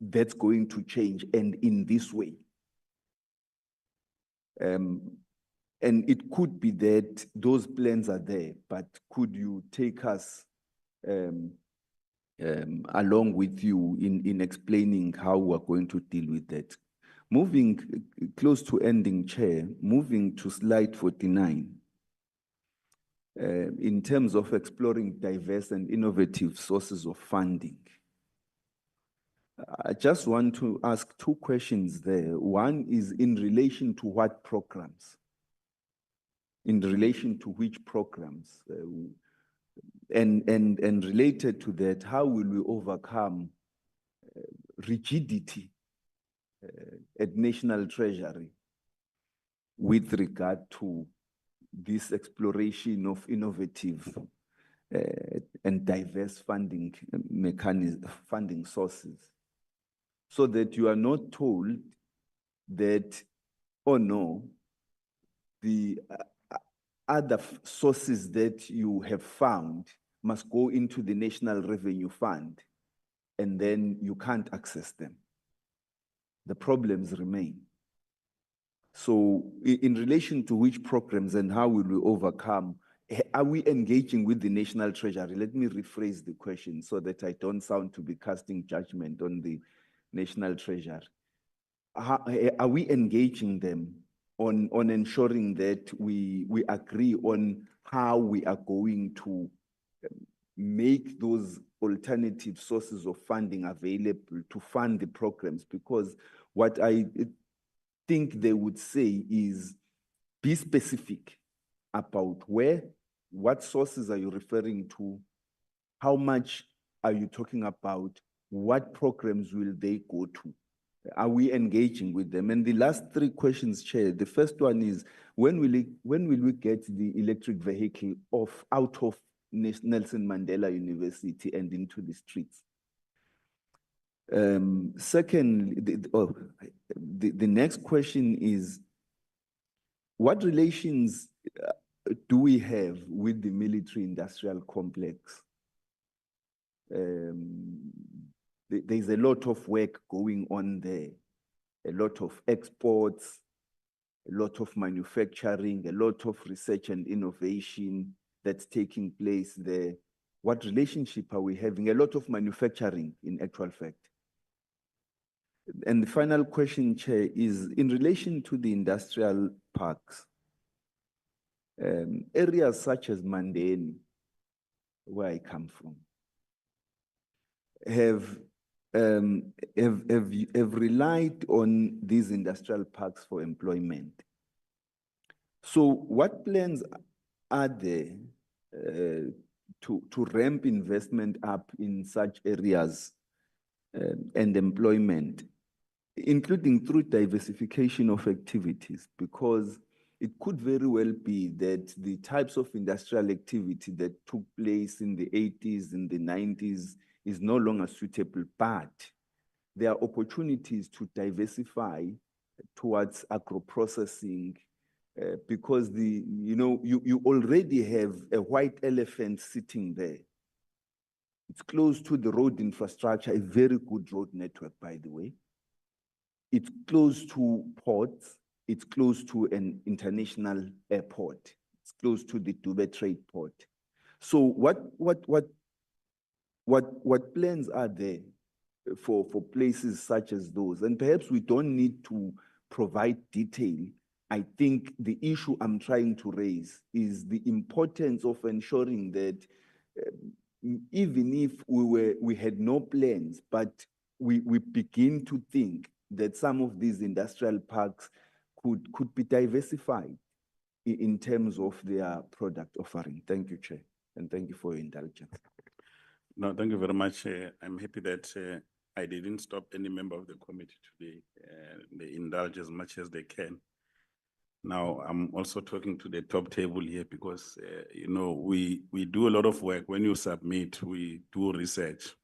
that's going to change and in this way. And it could be that those plans are there, but could you take us along with you in explaining how we're going to deal with that? Moving close to ending, Chair, moving to slide 49, in terms of exploring diverse and innovative sources of funding. I just want to ask two questions there. One is in relation to what programs? In relation to which programs? And related to that, how will we overcome rigidity at National Treasury with regard to this exploration of innovative and diverse funding funding sources, so that you are not told that, oh no, the other sources that you have found must go into the National Revenue Fund, and then you can't access them. The problems remain. So in relation to which programs and how will we overcome, are we engaging with the National Treasury? Let me rephrase the question so that I don't sound to be casting judgment on the National Treasury. Are we engaging them on ensuring that we agree on how we are going to make those alternative sources of funding available to fund the programs, because what I think they would say is be specific about what sources are you referring to, how much are you talking about, what programs will they go to? Are we engaging with them? And the last three questions, Chair, the first one is, when will we get the electric vehicle out of Nelson Mandela University and into the streets? Second, the next question is, what relations do we have with the military industrial complex? There's a lot of work going on there, a lot of exports, a lot of manufacturing, a lot of research and innovation that's taking place there. What relationship are we having? A lot of manufacturing, in actual fact. And the final question, Chair, is in relation to the industrial parks, areas such as Mandeni, where I come from, have relied on these industrial parks for employment. So what plans are there to ramp investment up in such areas and employment, including through diversification of activities? Because it could very well be that the types of industrial activity that took place in the 80s and the 90s is no longer suitable, but there are opportunities to diversify towards agro-processing, because you already have a white elephant sitting there. It's close to the road infrastructure, a very good road network, by the way. It's close to ports. It's close to an international airport. It's close to the Dubai trade port. So what plans are there for places such as those? And perhaps we don't need to provide detail. I think the issue I'm trying to raise is the importance of ensuring that even if we had no plans, but we begin to think that some of these industrial parks could be diversified in terms of their product offering. Thank you, Chair, and thank you for your indulgence. No, thank you very much. I'm happy that I didn't stop any member of the committee today. They indulge as much as they can. Now, I'm also talking to the top table here because, we do a lot of work. When you submit, we do research.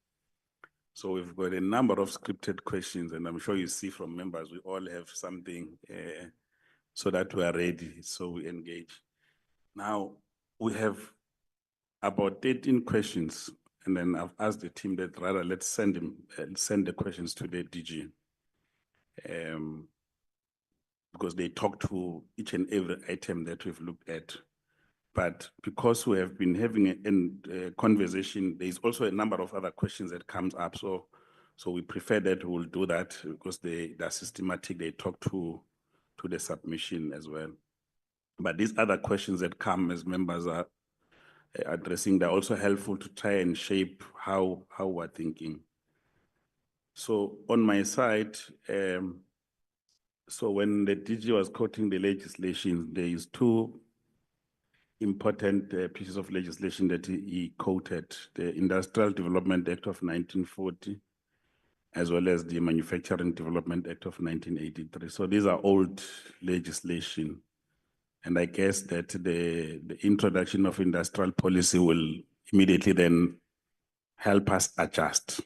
So we've got a number of scripted questions, and I'm sure you see from members, we all have something so that we are ready, so we engage. Now, we have about 13 questions, and then I've asked the team that rather let's send the questions to the DG. Because they talk to each and every item that we've looked at. But because we have been having a conversation, there's also a number of other questions that comes up. So we prefer that we'll do that because they're systematic, they talk to the submission as well. But these other questions that come as members are addressing, they're also helpful to try and shape how we're thinking. So on my side, so when the DG was quoting the legislation, there is two important pieces of legislation that he quoted: the Industrial Development Act of 1940, as well as the Manufacturing Development Act of 1983. So these are old legislation. And I guess that the introduction of industrial policy will immediately then help us adjust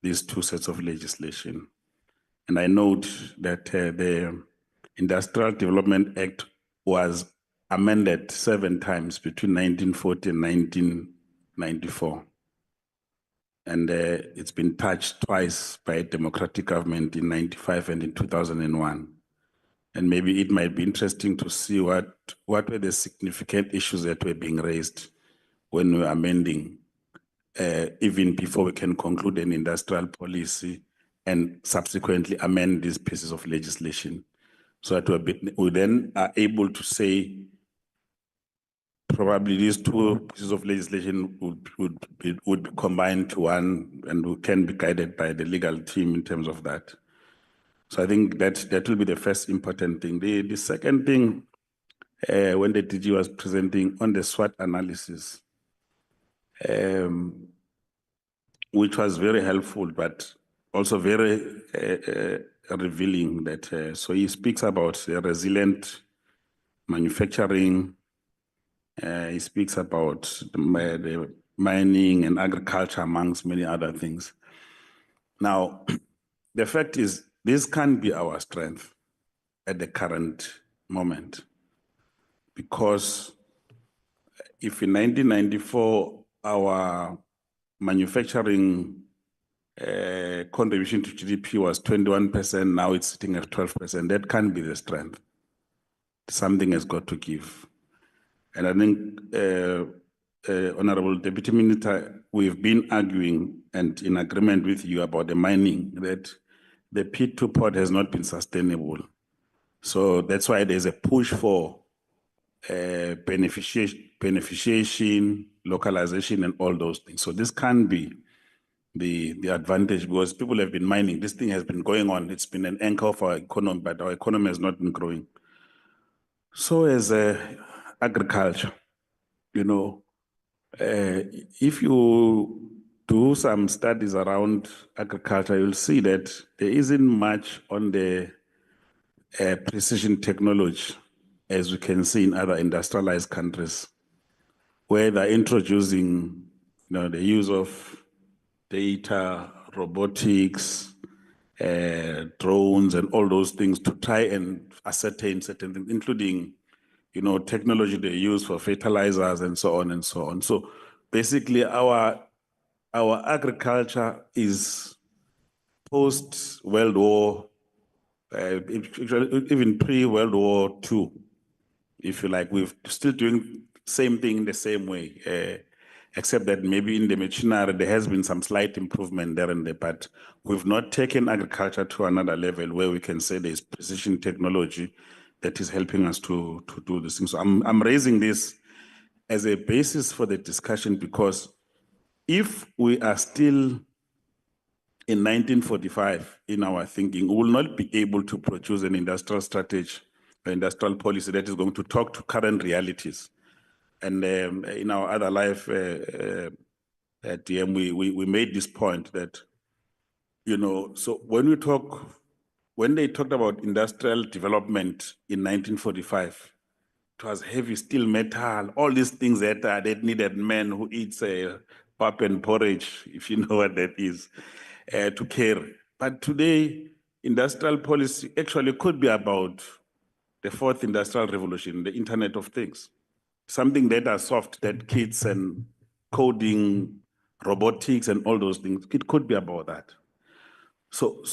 these two sets of legislation. And I note that the Industrial Development Act was amended 7 times between 1940 and 1994. And it's been touched twice by a democratic government in 95 and in 2001. And maybe it might be interesting to see what were the significant issues that were being raised when we were amending, even before we can conclude an industrial policy and subsequently amend these pieces of legislation. so that we then are able to say probably these two pieces of legislation would be combined to one, and we can be guided by the legal team in terms of that. So I think that will be the first important thing. The second thing, when the DG was presenting on the SWOT analysis, which was very helpful, but also very revealing that, so he speaks about resilient manufacturing, he speaks about the mining and agriculture, amongst many other things. Now, the fact is, this can't be our strength at the current moment, because if in 1994, our manufacturing contribution to GDP was 21%, now it's sitting at 12%, that can't be the strength. Something has got to give. And I think, Honorable Deputy Minister, we've been arguing and in agreement with you about the mining, that the pit to port has not been sustainable. So that's why there's a push for beneficiation, localization, and all those things. So this can be the advantage, because people have been mining. This thing has been going on. It's been an anchor for our economy, but our economy has not been growing. So as agriculture, you know, if you do some studies around agriculture, you'll see that there isn't much on the precision technology, as we can see in other industrialized countries, where they're introducing, you know, the use of data, robotics, drones, and all those things to try and ascertain certain things, including, you know, technology they use for fertilizers and so on and so on. So basically, our agriculture is post-World War, even pre-World War II, if you like. We're still doing same thing in the same way, except that maybe in the machinery there has been some slight improvement there and there, but we've not taken agriculture to another level where we can say there's precision technology that is helping us to do this thing. So I'm raising this as a basis for the discussion, because if we are still in 1945 in our thinking, we will not be able to produce an industrial strategy, an industrial policy that is going to talk to current realities. And in our other life, at DM, we made this point that, you know, so when they talked about industrial development in 1945, it was heavy steel, metal, all these things that needed men who eat pap and porridge, if you know what that is, to carry. But today, industrial policy actually could be about the fourth industrial revolution, the Internet of Things. Something that are soft, that kids and coding, robotics, and all those things. It could be about that. So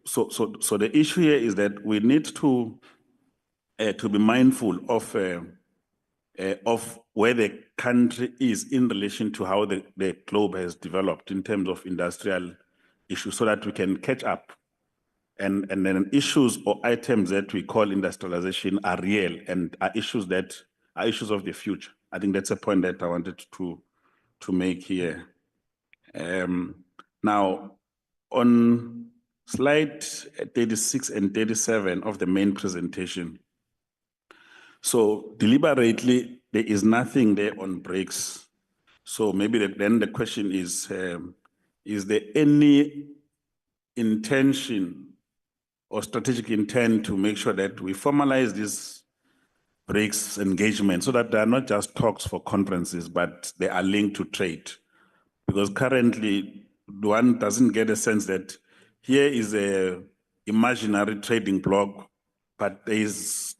the issue here is that we need to be mindful of where the country is in relation to how the globe has developed in terms of industrial issues, so that we can catch up. And then issues or items that we call industrialization are real and are issues that are issues of the future. I think that's a point that I wanted to make here. Now, on slide 36 and 37 of the main presentation, so deliberately, there is nothing there on brakes. So maybe then the question is there any intention or strategic intent to make sure that we formalize this BRICS engagement, so that they are not just talks for conferences, but they are linked to trade? Because currently, one doesn't get a sense that here is a imaginary trading bloc, but there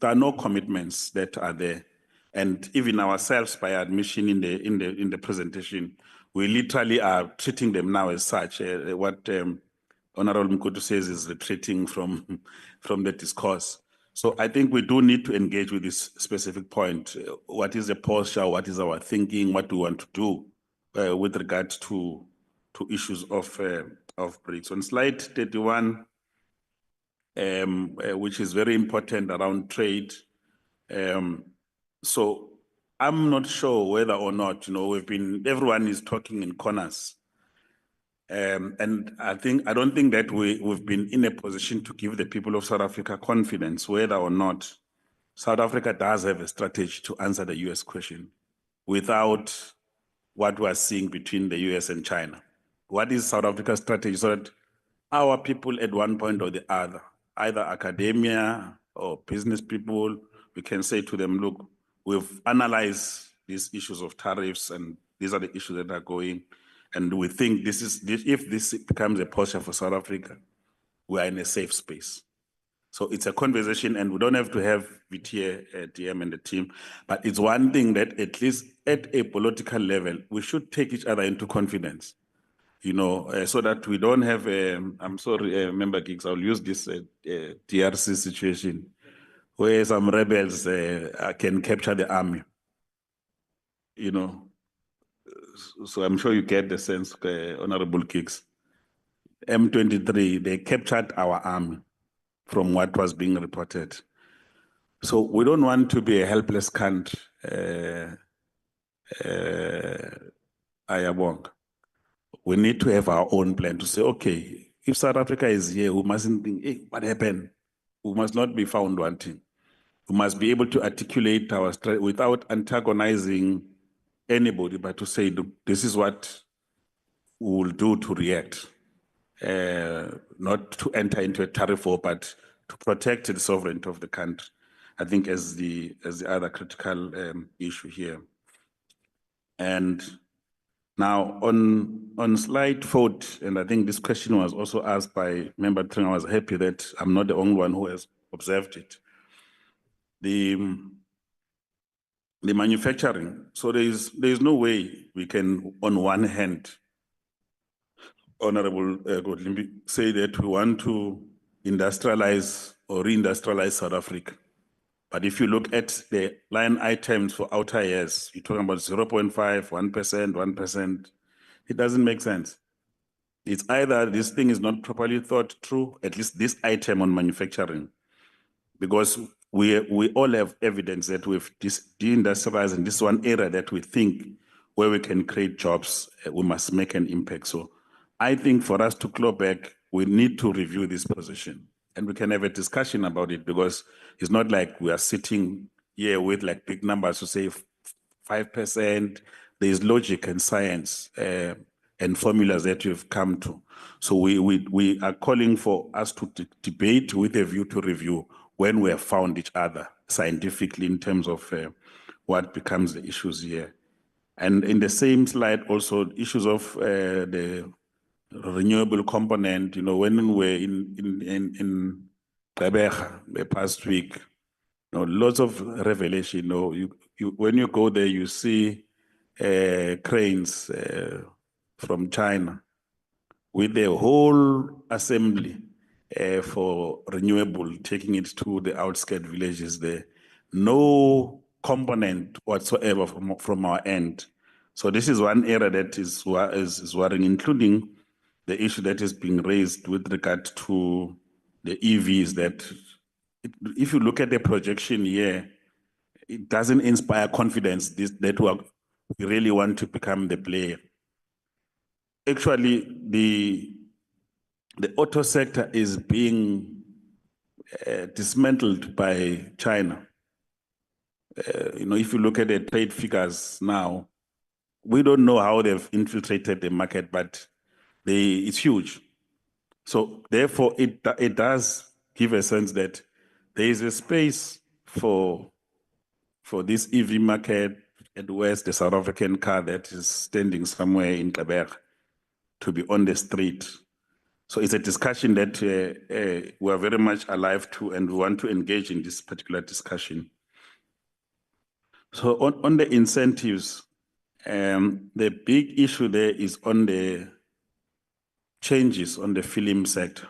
are no commitments that are there. And even ourselves, by admission in the presentation, we literally are treating them now as such. What Honorable Mkutu says is retreating from the discourse. So I think we do need to engage with this specific point. What is the posture? What is our thinking? What do we want to do with regard to issues of BRICS? On slide 31, which is very important around trade. So I'm not sure whether or not, everyone is talking in corners. And I don't think that we've been in a position to give the people of South Africa confidence whether or not South Africa does have a strategy to answer the US question without what we're seeing between the US and China. What is South Africa's strategy so that our people at one point or the other, either academia or business people, we can say to them, look, we've analyzed these issues of tariffs and these are the issues that are going. And we think if this becomes a posture for South Africa, we are in a safe space. So it's a conversation and we don't have to have VTA, DM and the team, but it's one thing that at least at a political level, we should take each other into confidence, so that we don't have, I'm sorry, Member Giggs, I'll use this DRC situation where some rebels can capture the army, So I'm sure you get the sense, Honorable Giggs. M23, they captured our army from what was being reported. So we don't want to be a helpless country, Ayabong. We need to have our own plan to say, okay, if South Africa is here, we mustn't think, hey, what happened? We must not be found wanting. We must be able to articulate our strategy without antagonizing anybody, but to say, this is what we will do to react. Not to enter into a tariff war, but to protect the sovereignty of the country, I think as the other critical issue here. And now on slide 40, and I think this question was also asked by Member Tring, I was happy that I'm not the only one who has observed it. The manufacturing, so there is no way we can, on one hand, Honorable Godlimbi, say that we want to industrialize or reindustrialize South Africa. But if you look at the line items for outer years, you're talking about 0.5, 1%, 1%. It doesn't make sense. It's either this thing is not properly thought through, at least this item on manufacturing, because we all have evidence that we've deindustrialized in this one area that we think where we can create jobs, we must make an impact. So I think for us to claw back, we need to review this position. And we can have a discussion about it because it's not like we are sitting here with like big numbers to say 5%. There's logic and science and formulas that we've come to. So we are calling for us to debate with a view to review when we have found each other scientifically in terms of what becomes the issues here. And in the same slide also, issues of the renewable component, when we were in Gqeberha the past week, lots of revelation. When you go there, you see cranes from China with the whole assembly for renewable, taking it to the outskirt villages there. No component whatsoever from our end. So this is one area that is worrying, including the issue that is being raised with regard to the EVs, that if you look at the projection here, it doesn't inspire confidence that we really want to become the player. Actually, the auto sector is being dismantled by China. If you look at the trade figures now, we don't know how they've infiltrated the market, but it's huge. So therefore, it does give a sense that there is a space for this EV market at West, the South African car that is standing somewhere in Gqeberha to be on the street. So it's a discussion that we are very much alive to, and we want to engage in this particular discussion. So on the incentives, the big issue there is on the changes on the film sector.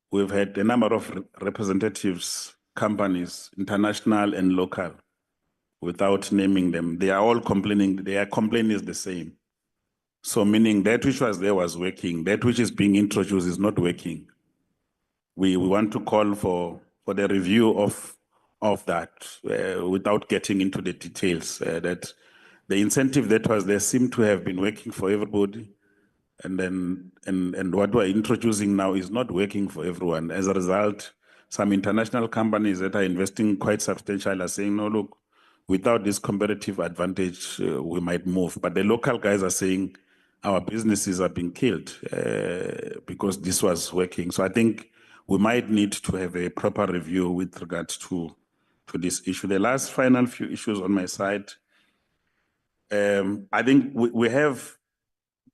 We've had a number of representatives, companies, international and local, without naming them. They are all complaining. Their complaint is the same. So meaning that which was there was working, that which is being introduced is not working. We want to call for the review of that without getting into the details. That the incentive that was there seemed to have been working for everybody, and what we're introducing now is not working for everyone. As a result, some international companies that are investing quite substantial are saying, no, look, without this comparative advantage, we might move. But the local guys are saying our businesses are being killed because this was working. So I think we might need to have a proper review with regards to this issue. The last final few issues on my side, I think we have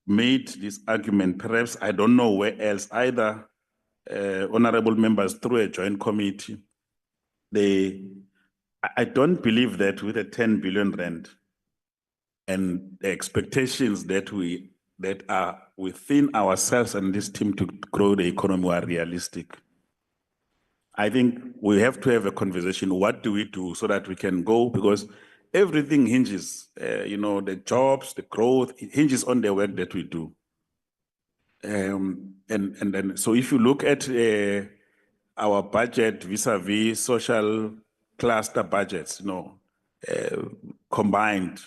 made this argument, perhaps I don't know where else, either honorable members through a joint committee. I don't believe that with a 10 billion rand and the expectations that are within ourselves and this team to grow the economy are realistic. I think we have to have a conversation. What do we do so that we can go? Because everything hinges, the jobs, the growth, it hinges on the work that we do. And then, so if you look at our budget vis-a-vis social cluster budgets, combined,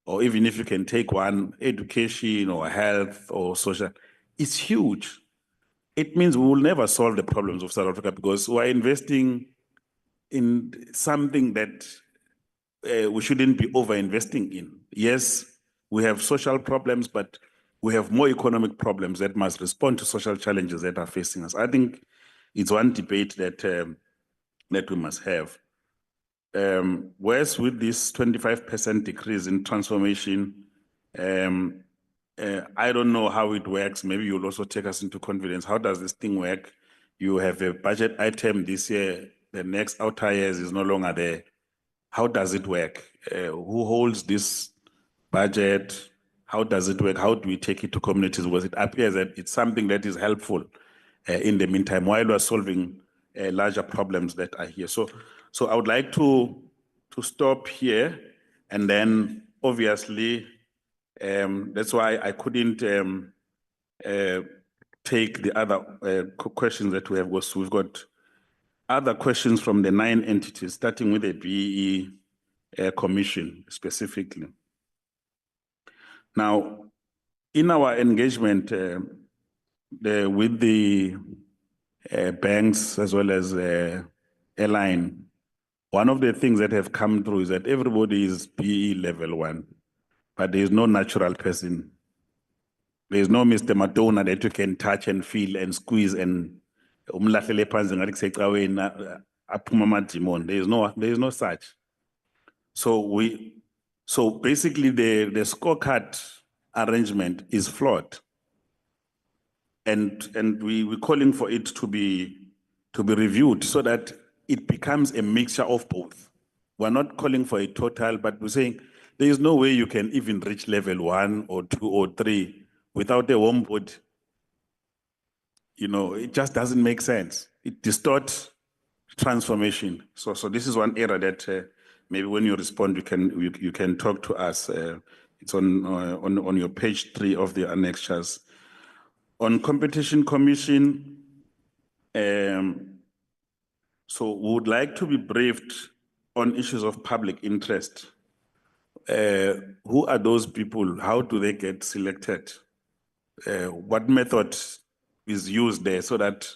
or even if you can take one, education or health or social, it's huge. It means we will never solve the problems of South Africa because we're investing in something that we shouldn't be over-investing in. Yes, we have social problems, but we have more economic problems that must respond to social challenges that are facing us. I think it's one debate that we must have. Whereas with this 25% decrease in transformation, I don't know how it works. Maybe you'll also take us into confidence. How does this thing work? You have a budget item this year, the next outer years is no longer there. How does it work? Who holds this budget? How does it work? How do we take it to communities? Because it appears that it's something that is helpful in the meantime while we're solving larger problems that are here. So I would like to stop here, and then obviously that's why I couldn't take the other questions that we have. We've got other questions from the 9 entities, starting with the BEE Commission specifically. Now, in our engagement with the banks as well as airline, one of the things that have come through is that everybody is BEE level 1, but there is no natural person. There is no Mr. Madonna that you can touch and feel and squeeze and there is no such. So basically the scorecard arrangement is flawed. And we're calling for it to be reviewed so that it becomes a mixture of both. We're not calling for a total, but we're saying there is no way you can even reach level 1 or 2 or 3 without a home board. It just doesn't make sense. It distorts transformation. So this is one area that maybe when you respond, you can talk to us. It's on your page 3 of the annexures. On Competition Commission, so we would like to be briefed on issues of public interest. Who are those people? How do they get selected? What method is used there so that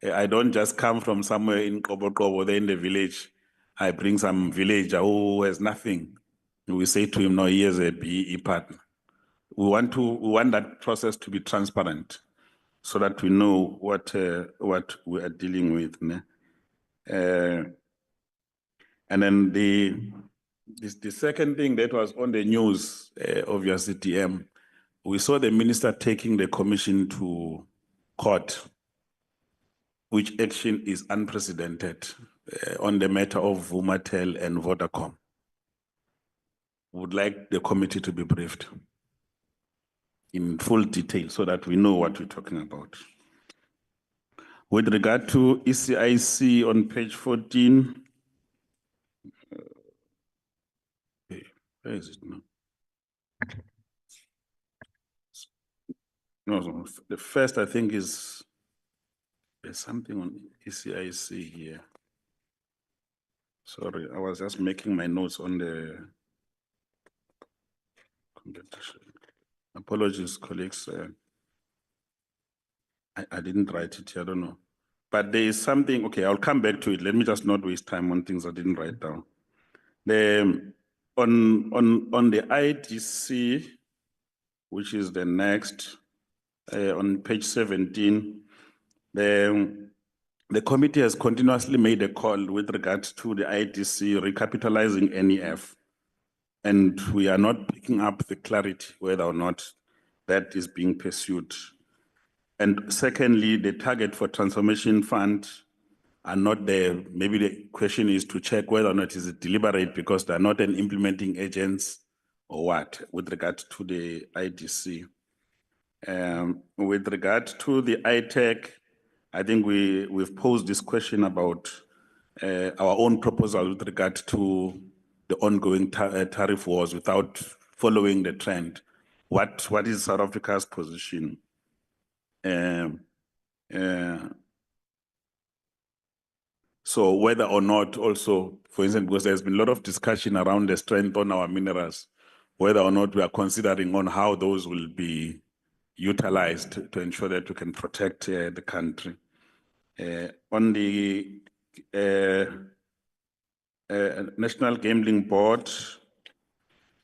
I don't just come from somewhere in Kobo there in the village. I bring some villager who has nothing. We say to him, no, he is a BEE partner. We want that process to be transparent so that we know what we are dealing with. And then the second thing that was on the news, obviously, DM, we saw the minister taking the commission to court, which action is unprecedented on the matter of Vumatel and Vodacom. Would like the committee to be briefed in full detail so that we know what we're talking about. With regard to ECIC on page 14, where is it now? No, the first I think is, there's something on ECIC here. Sorry, I was just making my notes on the competition. Apologies, colleagues. I didn't write it here, I don't know. But there is something, okay, I'll come back to it. Let me just not waste time on things I didn't write down. On the ITC, which is the next, on page 17, the committee has continuously made a call with regards to the ITC recapitalizing NEF. And we are not picking up the clarity whether or not that is being pursued. And secondly, the target for transformation fund are not there. Maybe the question is to check whether or not is it deliberate because they're not an implementing agents or what with regard to the ITC. With regard to the ITEC, I think we've posed this question about our own proposal with regard to the ongoing tariff wars without following the trend. What is South Africa's position? So whether or not also, for instance, because there's been a lot of discussion around the strength on our minerals, whether or not we are considering on how those will be utilized to ensure that we can protect the country. On the National Gambling Board,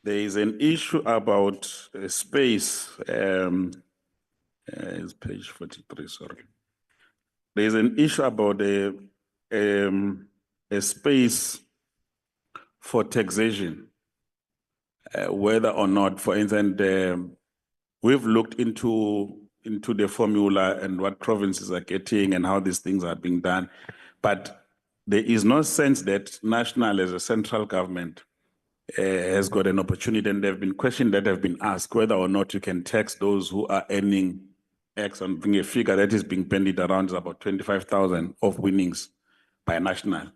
there is an issue about space. It's page 43, sorry. There is an issue about a space for taxation, whether or not, for instance, we've looked into the formula and what provinces are getting and how these things are being done, but there is no sense that national as a central government has got an opportunity, and there have been questions that have been asked whether or not you can tax those who are earning X on being a figure that is being bandied around is about 25,000 of winnings by national.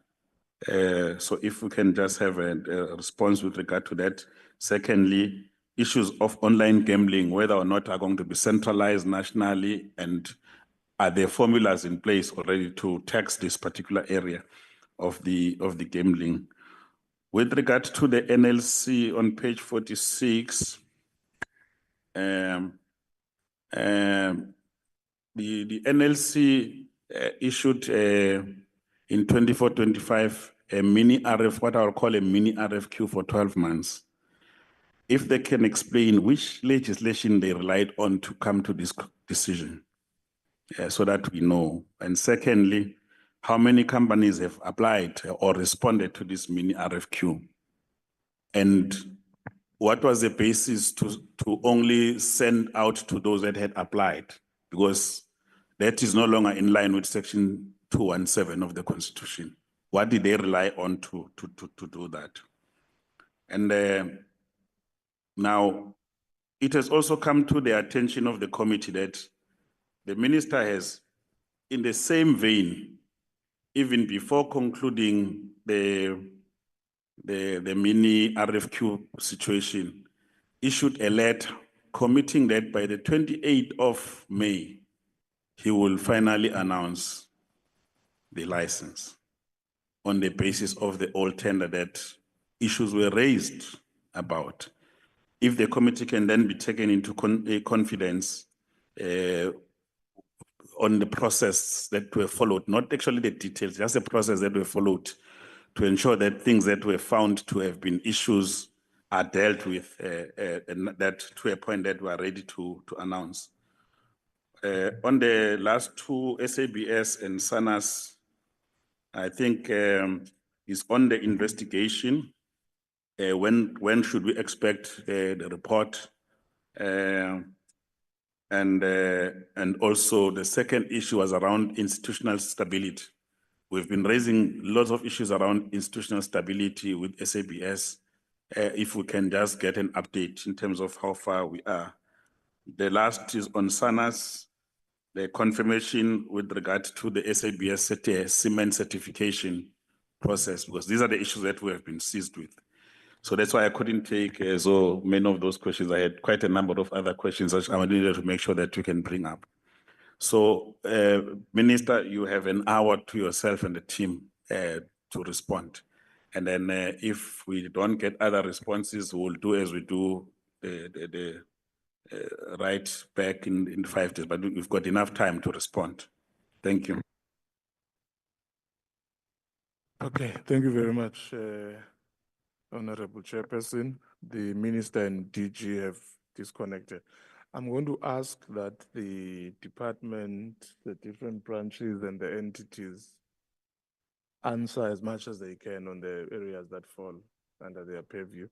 So if we can just have a response with regard to that. Secondly, issues of online gambling, whether or not are going to be centralized nationally, and are there formulas in place already to tax this particular area of the gambling? With regard to the NLC on page 46, the NLC issued in 24-25 a mini RF, what I will call a mini RFQ for 12 months. If they can explain which legislation they relied on to come to this decision, so that we know. And secondly, how many companies have applied or responded to this mini RFQ? And what was the basis to only send out to those that had applied? Because that is no longer in line with section 217 of the Constitution. What did they rely on to do that? And now, it has also come to the attention of the committee that the minister has, in the same vein, even before concluding the mini RFQ situation, issued a letter committing that by the 28th of May, he will finally announce the license on the basis of the old tender that issues were raised about. If the committee can then be taken into confidence on the process that were followed, not actually the details, just the process that were followed to ensure that things that were found to have been issues are dealt with, and that to a point that we are ready to announce. On the last two, SABS and SANAS, I think is on the investigation. When should we expect the report? And also the second issue was around institutional stability. We've been raising lots of issues around institutional stability with SABS. If we can just get an update in terms of how far we are. The last is on SANAS, the confirmation with regard to the SABS cement certification process, because these are the issues that we have been seized with. So that's why I couldn't take so many of those questions. I had quite a number of other questions that I needed to make sure that we can bring up. So, Minister, you have an hour to yourself and the team to respond. And then if we don't get other responses, we'll do as we do the right back in 5 days, but we've got enough time to respond. Thank you. Okay, thank you very much, Honorable Chairperson. The Minister and DG have disconnected. I'm going to ask that the department, the different branches and the entities answer as much as they can on the areas that fall under their purview.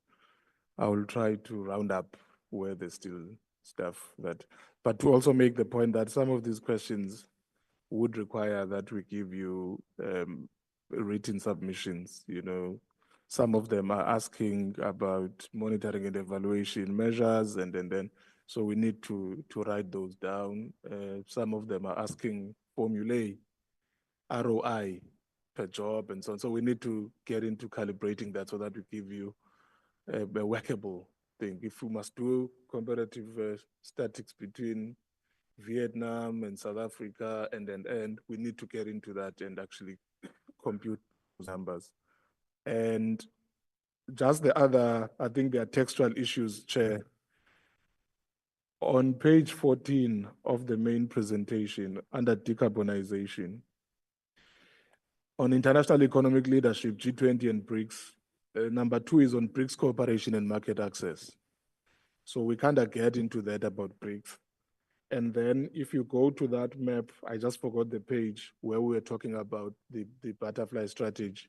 I will try to round up where there's still stuff but to also make the point that some of these questions would require that we give you written submissions. You know, some of them are asking about monitoring and evaluation measures, and then so we need to write those down. Some of them are asking formulae, ROI per job, and so on. So we need to get into calibrating that so that we give you a workable thing. If we must do comparative statistics between Vietnam and South Africa and we need to get into that and actually compute those numbers. And just the other, I think there are textual issues, Chair. On page 14 of the main presentation under decarbonization, on international economic leadership, G20 and BRICS, number 2 is on BRICS cooperation and market access. So we kind of get into that about BRICS. And then if you go to that map, I just forgot the page where we were talking about the butterfly strategy.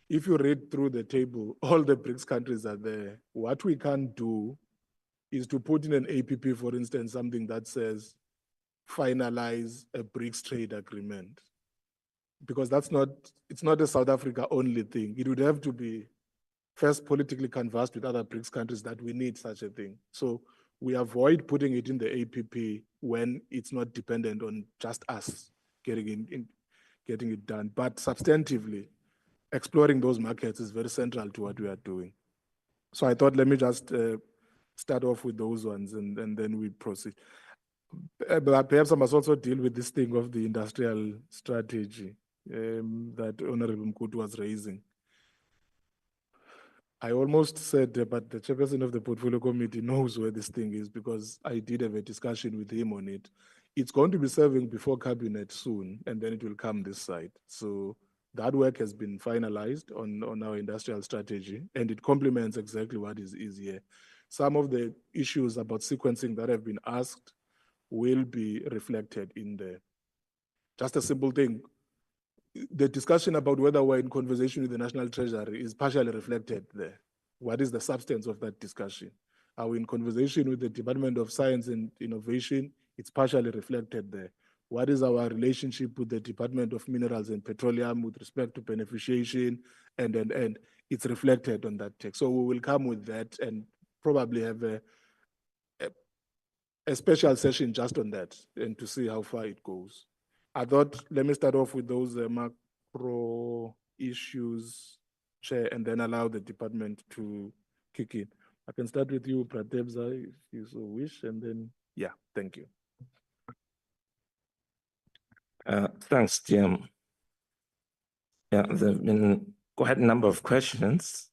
If you read through the table, all the BRICS countries are there. What we can't do is to put in an APP, for instance, something that says, finalize a BRICS trade agreement. Because it's not a South Africa only thing. It would have to be first politically canvassed with other BRICS countries that we need such a thing. So we avoid putting it in the APP when it's not dependent on just us getting it done. But substantively, exploring those markets is very central to what we are doing. So I thought, let me just start off with those ones and then we proceed. But perhaps I must also deal with this thing of the industrial strategy that Honorable Mkutu was raising. I almost said, but the chairperson of the portfolio committee knows where this thing is because I did have a discussion with him on it. It's going to be serving before cabinet soon, and then it will come this side. So that work has been finalized on our industrial strategy, and it complements exactly what is here. Some of the issues about sequencing that have been asked will be reflected in there. Just a simple thing. The discussion about whether we're in conversation with the National Treasury is partially reflected there. What is the substance of that discussion? Are we in conversation with the Department of Science and Innovation? It's partially reflected there. What is our relationship with the Department of Minerals and Petroleum with respect to beneficiation? And it's reflected on that text. So we will come with that and probably have a special session just on that and to see how far it goes. I thought, let me start off with those macro issues, Chair, and then allow the department to kick in. I can start with you, Pratebza, if you so wish, and then, yeah, thank you. Thanks, Jim. Yeah, there have been quite a number of questions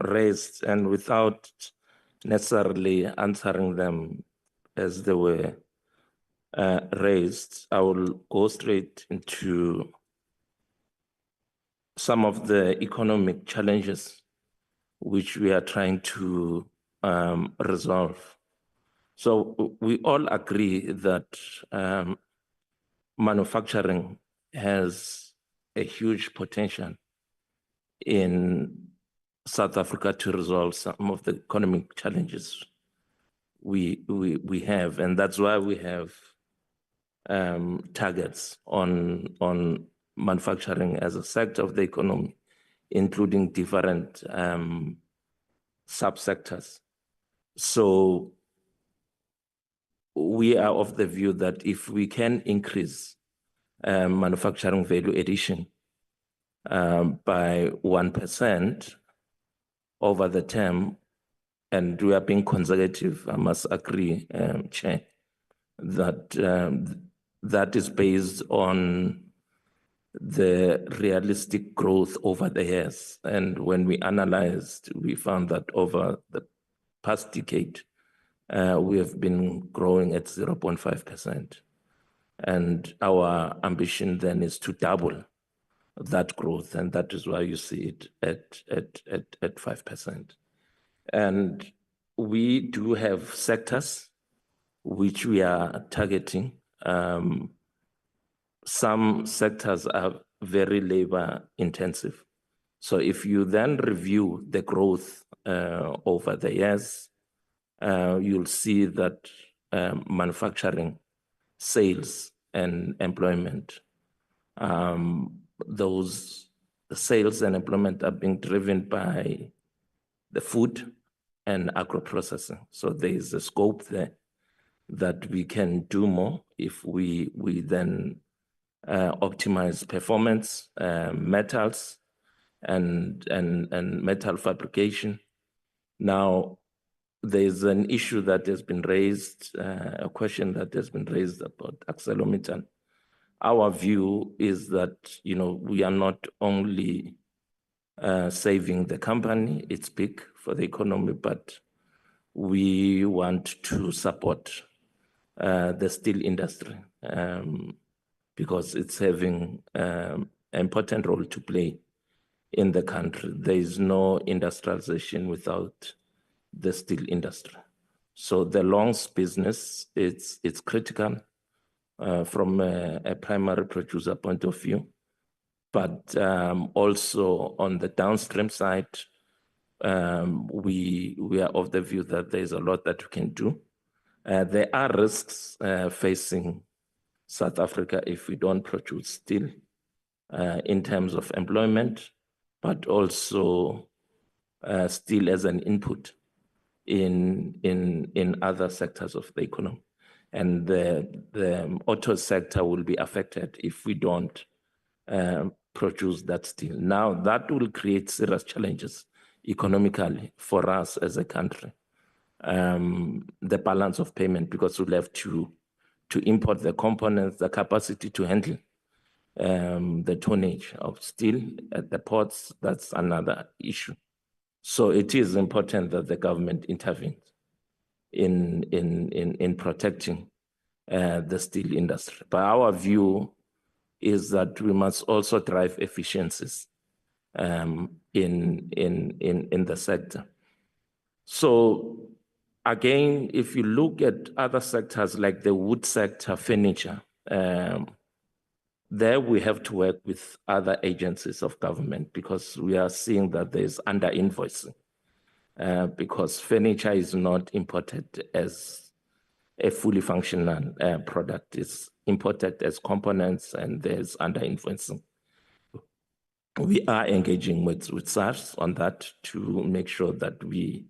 raised, and without necessarily answering them as they were raised, I will go straight into some of the economic challenges which we are trying to resolve. So we all agree that manufacturing has a huge potential in South Africa to resolve some of the economic challenges we have, and that's why we have targets on manufacturing as a sector of the economy, including different subsectors. So we are of the view that if we can increase manufacturing value addition by 1% over the term, and we are being conservative, I must agree, Chair, that that is based on the realistic growth over the years. And when we analyzed, we found that over the past decade, we have been growing at 0.5%. And our ambition then is to double that growth. And that is why you see it at 5%. And we do have sectors which we are targeting. Some sectors are very labor intensive. So if you then review the growth over the years, you'll see that manufacturing, sales, and employment, those sales and employment are being driven by the food and agro-processing. So there is a scope there that we can do more if we then optimize performance, metals, and metal fabrication. Now, there's an issue that has been raised, a question that has been raised about ArcelorMittal. Our view is that, you know, we are not only saving the company, it's big for the economy, but we want to support the steel industry because it's having an important role to play in the country. There is no industrialization without the steel industry. So the longs business, it's critical from a primary producer point of view, but also on the downstream side, we are of the view that there's a lot that we can do. There are risks facing South Africa if we don't produce steel in terms of employment, but also steel as an input in other sectors of the economy. And the auto sector will be affected if we don't produce that steel. Now, that will create serious challenges economically for us as a country. The balance of payment, because we'll have to import the components, the capacity to handle the tonnage of steel at the ports, that's another issue. So it is important that the government intervenes in protecting the steel industry. But our view is that we must also drive efficiencies in the sector. So again, if you look at other sectors like the wood sector, furniture, there we have to work with other agencies of government because we are seeing that there's under-invoicing because furniture is not imported as a fully functional product. It's imported as components and there's under-invoicing. We are engaging with SARS on that to make sure that we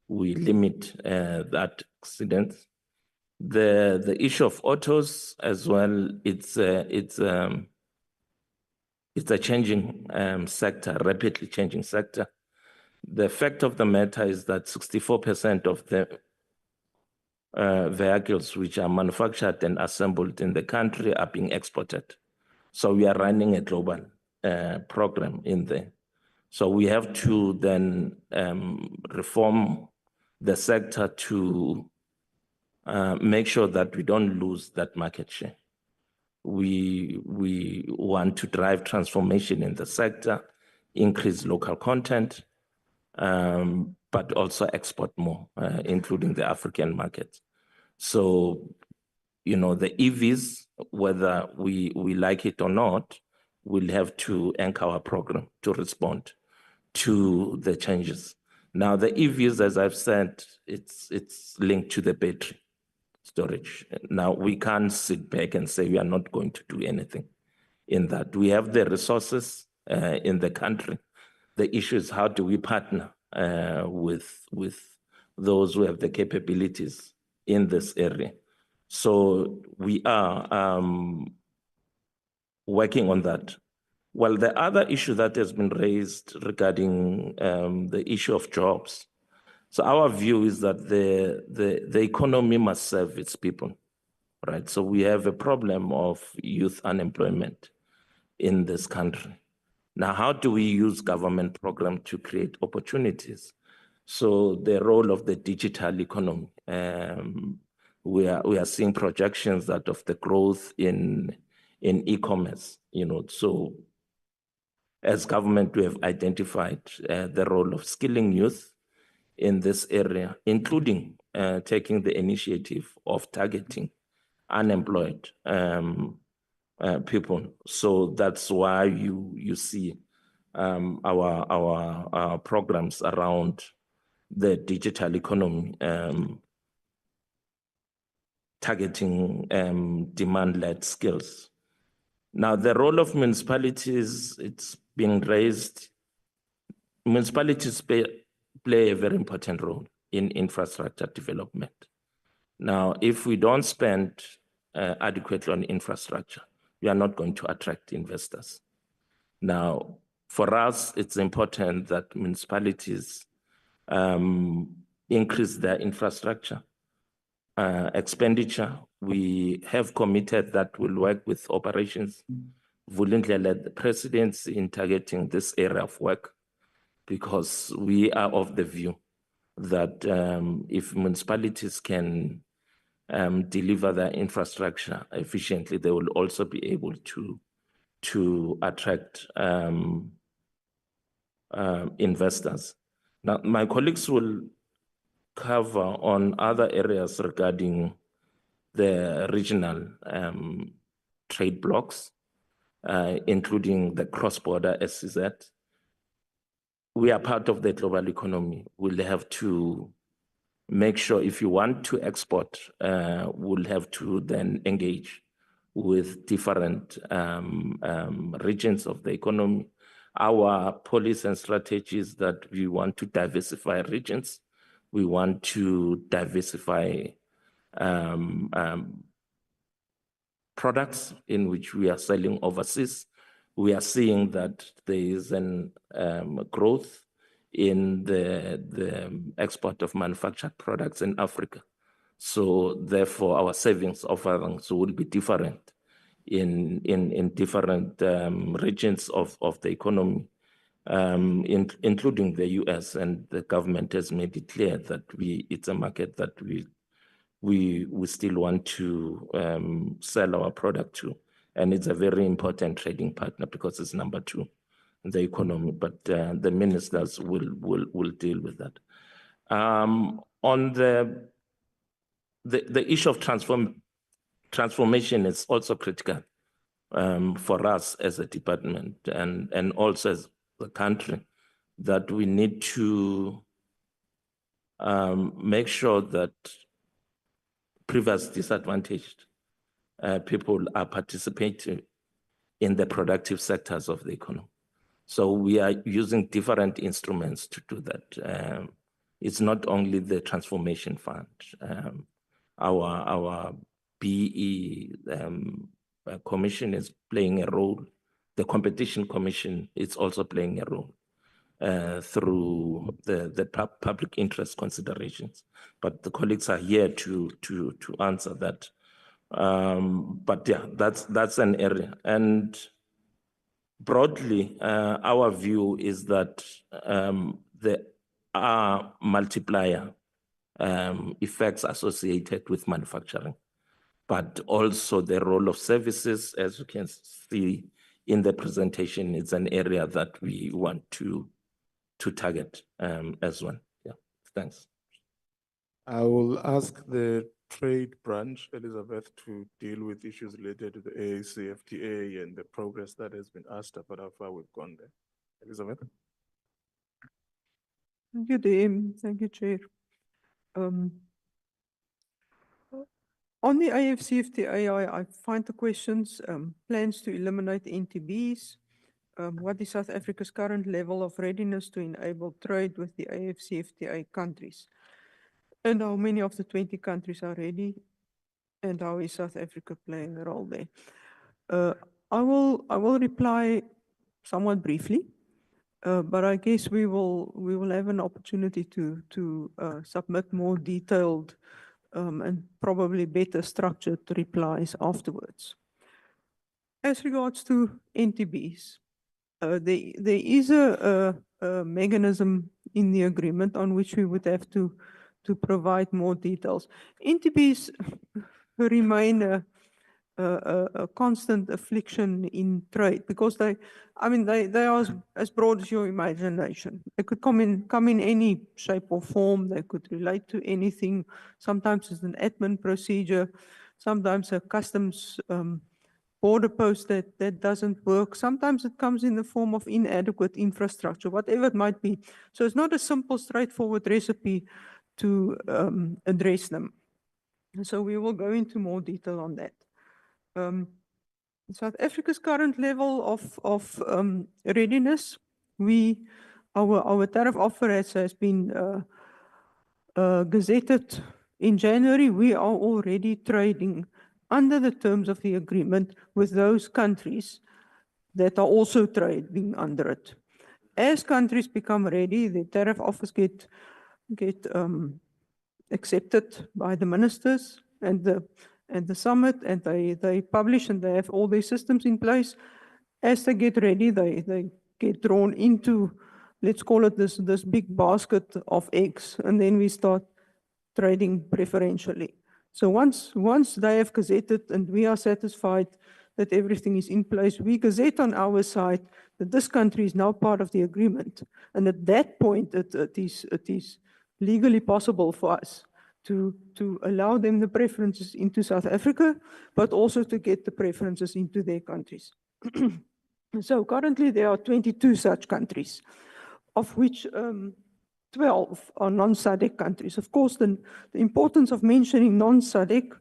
limit that accident. The issue of autos as well, it's a changing sector, rapidly changing sector. The fact of the matter is that 64% of the vehicles which are manufactured and assembled in the country are being exported. So we are running a global program in there. So we have to then reform the sector to make sure that we don't lose that market share. We want to drive transformation in the sector, increase local content, but also export more, including the African market. So, you know, the EVs, whether we like it or not, we'll have to anchor our program to respond to the changes. Now, the EVs, as I've said, it's linked to the battery storage. Now, we can't sit back and say we are not going to do anything in that. We have the resources in the country. The issue is how do we partner with those who have the capabilities in this area. So we are working on that Well, the other issue that has been raised regarding the issue of jobs. So our view is that the economy must serve its people, right? So we have a problem of youth unemployment in this country. Now, how do we use government program to create opportunities? So the role of the digital economy, we are seeing projections that of the growth in e-commerce, so as government, we have identified the role of skilling youth in this area, including taking the initiative of targeting unemployed people. So that's why you see our programs around the digital economy, targeting demand-led skills. Now, the role of municipalities, it's being raised. Municipalities play a very important role in infrastructure development. Now, if we don't spend adequately on infrastructure, we are not going to attract investors. Now, for us, it's important that municipalities increase their infrastructure expenditure. We have committed that we'll work with operations, voluntarily led the presidency in targeting this area of work, because we are of the view that if municipalities can deliver their infrastructure efficiently, they will also be able to attract investors. Now, my colleagues will cover on other areas regarding the regional trade blocks, including the cross-border SCZ. We are part of the global economy. We'll have to make sure if you want to export, we'll have to then engage with different regions of the economy. Our policy and strategies that we want to diversify regions. We want to diversify products in which we are selling overseas. We are seeing that there is an growth in the export of manufactured products in Africa. So therefore, our savings offerings will be different in different regions of the economy, including the US, and the government has made it clear that it's a market that we still want to sell our product to. And it's a very important trading partner because it's number 2 in the economy, but the ministers will deal with that. On the issue of transformation is also critical for us as a department and also as the country, that we need to make sure that previous disadvantaged people are participating in the productive sectors of the economy. So we are using different instruments to do that. It's not only the transformation fund. Our BE commission is playing a role. The competition commission is also playing a role through the public interest considerations. But the colleagues are here to answer that. But yeah, that's an area. And broadly, our view is that there are multiplier effects associated with manufacturing, but also the role of services, as you can see in the presentation, it's an area that we want to target as well. Yeah, thanks. I will ask the trade branch, Elizabeth, to deal with issues related to the AAC-FTA and the progress that has been asked about how far we've gone there. Elizabeth? Thank you, DM. Thank you, Chair. On the AFCFTA, I find the questions, plans to eliminate NTBs. What is South Africa's current level of readiness to enable trade with the AFCFTA countries? And how many of the 20 countries are ready? And how is South Africa playing a role there? I will reply somewhat briefly. But I guess we will have an opportunity to submit more detailed and probably better structured replies afterwards. As regards to NTBs, there is a mechanism in the agreement on which we would have to provide more details. NTBs remain a constant affliction in trade because they are as broad as your imagination. They could come in any shape or form. They could relate to anything. Sometimes it's an admin procedure. Sometimes a customs border post that doesn't work. Sometimes it comes in the form of inadequate infrastructure, whatever it might be. So it's not a simple, straightforward recipe to address them. So we will go into more detail on that. South Africa's current level of readiness, our tariff offer has been gazetted in January. We are already trading under the terms of the agreement with those countries that are also trading under it. As countries become ready, the tariff offers get accepted by the ministers and the summit, and they publish and they have all their systems in place. As they get ready, they get drawn into, let's call it this big basket of eggs, and then we start trading preferentially. So once they have gazetted and we are satisfied that everything is in place, we gazette on our side that this country is now part of the agreement. And at that point, it is legally possible for us to allow them the preferences into South Africa, but also to get the preferences into their countries. So currently there are 22 such countries, of which 12 are non-SADC countries. Of course, the importance of mentioning non-SADC,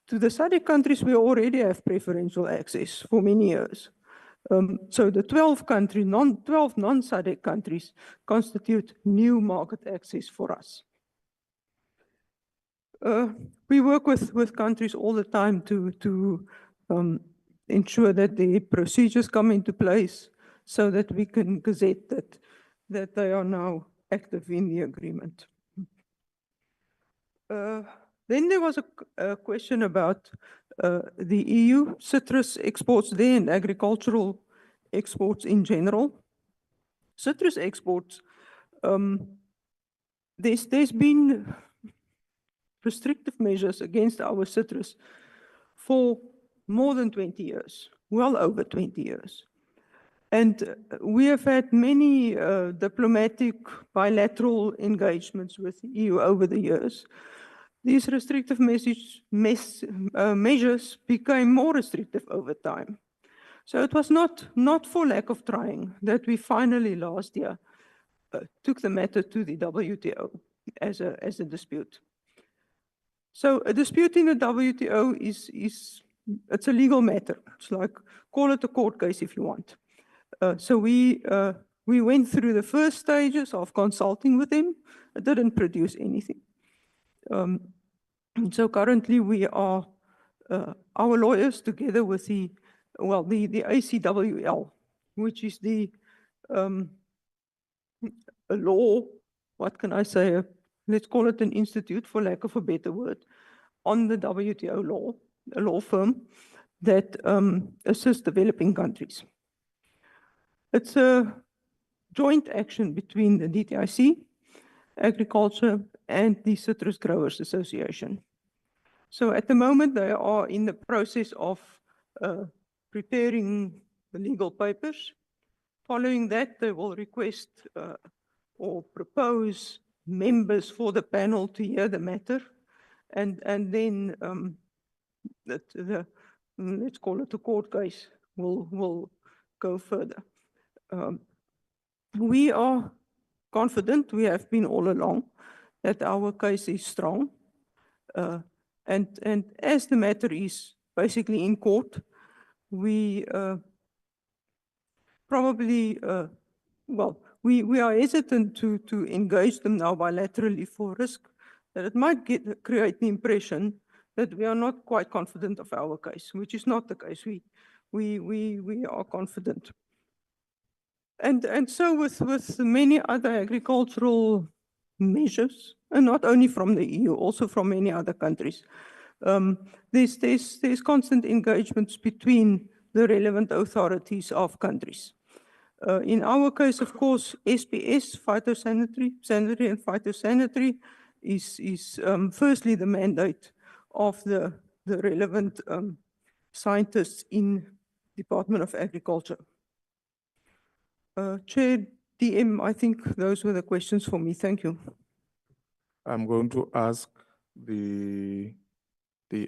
to the SADC countries we already have preferential access for many years. So the 12 non-SADC countries constitute new market access for us. We work with countries all the time to ensure that the procedures come into place so that we can gazette that they are now active in the agreement. Then there was a question about the EU citrus exports there and agricultural exports in general. Citrus exports, there's been restrictive measures against our citrus for more than 20 years, well over 20 years. And we have had many diplomatic bilateral engagements with the EU over the years. These restrictive measures became more restrictive over time. So it was not for lack of trying that we finally last year took the matter to the WTO as a dispute. So a dispute in the WTO it's a legal matter. It's like, call it a court case if you want. So we went through the first stages of consulting with them. It didn't produce anything. So currently we are, our lawyers together with the ACWL, which is the a law, what can I say, let's call it an institute for lack of a better word, on the WTO law, a law firm that assists developing countries. It's a joint action between the DTIC, Agriculture, and the Citrus Growers Association. So at the moment, they are in the process of preparing the legal papers. Following that, they will request or propose members for the panel to hear the matter. And then let's call it a court case, will go further. We are confident, we have been all along, that our case is strong. And as the matter is basically in court, we probably, we are hesitant to engage them now bilaterally for risk that it might create the impression that we are not quite confident of our case, which is not the case. We are confident. And so with many other agricultural measures, and not only from the EU, also from many other countries, there's constant engagements between the relevant authorities of countries. In our case, of course, SPS, sanitary and phytosanitary, is firstly the mandate of the relevant scientists in Department of Agriculture. Chair DM, I think those were the questions for me. Thank you. I'm going to ask the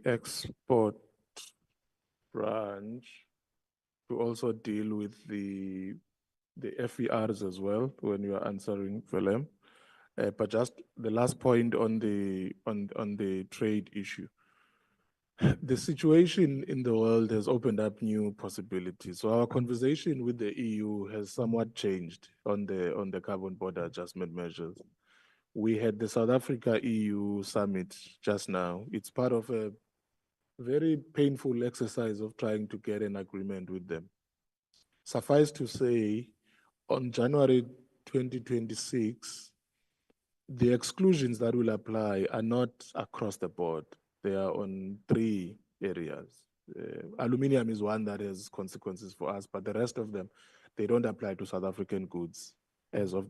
export branch to also deal with the FERs as well when you are answering for them. But just the last point on the trade issue. The situation in the world has opened up new possibilities. So our conversation with the EU has somewhat changed on the carbon border adjustment measures. We had the South Africa EU summit just now. It's part of a very painful exercise of trying to get an agreement with them. Suffice to say, on January 2026, the exclusions that will apply are not across the board. They are on 3 areas. Aluminium is one that has consequences for us, but the rest of them, they don't apply to South African goods as of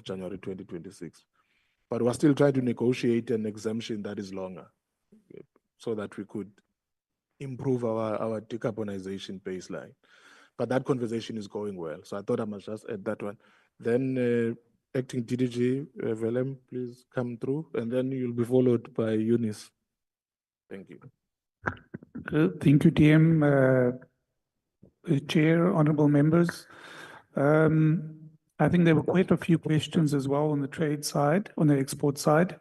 January 2026. But we're still trying to negotiate an exemption that is longer so that we could improve our decarbonization baseline. But that conversation is going well. So I thought I must just add that one. Then Acting DDG, Willem, please come through, and then you'll be followed by Eunice. Thank you. Thank you, DM, Chair, honorable members. I think there were quite a few questions as well on the trade side, on the export side.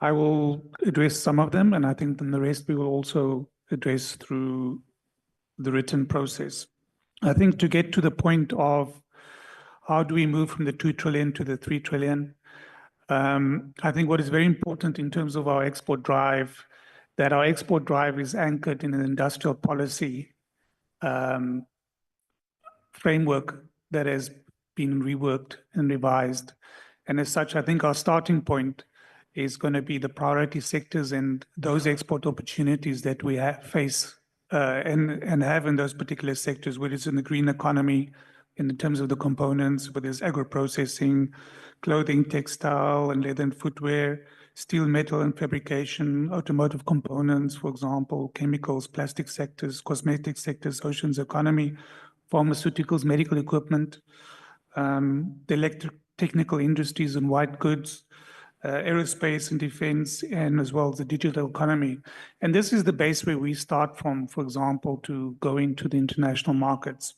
I will address some of them, and I think then the rest we will also address through the written process. I think to get to the point of how do we move from the 2 trillion to the 3 trillion, I think what is very important in terms of our export drive, that our export drive is anchored in an industrial policy framework that has been reworked and revised. And as such, I think our starting point is going to be the priority sectors and those export opportunities that we face and have in those particular sectors, whether it's in the green economy, in terms of the components, whether it's agro-processing, clothing, textile, and leather and footwear, steel, metal and fabrication, automotive components, for example, chemicals, plastic sectors, cosmetic sectors, oceans economy, pharmaceuticals, medical equipment, the electric technical industries and white goods, aerospace and defense, and as well as the digital economy. And this is the base where we start from, for example, to go into the international markets.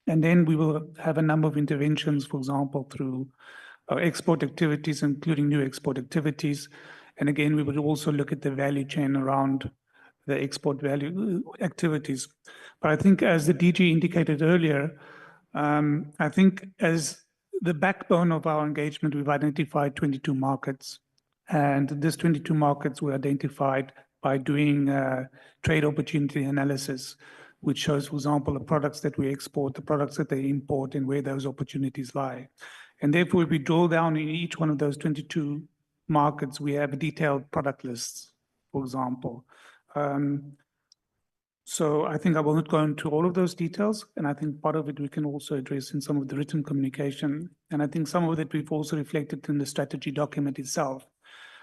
And then we will have a number of interventions, for example, through our export activities, including new export activities. And again, we would also look at the value chain around the export value activities. But I think as the DG indicated earlier, I think as the backbone of our engagement, we've identified 22 markets. And these 22 markets were identified by doing trade opportunity analysis, which shows, for example, the products that we export, the products that they import, and where those opportunities lie. And therefore, if we drill down in each one of those 22 markets, we have detailed product lists, for example. So I think I will not go into all of those details, and I think part of it we can also address in some of the written communication. And I think some of it we've also reflected in the strategy document itself.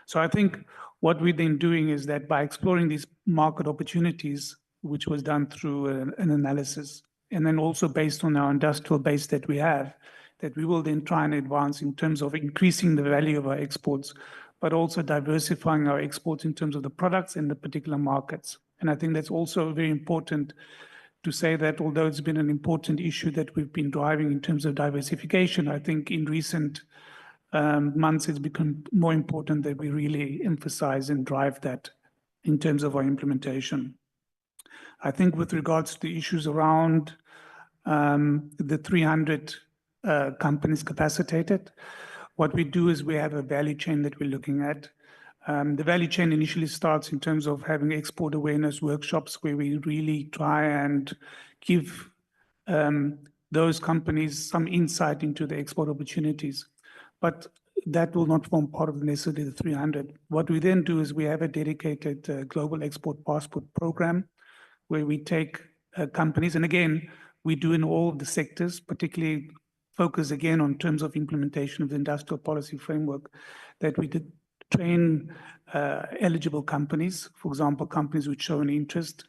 So I think what we're then doing is that by exploring these market opportunities, which was done through an analysis, and then also based on our industrial base that we have, that we will then try and advance in terms of increasing the value of our exports, but also diversifying our exports in terms of the products and the particular markets. And I think that's also very important to say that although it's been an important issue that we've been driving in terms of diversification, I think in recent months it's become more important that we really emphasize and drive that in terms of our implementation. I think with regards to the issues around the 300 companies capacitated, what we do is we have a value chain that we're looking at. The value chain initially starts in terms of having export awareness workshops where we really try and give those companies some insight into the export opportunities. But that will not form part of necessarily the 300. What we then do is we have a dedicated global export passport program where we take companies, and again, we do in all of the sectors, particularly focus again on terms of implementation of the industrial policy framework, that we did train eligible companies, for example, companies which show an interest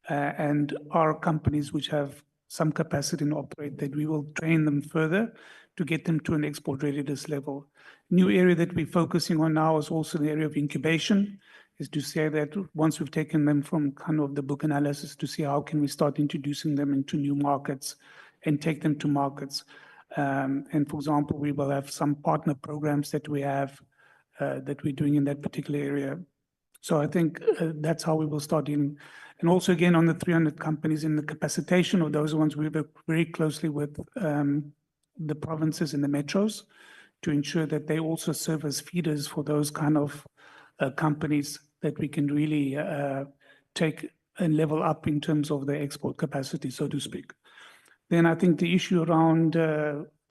and are companies which have some capacity and operate, that we will train them further to get them to an export readiness level. New area that we're focusing on now is also the area of incubation, is to say that once we've taken them from kind of the book analysis to see how can we start introducing them into new markets and take them to markets. And for example, we will have some partner programs that we have that we're doing in that particular area. So I think that's how we will start in. And also again, on the 300 companies in the capacitation of those ones, we work very closely with the provinces and the metros to ensure that they also serve as feeders for those kind of companies that we can really take and level up in terms of their export capacity, so to speak. Then I think the issue around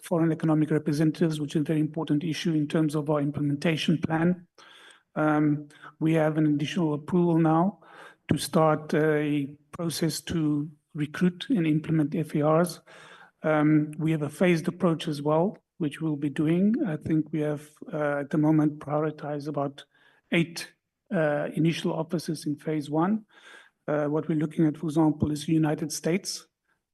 foreign economic representatives, which is a very important issue in terms of our implementation plan. We have an additional approval now to start a process to recruit and implement FERs. We have a phased approach as well, which we'll be doing. I think we have at the moment prioritized about 8 initial offices in phase 1. What we're looking at, for example, is the United States.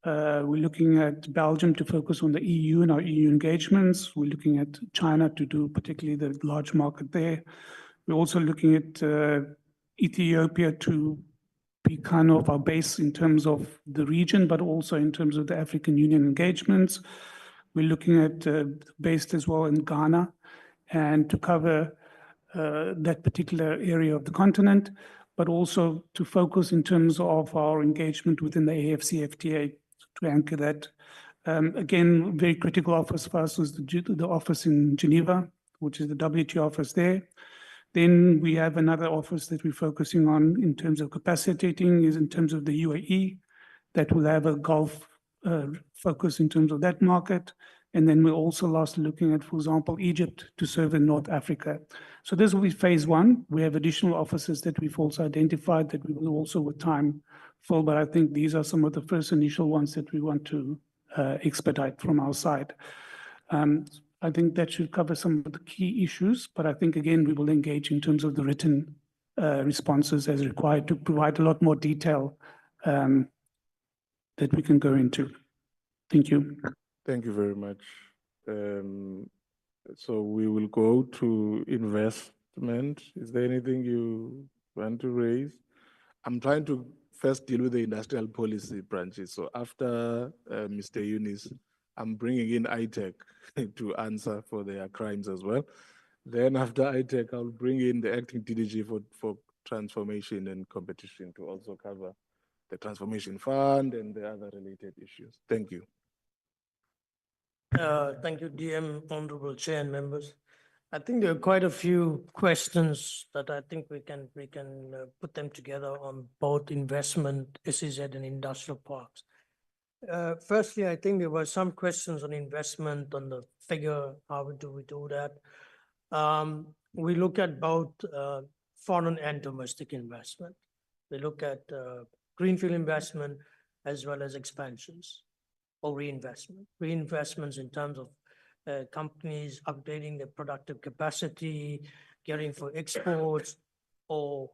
We're looking at Belgium to focus on the EU and our EU engagements. We're looking at China to do particularly the large market there. We're also looking at Ethiopia to be kind of our base in terms of the region, but also in terms of the African Union engagements. We're looking at based as well in Ghana and to cover that particular area of the continent, but also to focus in terms of our engagement within the AFCFTA to anchor that. Again, very critical office for us was the office in Geneva, which is the WTO office there. Then we have another office that we're focusing on in terms of capacitating is in terms of the UAE, that will have a Gulf focus in terms of that market. And then we're also lastly looking at, for example, Egypt to serve in North Africa. So this will be phase 1. We have additional offices that we've also identified that we will also with time fill, but I think these are some of the first initial ones that we want to expedite from our side. I think that should cover some of the key issues, but I think again, we will engage in terms of the written responses as required to provide a lot more detail that we can go into. Thank you. Thank you very much. So we will go to investment. Is there anything you want to raise? I'm trying to first deal with the industrial policy branches. So after Mr. Yunis, I'm bringing in ITEC to answer for their crimes as well. Then after ITEC, I'll bring in the acting DDG for transformation and competition to also cover the transformation fund and the other related issues. Thank you. Thank you, DM, Honorable Chair and members. I think there are quite a few questions that I think we can put them together on both investment, SEZ and industrial parks. Firstly, I think there were some questions on investment, on the figure, how do we do that? We look at both foreign and domestic investment. We look at greenfield investment as well as expansions or reinvestment. Reinvestments in terms of companies updating their productive capacity, getting for exports, or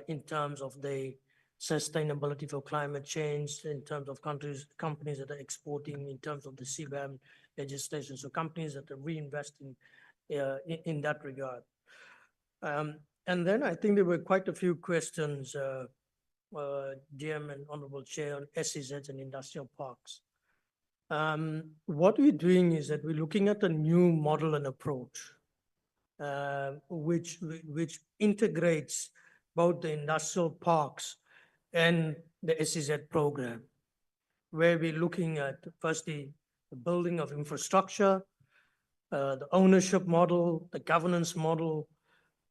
in terms of the sustainability for climate change, in terms of companies that are exporting, in terms of the CBAM legislation. So companies that are reinvesting in that regard. And then I think there were quite a few questions, DM and Honorable Chair, on SEZs and industrial parks. What we're doing is that we're looking at a new model and approach, which integrates both the industrial parks and the SEZ program, where we're looking at firstly the building of infrastructure, the ownership model, the governance model,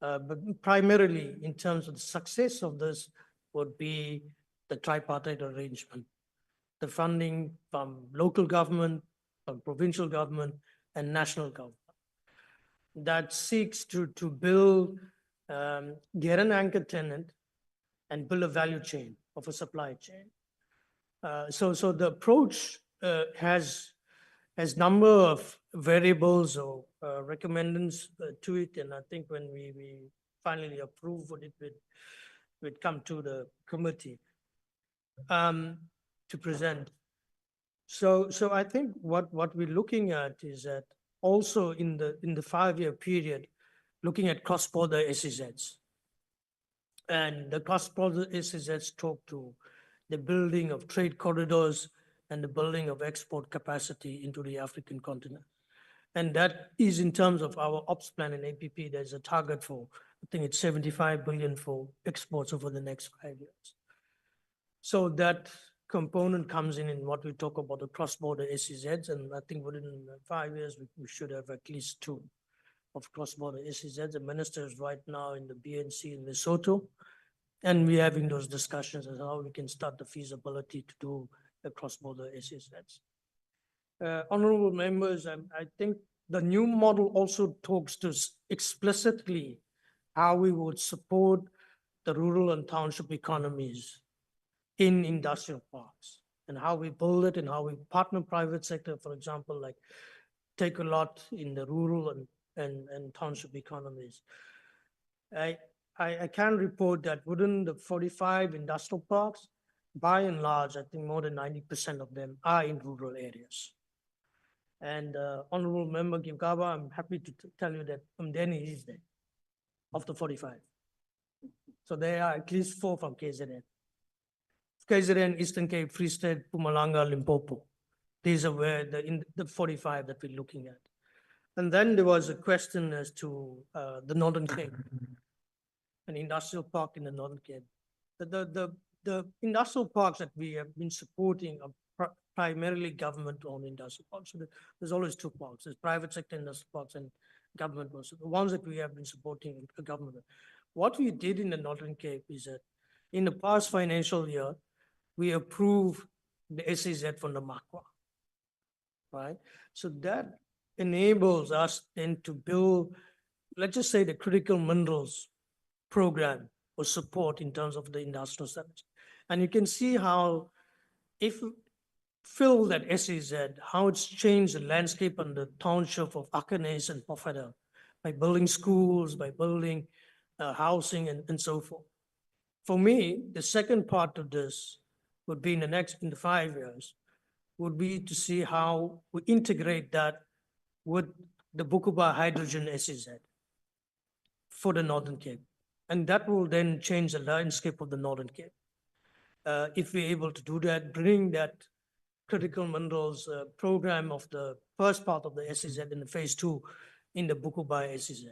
but primarily in terms of the success of this would be the tripartite arrangement. the funding from local government, from provincial government, and national government that seeks to build, get an anchor tenant and build a value chain of a supply chain. So the approach has number of variables or recommendtions to it, and I think when we finally approve it, would come to the committee to present. So I think what we're looking at is that also in the 5-year period, looking at cross-border SEZs. And the cross-border SEZs talk to the building of trade corridors and the building of export capacity into the African continent. And that is in terms of our ops plan and APP, there's a target for, I think it's 75 billion for exports over the next 5 years. So that component comes in what we talk about the cross-border SEZs, and I think within 5 years, we should have at least 2 of cross-border SEZs. The minister is right now in the BNC in Lesotho, and we're having those discussions as how we can start the feasibility to do the cross-border SEZs. Honorable members, I think the new model also talks to explicitly how we would support the rural and township economies in industrial parks and how we build it and how we partner private sector, for example, like take a lot in the rural and township economies. I can report that within the 45 industrial parks, by and large, I think more than 90% of them are in rural areas. And Honorable Member Gibgaba, I'm happy to tell you that Mdeni is there, of the 45. So there are at least 4 from KZN. KZN, Eastern Cape, Free State, Mpumalanga, Limpopo. These are where the 45 that we're looking at. And then there was a question as to the Northern Cape, an industrial park in the Northern Cape. The industrial parks that we have been supporting are primarily government-owned industrial parks. So there's always 2 parks. There's private sector industrial parks and government ones. The ones that we have been supporting are government. What we did in the Northern Cape is that in the past financial year, we approved the SEZ from the Makwa, right? So that enables us then to build, let's just say, the critical minerals program or support in terms of the industrial strategy. And you can see how if we fill that SEZ, how it's changed the landscape and the township of Akanes and Pofadel by building schools, by building housing and so forth. For me, the second part of this would be in the 5 years, would be to see how we integrate that with the Bukuba hydrogen SEZ for the Northern Cape. And that will then change the landscape of the Northern Cape. If we're able to do that, bring that critical minerals program of the first part of the SEZ in the phase 2 in the Bukuba SEZ.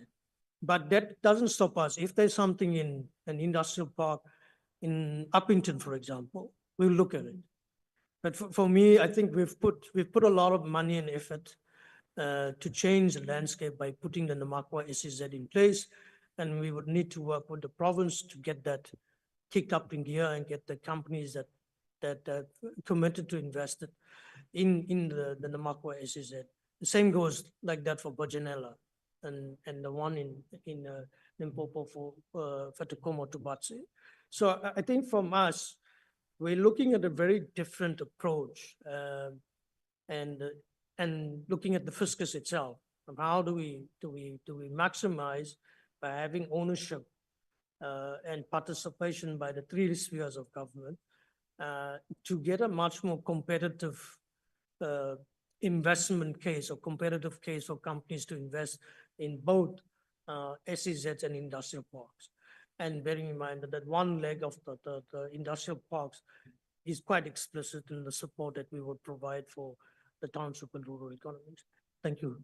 But that doesn't stop us. If there's something in an industrial park in Uppington, for example, we'll look at it. But for me, I think we've put a lot of money and effort to change the landscape by putting the Namakwa SEZ in place. And we would need to work with the province to get that kicked up in gear and get the companies that committed to invest it in the Namakwa SEZ. The same goes like that for Bajanela and the one in Limpopo for Fatukomo Tubatsi. So I think from us, we're looking at a very different approach and looking at the fiscus itself. How do we maximize by having ownership and participation by the 3 spheres of government to get a much more competitive investment case or competitive case for companies to invest in both SEZs and industrial parks. And bearing in mind that one leg of the industrial parks is quite explicit in the support that we would provide for the township and rural economies. Thank you.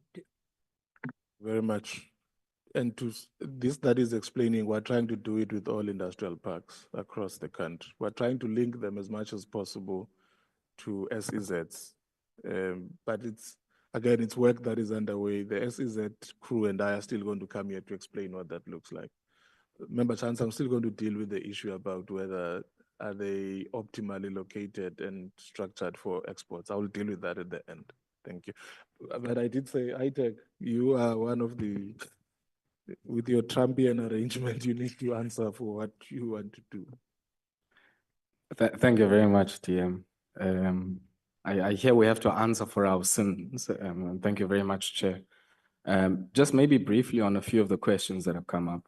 Very much. And this that is explaining, we're trying to do it with all industrial parks across the country. We're trying to link them as much as possible to SEZs. But it's work that is underway. The SEZ crew and I are still going to come here to explain what that looks like. Member Chance, I'm still going to deal with the issue about whether are they optimally located and structured for exports? I will deal with that at the end. Thank you. But I did say, ITEC, you are one of the, with your Trumpian arrangement, you need to answer for what you want to do. Thank you very much, TM. I hear we have to answer for our sins. And thank you very much, Chair. Just maybe briefly on a few of the questions that have come up.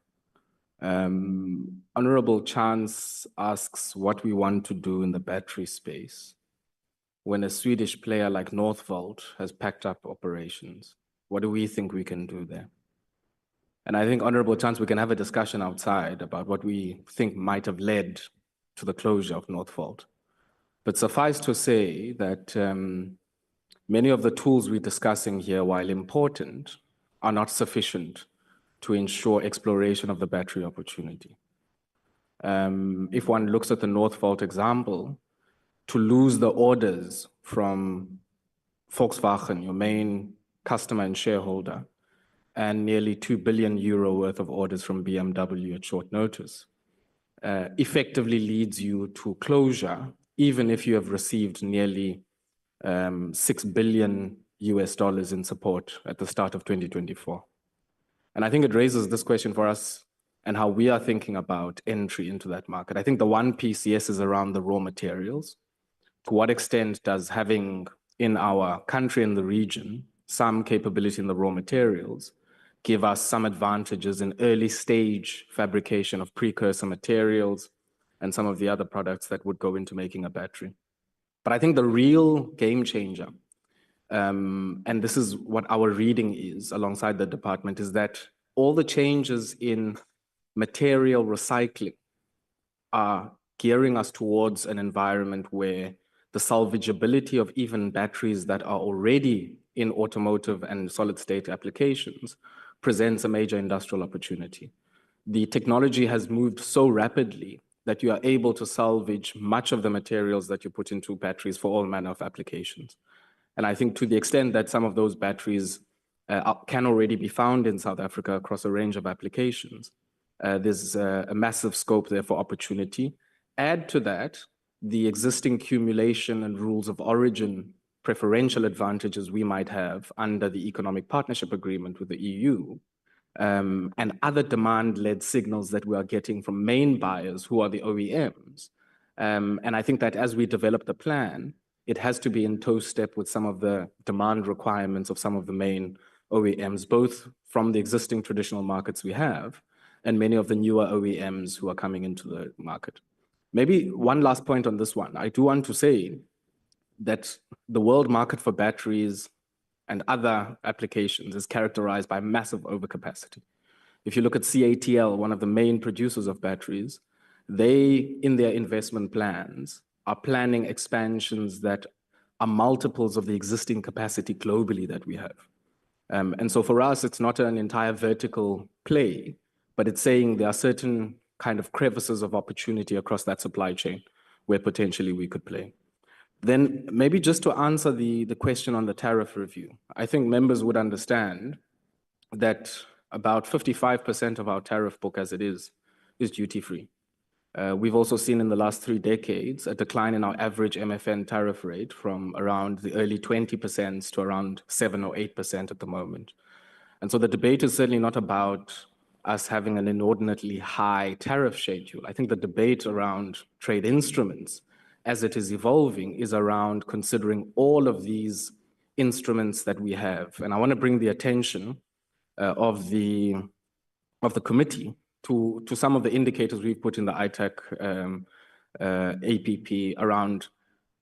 Honorable Chance asks what we want to do in the battery space when a Swedish player like Northvolt has packed up operations. What do we think we can do there? And I think, Honorable Chance, we can have a discussion outside about what we think might have led to the closure of Northvolt. But suffice to say that many of the tools we're discussing here, while important, are not sufficient to ensure exploration of the battery opportunity. If one looks at the Northvolt example, to lose the orders from Volkswagen, your main customer and shareholder, and nearly 2 billion euro worth of orders from BMW at short notice, effectively leads you to closure, even if you have received nearly $6 billion in support at the start of 2024. And I think it raises this question for us and how we are thinking about entry into that market. I think the one piece, yes, is around the raw materials. To what extent does having in our country and the region some capability in the raw materials give us some advantages in early stage fabrication of precursor materials and some of the other products that would go into making a battery? But I think the real game changer, and this is what our reading is alongside the department, is that all the changes in material recycling are gearing us towards an environment where the salvageability of even batteries that are already in automotive and solid state applications presents a major industrial opportunity. The technology has moved so rapidly that you are able to salvage much of the materials that you put into batteries for all manner of applications. And I think to the extent that some of those batteries can already be found in South Africa across a range of applications, there's a massive scope there for opportunity. Add to that the existing accumulation and rules of origin preferential advantages we might have under the economic partnership agreement with the EU, and other demand-led signals that we are getting from main buyers who are the OEMs. And I think that as we develop the plan, it has to be in toe step with some of the demand requirements of some of the main OEMs, both from the existing traditional markets we have and many of the newer OEMs who are coming into the market. Maybe one last point on this one. I do want to say that the world market for batteries and other applications is characterized by massive overcapacity. If you look at CATL, one of the main producers of batteries, they, in their investment plans, are planning expansions that are multiples of the existing capacity globally that we have. And so for us, it's not an entire vertical play, but it's saying there are certain kind of crevices of opportunity across that supply chain where potentially we could play. Then maybe just to answer the question on the tariff review, I think members would understand that about 55% of our tariff book as it is duty-free. We've also seen in the last 3 decades a decline in our average MFN tariff rate from around the early 20% to around 7 or 8% at the moment. And so the debate is certainly not about us having an inordinately high tariff schedule. I think the debate around trade instruments as it is evolving is around considering all of these instruments that we have. And I want to bring the attention of the committee to some of the indicators we've put in the ITAC APP around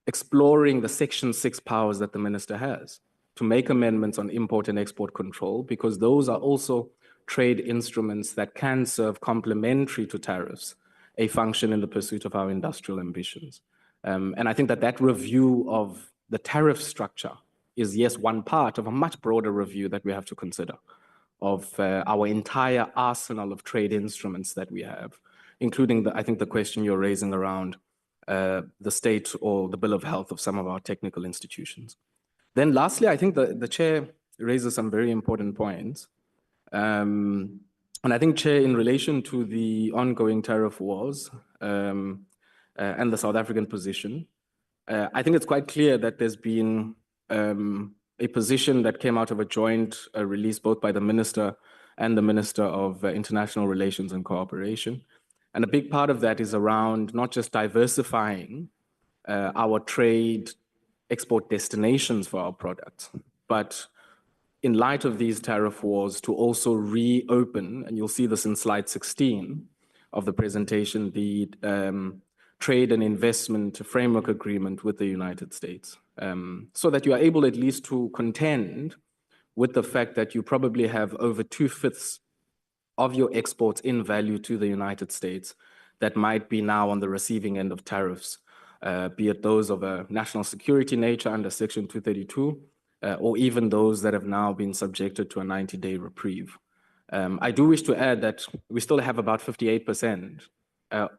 exploring the Section 6 powers that the minister has to make amendments on import and export control, because those are also trade instruments that can serve complementary to tariffs, a function in the pursuit of our industrial ambitions. And I think that review of the tariff structure is, yes, one part of a much broader review that we have to consider of our entire arsenal of trade instruments that we have, including, I think, the question you're raising around the state or the bill of health of some of our technical institutions. Then lastly, I think the chair raises some very important points. And I think, Chair, in relation to the ongoing tariff wars, and the South African position. I think it's quite clear that there's been a position that came out of a joint release both by the Minister and the Minister of International Relations and Cooperation. And a big part of that is around not just diversifying our trade export destinations for our products, but in light of these tariff wars, to also reopen, and you'll see this in slide 16 of the presentation, the trade and investment framework agreement with the United States, so that you are able at least to contend with the fact that you probably have over 2/5 of your exports in value to the United States that might be now on the receiving end of tariffs, be it those of a national security nature under Section 232, or even those that have now been subjected to a 90-day reprieve. I do wish to add that we still have about 58%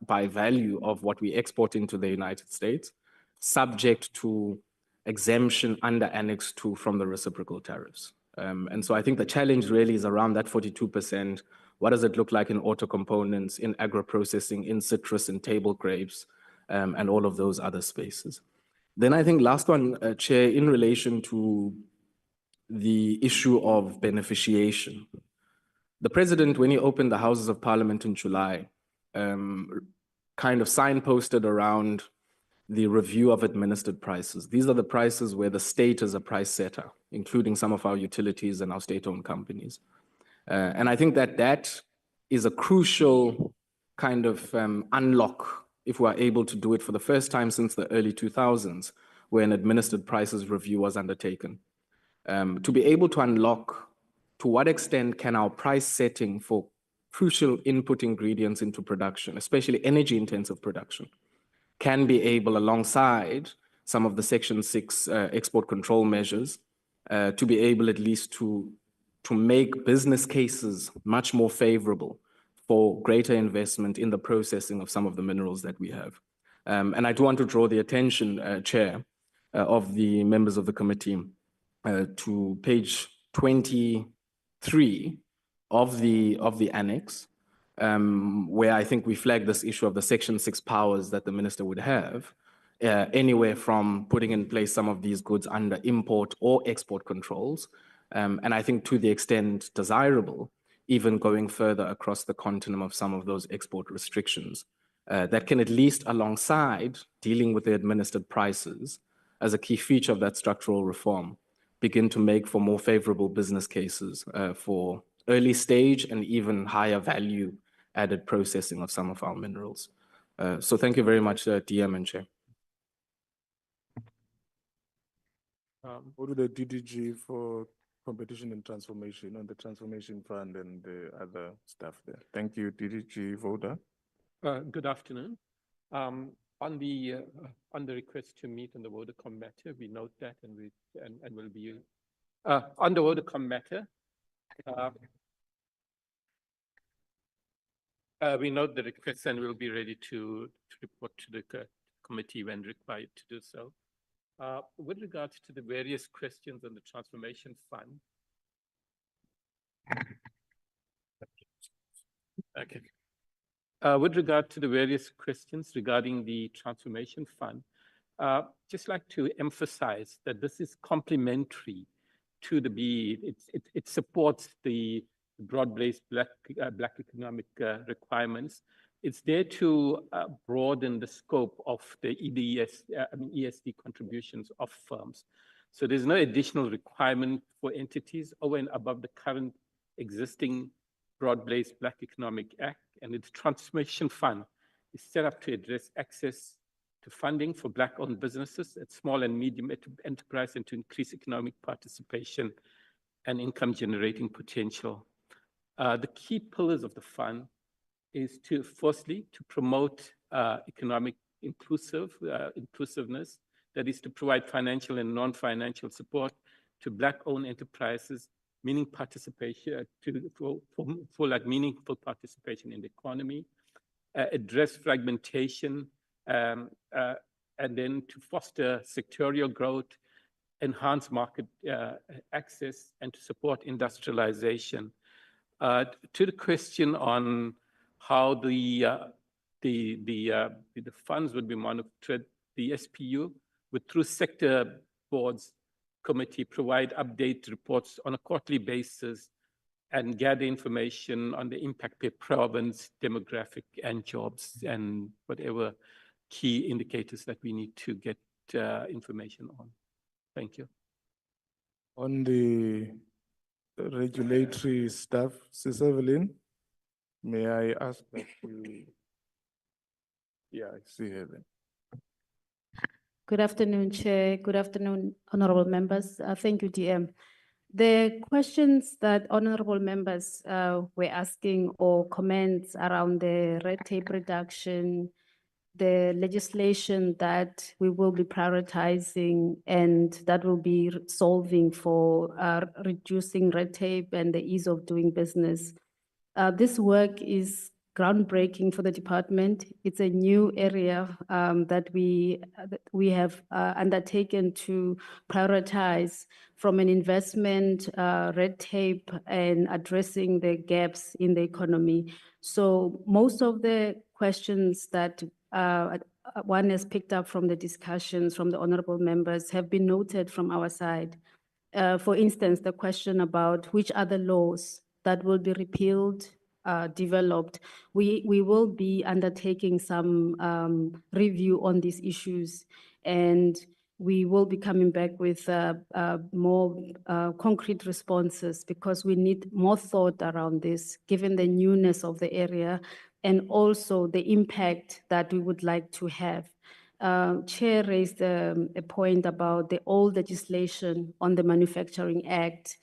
by value of what we export into the United States, subject to exemption under Annex 2 from the reciprocal tariffs. And so I think the challenge really is around that 42%. What does it look like in auto components, in agro-processing, in citrus, in table grapes, and all of those other spaces? Then I think last one, Chair, in relation to the issue of beneficiation. The President, when he opened the Houses of Parliament in July, kind of signposted around the review of administered prices. These are the prices where the state is a price setter, including some of our utilities and our state-owned companies. And I think that that is a crucial kind of unlock if we are able to do it for the first time since the early 2000s, where an administered prices review was undertaken. To be able to unlock to what extent can our price setting for crucial input ingredients into production, especially energy-intensive production, can be able, alongside some of the Section 6 export control measures, to be able at least to make business cases much more favorable for greater investment in the processing of some of the minerals that we have. And I do want to draw the attention, Chair, of the members of the committee to page 23 of the annex, where I think we flag this issue of the Section 6 powers that the minister would have, anywhere from putting in place some of these goods under import or export controls, and I think to the extent desirable, even going further across the continuum of some of those export restrictions, that can at least, alongside dealing with the administered prices as a key feature of that structural reform, begin to make for more favorable business cases for early stage and even higher value added processing of some of our minerals. So thank you very much, DM and Chair. Go to the DDG for competition and transformation on the transformation fund and the other stuff there. Thank you, DDG Voda. Good afternoon. On the request to meet on the Vodacom matter, we note that and will be on the Vodacom matter. We note the request and will be ready to report to the committee when required to do so. With regards to the various questions on the transformation fund. Okay. With regard to the various questions regarding the transformation fund, just like to emphasize that this is complementary to the BEE. It supports the broad-based black economic requirements. It's there to broaden the scope of the ESD contributions of firms. So there's no additional requirement for entities over and above the current existing broad-based Black Economic Act, and its transformation fund is set up to address access to funding for Black-owned businesses at small and medium enterprise and to increase economic participation and income-generating potential. The key pillars of the fund is to, firstly, to promote economic inclusiveness, that is to provide financial and non-financial support to Black-owned enterprises, meaning participation for like meaningful participation in the economy, address fragmentation, and then to foster sectorial growth, enhance market access, and to support industrialization. To the question on how the the funds would be monitored. The SPU would, through sector boards committee, provide update reports on a quarterly basis and gather information on the impact per province, demographic and jobs, and whatever key indicators that we need to get information on. Thank you. On the regulatory stuff, Sis Evelyn, may I ask that you? Yeah, I see her then. Good afternoon, Chair. Good afternoon, honorable members. Thank you, DM. The questions that honorable members were asking or comments around the red tape reduction, the legislation that we will be prioritizing and that will be solving for reducing red tape and the ease of doing business. This work is groundbreaking for the department. It's a new area that we have undertaken to prioritize from an investment, red tape, and addressing the gaps in the economy. So most of the questions that one has picked up from the discussions from the honorable members have been noted from our side. For instance, the question about which other laws that will be repealed, developed. We will be undertaking some review on these issues, and we will be coming back with more concrete responses because we need more thought around this, given the newness of the area and also the impact that we would like to have. Chair raised a point about the old legislation on the Manufacturing Act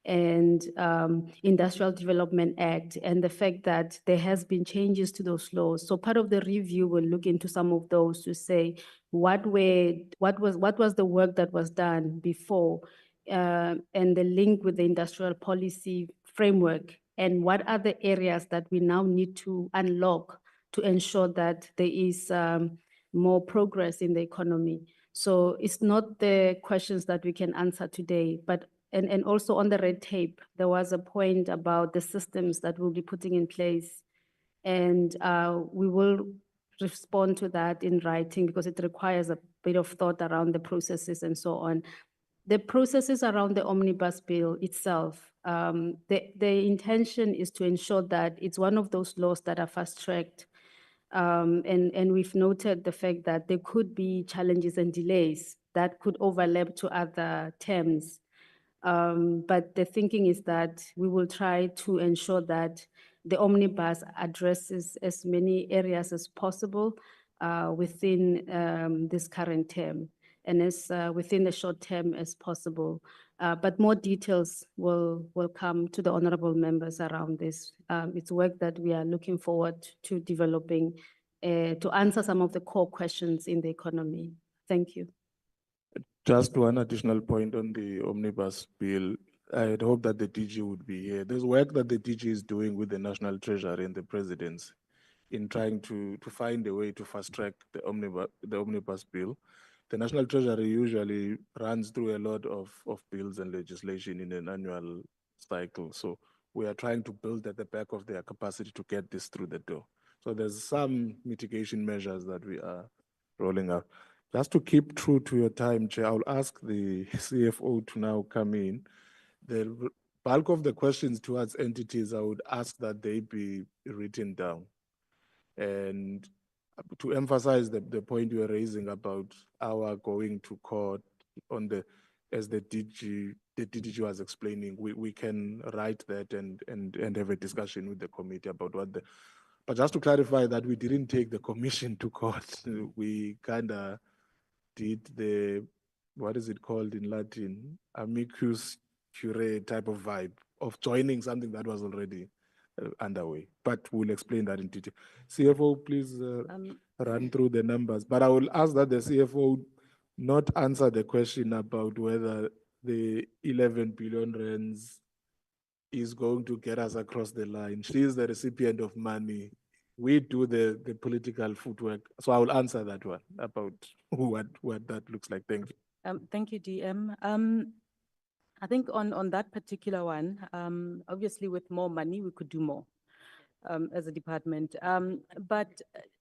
and Industrial Development Act, and the fact that there has been changes to those laws. So part of the review will look into some of those to say what was the work that was done before, and the link with the industrial policy framework, and what are the areas that we now need to unlock to ensure that there is more progress in the economy. So it's not the questions that we can answer today, but and also on the red tape, there was a point about the systems that we'll be putting in place. And we will respond to that in writing because it requires a bit of thought around the processes and so on. The processes around the omnibus bill itself, the intention is to ensure that it's one of those laws that are fast-tracked. And we've noted the fact that there could be challenges and delays that could overlap to other terms. But the thinking is that we will try to ensure that the omnibus addresses as many areas as possible within this current term and as within the short term as possible. But more details will come to the honorable members around this. It's work that we are looking forward to developing to answer some of the core questions in the economy. Thank you. Just one additional point on the omnibus bill. I'd hope that the DG would be here. There's work that the DG is doing with the National Treasury and the Presidency in trying to find a way to fast track the omnibus bill. The National Treasury usually runs through a lot of bills and legislation in an annual cycle. So we are trying to build at the back of their capacity to get this through the door. So there's some mitigation measures that we are rolling out. Just to keep true to your time, Chair, I'll ask the CFO to now come in. The bulk of the questions towards entities, I would ask that they be written down. And to emphasize the point you were raising about our going to court on the, as the DG was explaining, we can write that and have a discussion with the committee about what the, but just to clarify that we didn't take the commission to court. We kind of did the, what is it called in Latin? Amicus curiae type of vibe of joining something that was already underway. But we'll explain that in detail. CFO, please run through the numbers. But I will ask that the CFO not answer the question about whether the 11 billion rands is going to get us across the line. She is the recipient of money. We do the political footwork. So I will answer that one about what that looks like. Thank you. Thank you, DM. I think on that particular one, obviously with more money, we could do more as a department. But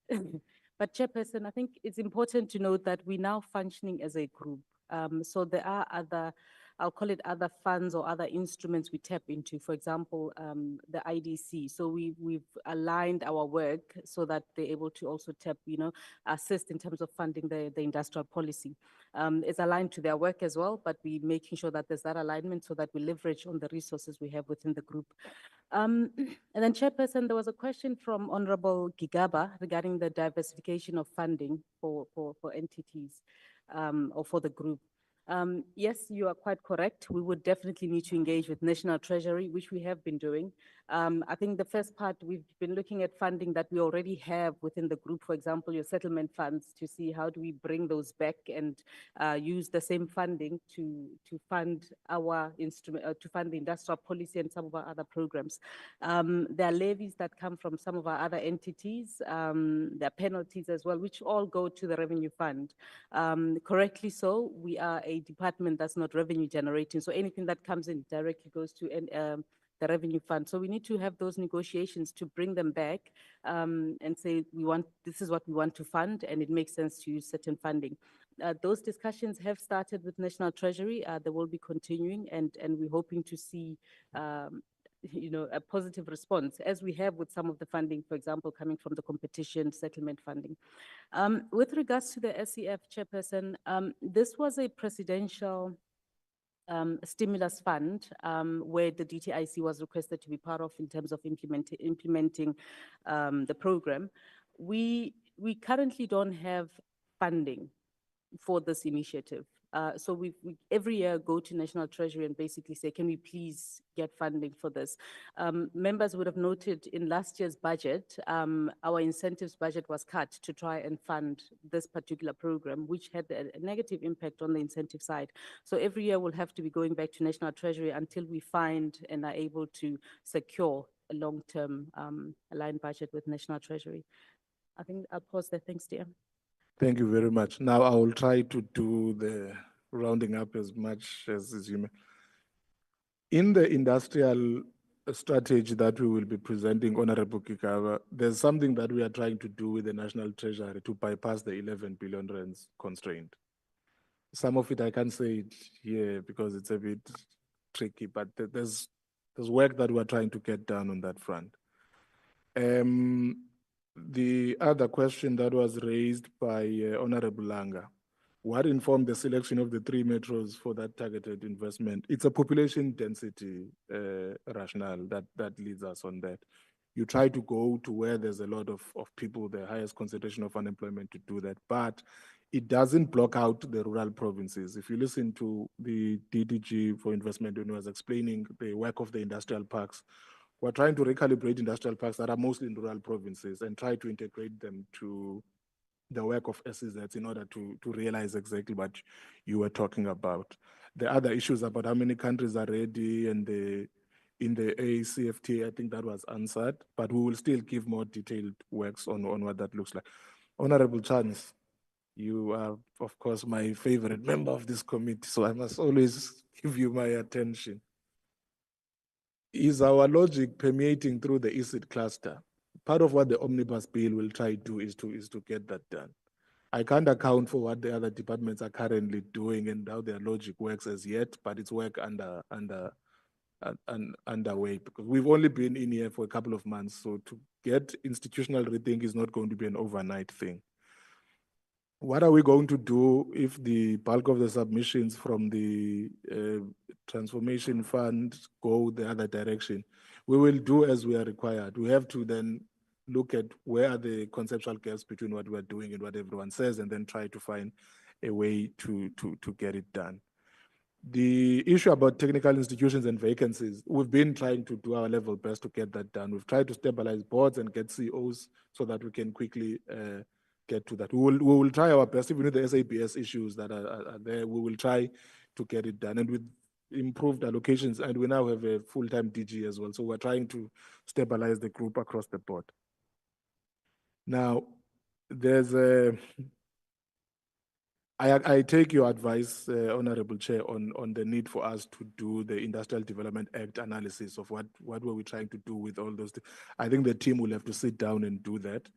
But Chairperson, I think it's important to note that we're now functioning as a group. So there are other, I'll call it other funds or other instruments we tap into, for example, the IDC. So we've aligned our work so that they're able to also tap, assist in terms of funding the industrial policy. It's aligned to their work as well, but we're making sure that there's that alignment so that we leverage on the resources we have within the group. And then Chairperson, there was a question from Honorable Gigaba regarding the diversification of funding for entities or for the group. Yes, you are quite correct. We would definitely need to engage with National Treasury, which we have been doing. I think the first part, we've been looking at funding that we already have within the group, for example, your settlement funds, to see how do we bring those back and use the same funding to fund our instrument, to fund the industrial policy and some of our other programs. There are levies that come from some of our other entities. There are penalties as well, which all go to the revenue fund. Correctly so, we are a department that's not revenue generating. So anything that comes in directly goes to the revenue fund. So we need to have those negotiations to bring them back and say, this is what we want to fund, and it makes sense to use certain funding. Those discussions have started with National Treasury. They will be continuing, and we're hoping to see a positive response, as we have with some of the funding, for example, coming from the competition settlement funding. With regards to the SEF, Chairperson, this was a presidential stimulus fund where the DTIC was requested to be part of in terms of implementing the program. We currently don't have funding for this initiative. So we every year go to National Treasury and basically say, can we please get funding for this? Members would have noted in last year's budget, our incentives budget was cut to try and fund this particular program, which had a negative impact on the incentive side. So every year we'll have to be going back to National Treasury until we find and are able to secure a long-term aligned budget with National Treasury. I think I'll pause there. Thanks, dear. Thank you very much. Now I will try to do the rounding up as much as you may. In the industrial strategy that we will be presenting, Honorable Kikawa, there's something that we are trying to do with the National Treasury to bypass the 11 billion rands constraint. Some of it I can't say it here because it's a bit tricky, but there's work that we're trying to get done on that front. The other question that was raised by Honorable Langa, what informed the selection of the 3 metros for that targeted investment? It's a population density rationale that leads us on that. You try to go to where there's a lot of people, the highest concentration of unemployment, to do that, but it doesn't block out the rural provinces. If you listen to the DDG for investment when he was explaining the work of the industrial parks, we're trying to recalibrate industrial parks that are mostly in rural provinces and try to integrate them to the work of SEZs in order to realize exactly what you were talking about. The other issues about how many countries are ready and in the ACFTA, I think that was answered, but we will still give more detailed works on what that looks like. Honorable Chance, you are, of course, my favorite member of this committee, so I must always give you my attention. Is our logic permeating through the ECID cluster? Part of what the omnibus bill will try to do is to get that done. I can't account for what the other departments are currently doing and how their logic works as yet, but it's work underway because we've only been in here for a couple of months. So to get institutional rethink is not going to be an overnight thing. What are we going to do if the bulk of the submissions from the transformation fund go the other direction? We will do as we are required. We have to then look at where are the conceptual gaps between what we're doing and what everyone says, and then try to find a way to get it done. The issue about technical institutions and vacancies, we've been trying to do our level best to get that done. We've tried to stabilize boards and get COs so that we can quickly get to that. We will try our best, even with the SAPS issues that are there, we will try to get it done. And with improved allocations, and we now have a full-time DG as well. So we're trying to stabilize the group across the board. Now, there's I take your advice, Honorable Chair, on the need for us to do the Industrial Development Act analysis of what were we trying to do with all those. I think the team will have to sit down and do that.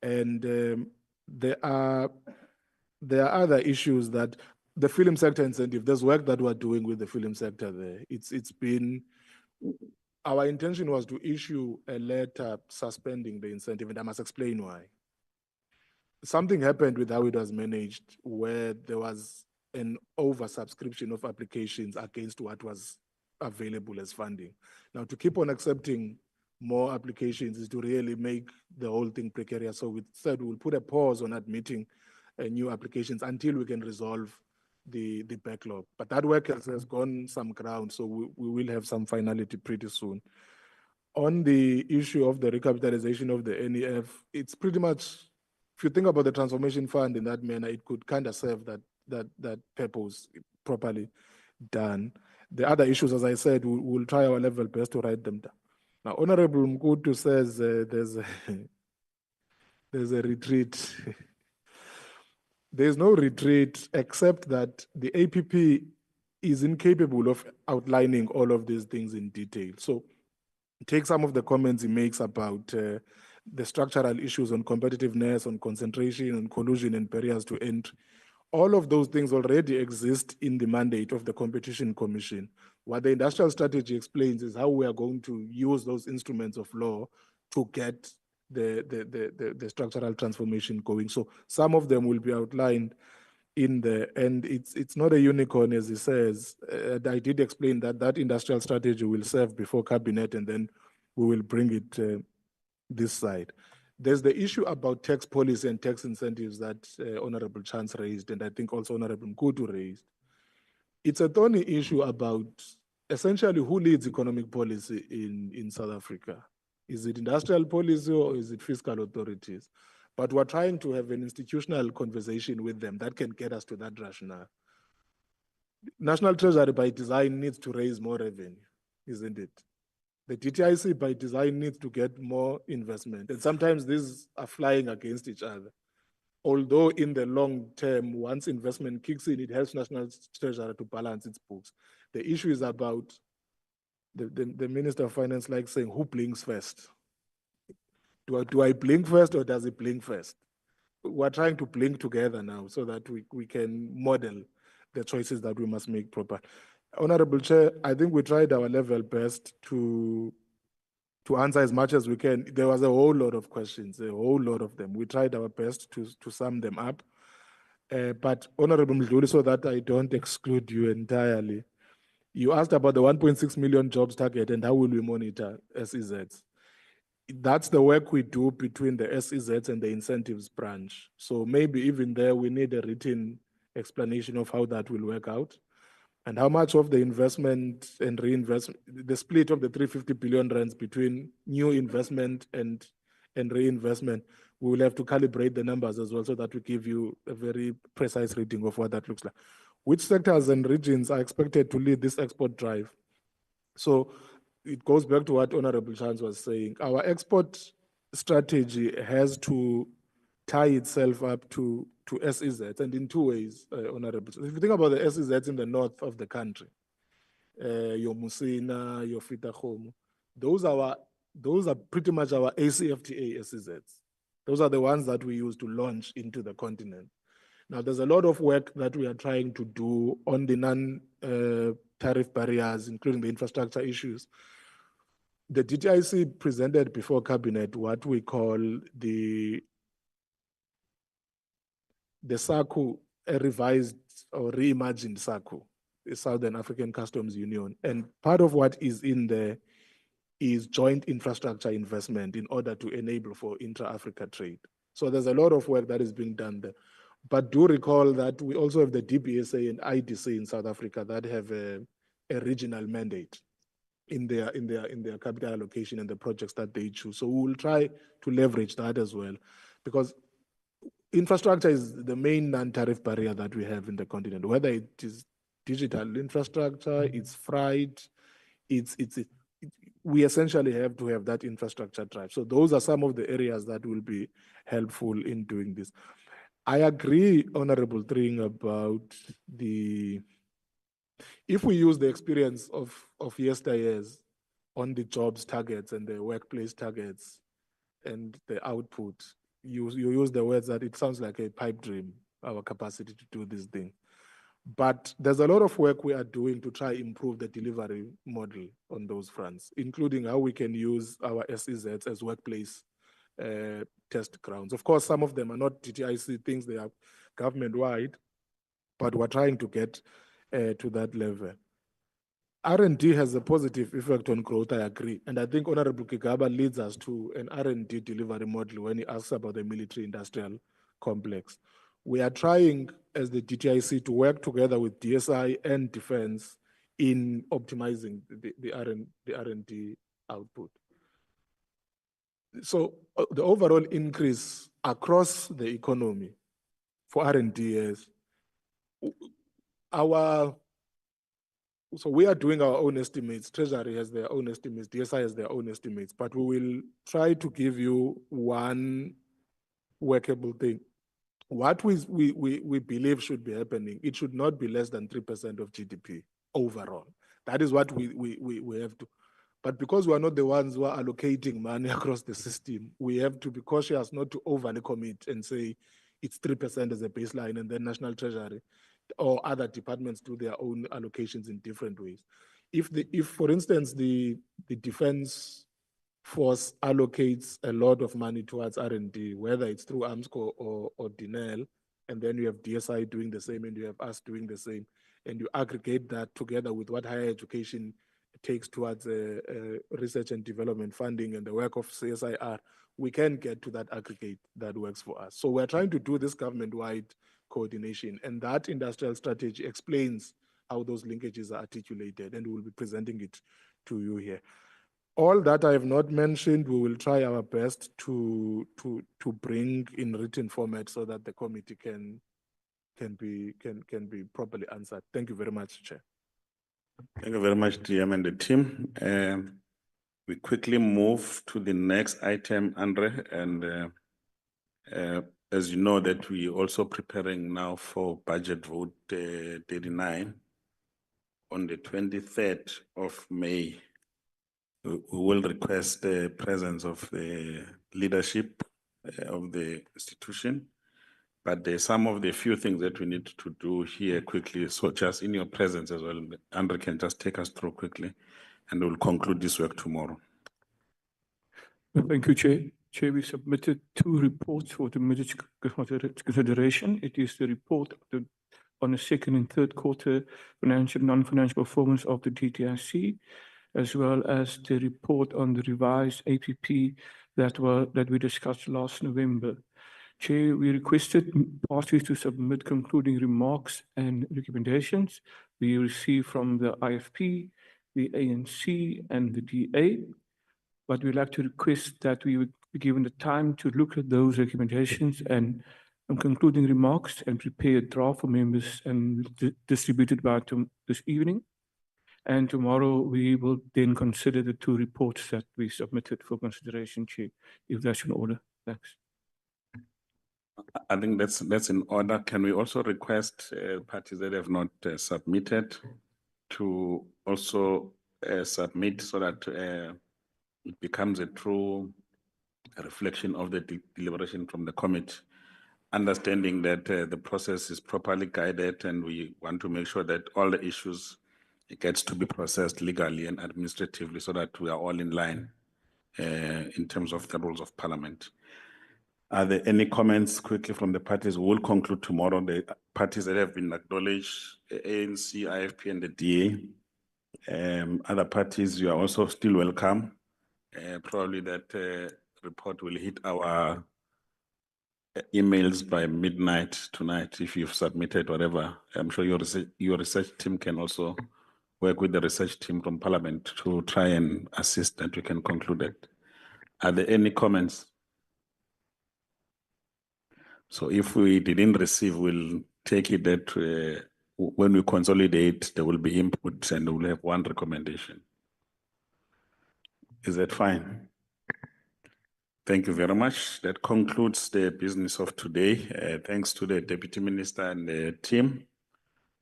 And there are other issues that the film sector incentive, there's work that we're doing with the film sector there. It's been, our intention was to issue a letter suspending the incentive, and I must explain why. Something happened with how it was managed, where there was an oversubscription of applications against what was available as funding. Now, to keep on accepting more applications is to really make the whole thing precarious. So we said we'll put a pause on admitting new applications until we can resolve the backlog. But that work has gone some ground, so we will have some finality pretty soon. On the issue of the recapitalization of the NEF, it's pretty much, if you think about the transformation fund in that manner, it could kind of serve that purpose properly done. The other issues, as I said, we'll try our level best to write them down. Now, Honorable Mkutu says there's a retreat. There's no retreat except that the APP is incapable of outlining all of these things in detail. So take some of the comments he makes about the structural issues on competitiveness, on concentration, on collusion and barriers to entry. All of those things already exist in the mandate of the Competition Commission. What the industrial strategy explains is how we are going to use those instruments of law to get the structural transformation going. So some of them will be outlined in there, and it's not a unicorn, as he says. I did explain that industrial strategy will serve before cabinet, and then we will bring it this side. There's the issue about tax policy and tax incentives that Honorable Chance raised, and I think also Honorable Mkutu raised. It's a thorny issue about essentially who leads economic policy in South Africa. Is it industrial policy or is it fiscal authorities? But we're trying to have an institutional conversation with them that can get us to that rationale. National Treasury by design needs to raise more revenue, isn't it? The DTIC by design needs to get more investment. And sometimes these are flying against each other. Although in the long term, once investment kicks in, it helps National Treasury to balance its books. The issue is about the Minister of Finance likes saying, who blinks first? Do I blink first or does it blink first? We're trying to blink together now so that we can model the choices that we must make proper. Honorable Chair, I think we tried our level best to answer as much as we can. There was a whole lot of questions, a whole lot of them. We tried our best to sum them up. But Honorable Mdluli, so that I don't exclude you entirely, you asked about the 1.6 million jobs target and how will we monitor SEZs. That's the work we do between the SEZs and the incentives branch. So maybe even there we need a written explanation of how that will work out and how much of the investment and reinvestment, the split of the 350 billion rands between new investment and reinvestment. We will have to calibrate the numbers as well so that we give you a very precise reading of what that looks like. Which sectors and regions are expected to lead this export drive? So it goes back to what Honorable Chance was saying. Our export strategy has to tie itself up to SEZs, and in two ways, Honorable. If you think about the SEZs in the north of the country, your Musina, your Fitahomo, those are pretty much our ACFTA SEZs. Those are the ones that we use to launch into the continent. Now, there's a lot of work that we are trying to do on the non-tariff barriers, including the infrastructure issues. The DTIC presented before cabinet what we call the SACU, a revised or reimagined SACU, the Southern African Customs Union. And part of what is in there is joint infrastructure investment in order to enable for intra-Africa trade. So there's a lot of work that is being done there. But do recall that we also have the DBSA and IDC in South Africa that have a regional mandate in their capital allocation and the projects that they choose. So we will try to leverage that as well, because infrastructure is the main non-tariff barrier that we have in the continent, whether it is digital infrastructure, it's freight, we essentially have to have that infrastructure drive. So those are some of the areas that will be helpful in doing this. I agree, Honorable Tring, about if we use the experience of yesteryears on the jobs targets and the workplace targets and the output, you use the words that it sounds like a pipe dream, our capacity to do this thing. But there's a lot of work we are doing to try improve the delivery model on those fronts, including how we can use our SEZs as workplace test grounds. Of course, some of them are not DTIC things, they are government-wide, but we're trying to get to that level. R&D has a positive effect on growth, I agree. And I think Honorable Kigaba leads us to an R&D delivery model when he asks about the military-industrial complex. We are trying, as the DTIC, to work together with DSI and Defense in optimizing the R&D output. So the overall increase across the economy for R&D is so we are doing our own estimates. Treasury has their own estimates, DSI has their own estimates, but we will try to give you one workable thing. What we believe should be happening, it should not be less than 3% of GDP overall. That is what we have to. But because we are not the ones who are allocating money across the system, we have to be cautious not to overly commit and say it's 3% as a baseline and then National Treasury or other departments do their own allocations in different ways. If for instance, the defense force allocates a lot of money towards R&D, whether it's through AMSCO or DINEL, and then you have DSI doing the same and you have us doing the same, and you aggregate that together with what higher education takes towards research and development funding and the work of CSIR, we can get to that aggregate that works for us. So we're trying to do this government-wide coordination, and that industrial strategy explains how those linkages are articulated, and we'll be presenting it to you here. All that I have not mentioned, we will try our best to bring in written format so that the committee can be properly answered. Thank you very much, Chair. Thank you very much, DM and the team. We quickly move to the next item, Andre, and as you know that we also preparing now for budget vote 39 on the 23rd of May. We will request the presence of the leadership of the institution, but there's some of the few things that we need to do here quickly. So just in your presence as well, Andre can just take us through quickly, and we'll conclude this work tomorrow. Thank you, Chair. Chair, we submitted 2 reports for the immediate consideration. It is the report on the second and third quarter financial and non-financial performance of the DTIC, as well as the report on the revised APP that we discussed last November. Chair, we requested parties to submit concluding remarks and recommendations we received from the IFP, the ANC, and the DA. But we'd like to request that we would be given the time to look at those recommendations and concluding remarks and prepare a draft for members and distribute it by this evening. And tomorrow we will then consider the 2 reports that we submitted for consideration, Chair, if that's in order. Thanks. I think that's in order. Can we also request parties that have not submitted to also submit so that it becomes a true reflection of the deliberation from the committee, understanding that the process is properly guided and we want to make sure that all the issues it gets to be processed legally and administratively so that we are all in line in terms of the rules of Parliament. Are there any comments quickly from the parties? We will conclude tomorrow. The parties that have been acknowledged, ANC, IFP, and the DA. Other parties, you are also still welcome. Probably that report will hit our emails by midnight tonight if you've submitted whatever. I'm sure your research team can also work with the research team from Parliament to try and assist that we can conclude it. Are there any comments? So if we didn't receive, we'll take it that when we consolidate, there will be input and we'll have one recommendation. Is that fine? Thank you very much. That concludes the business of today. Thanks to the Deputy Minister and the team.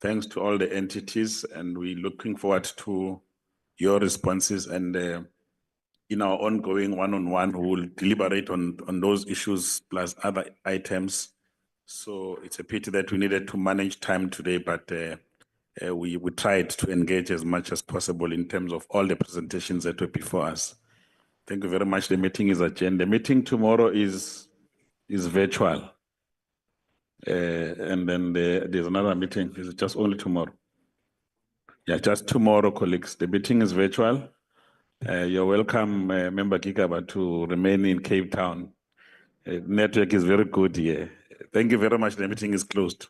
Thanks to all the entities, and we're looking forward to your responses and in our ongoing one-on-one, we will deliberate on those issues plus other items. So it's a pity that we needed to manage time today, but we tried to engage as much as possible in terms of all the presentations that were before us. Thank you very much. The meeting is adjourned. The meeting tomorrow is virtual. And then there's another meeting. Is it just only tomorrow? Yeah, just tomorrow, colleagues. The meeting is virtual. You're welcome, Member Gigaba, to remain in Cape Town. Network is very good here. Thank you very much. The meeting is closed.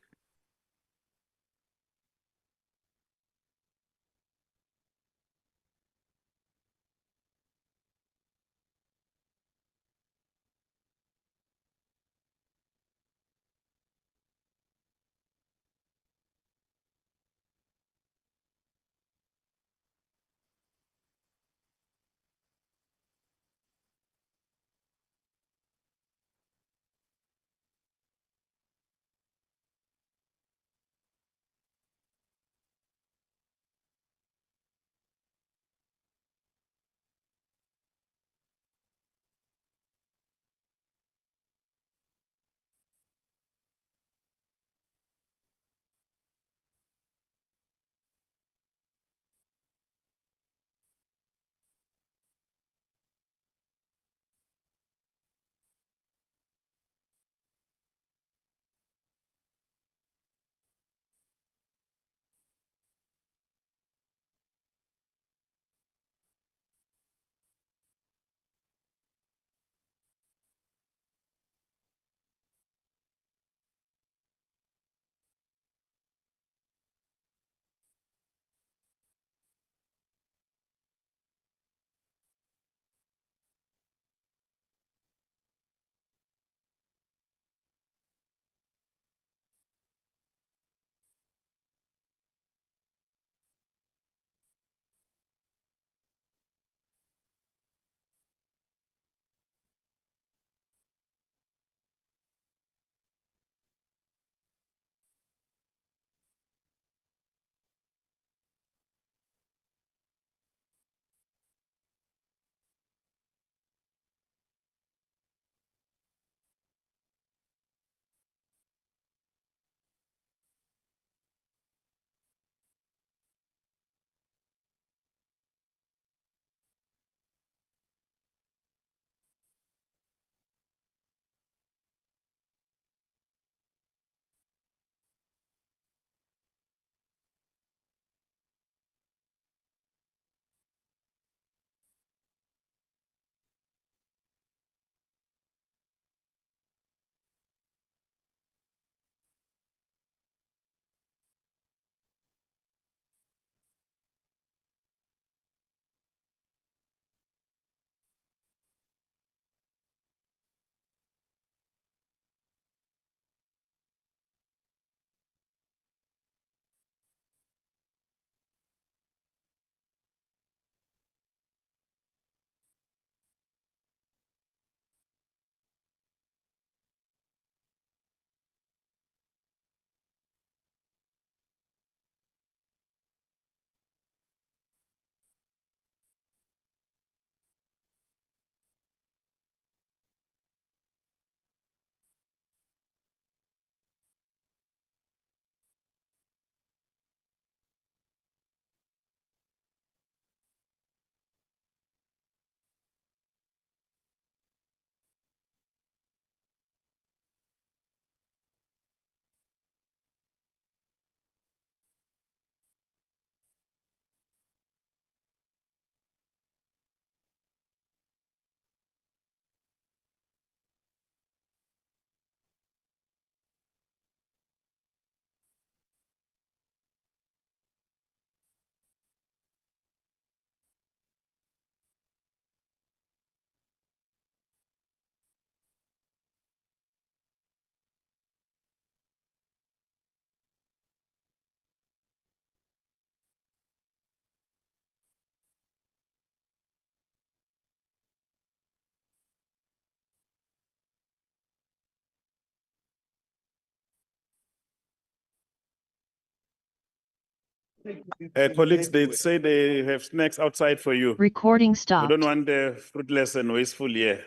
Colleagues, they say they have snacks outside for you. Recording We stopped. don't want the fruitless and wasteful here.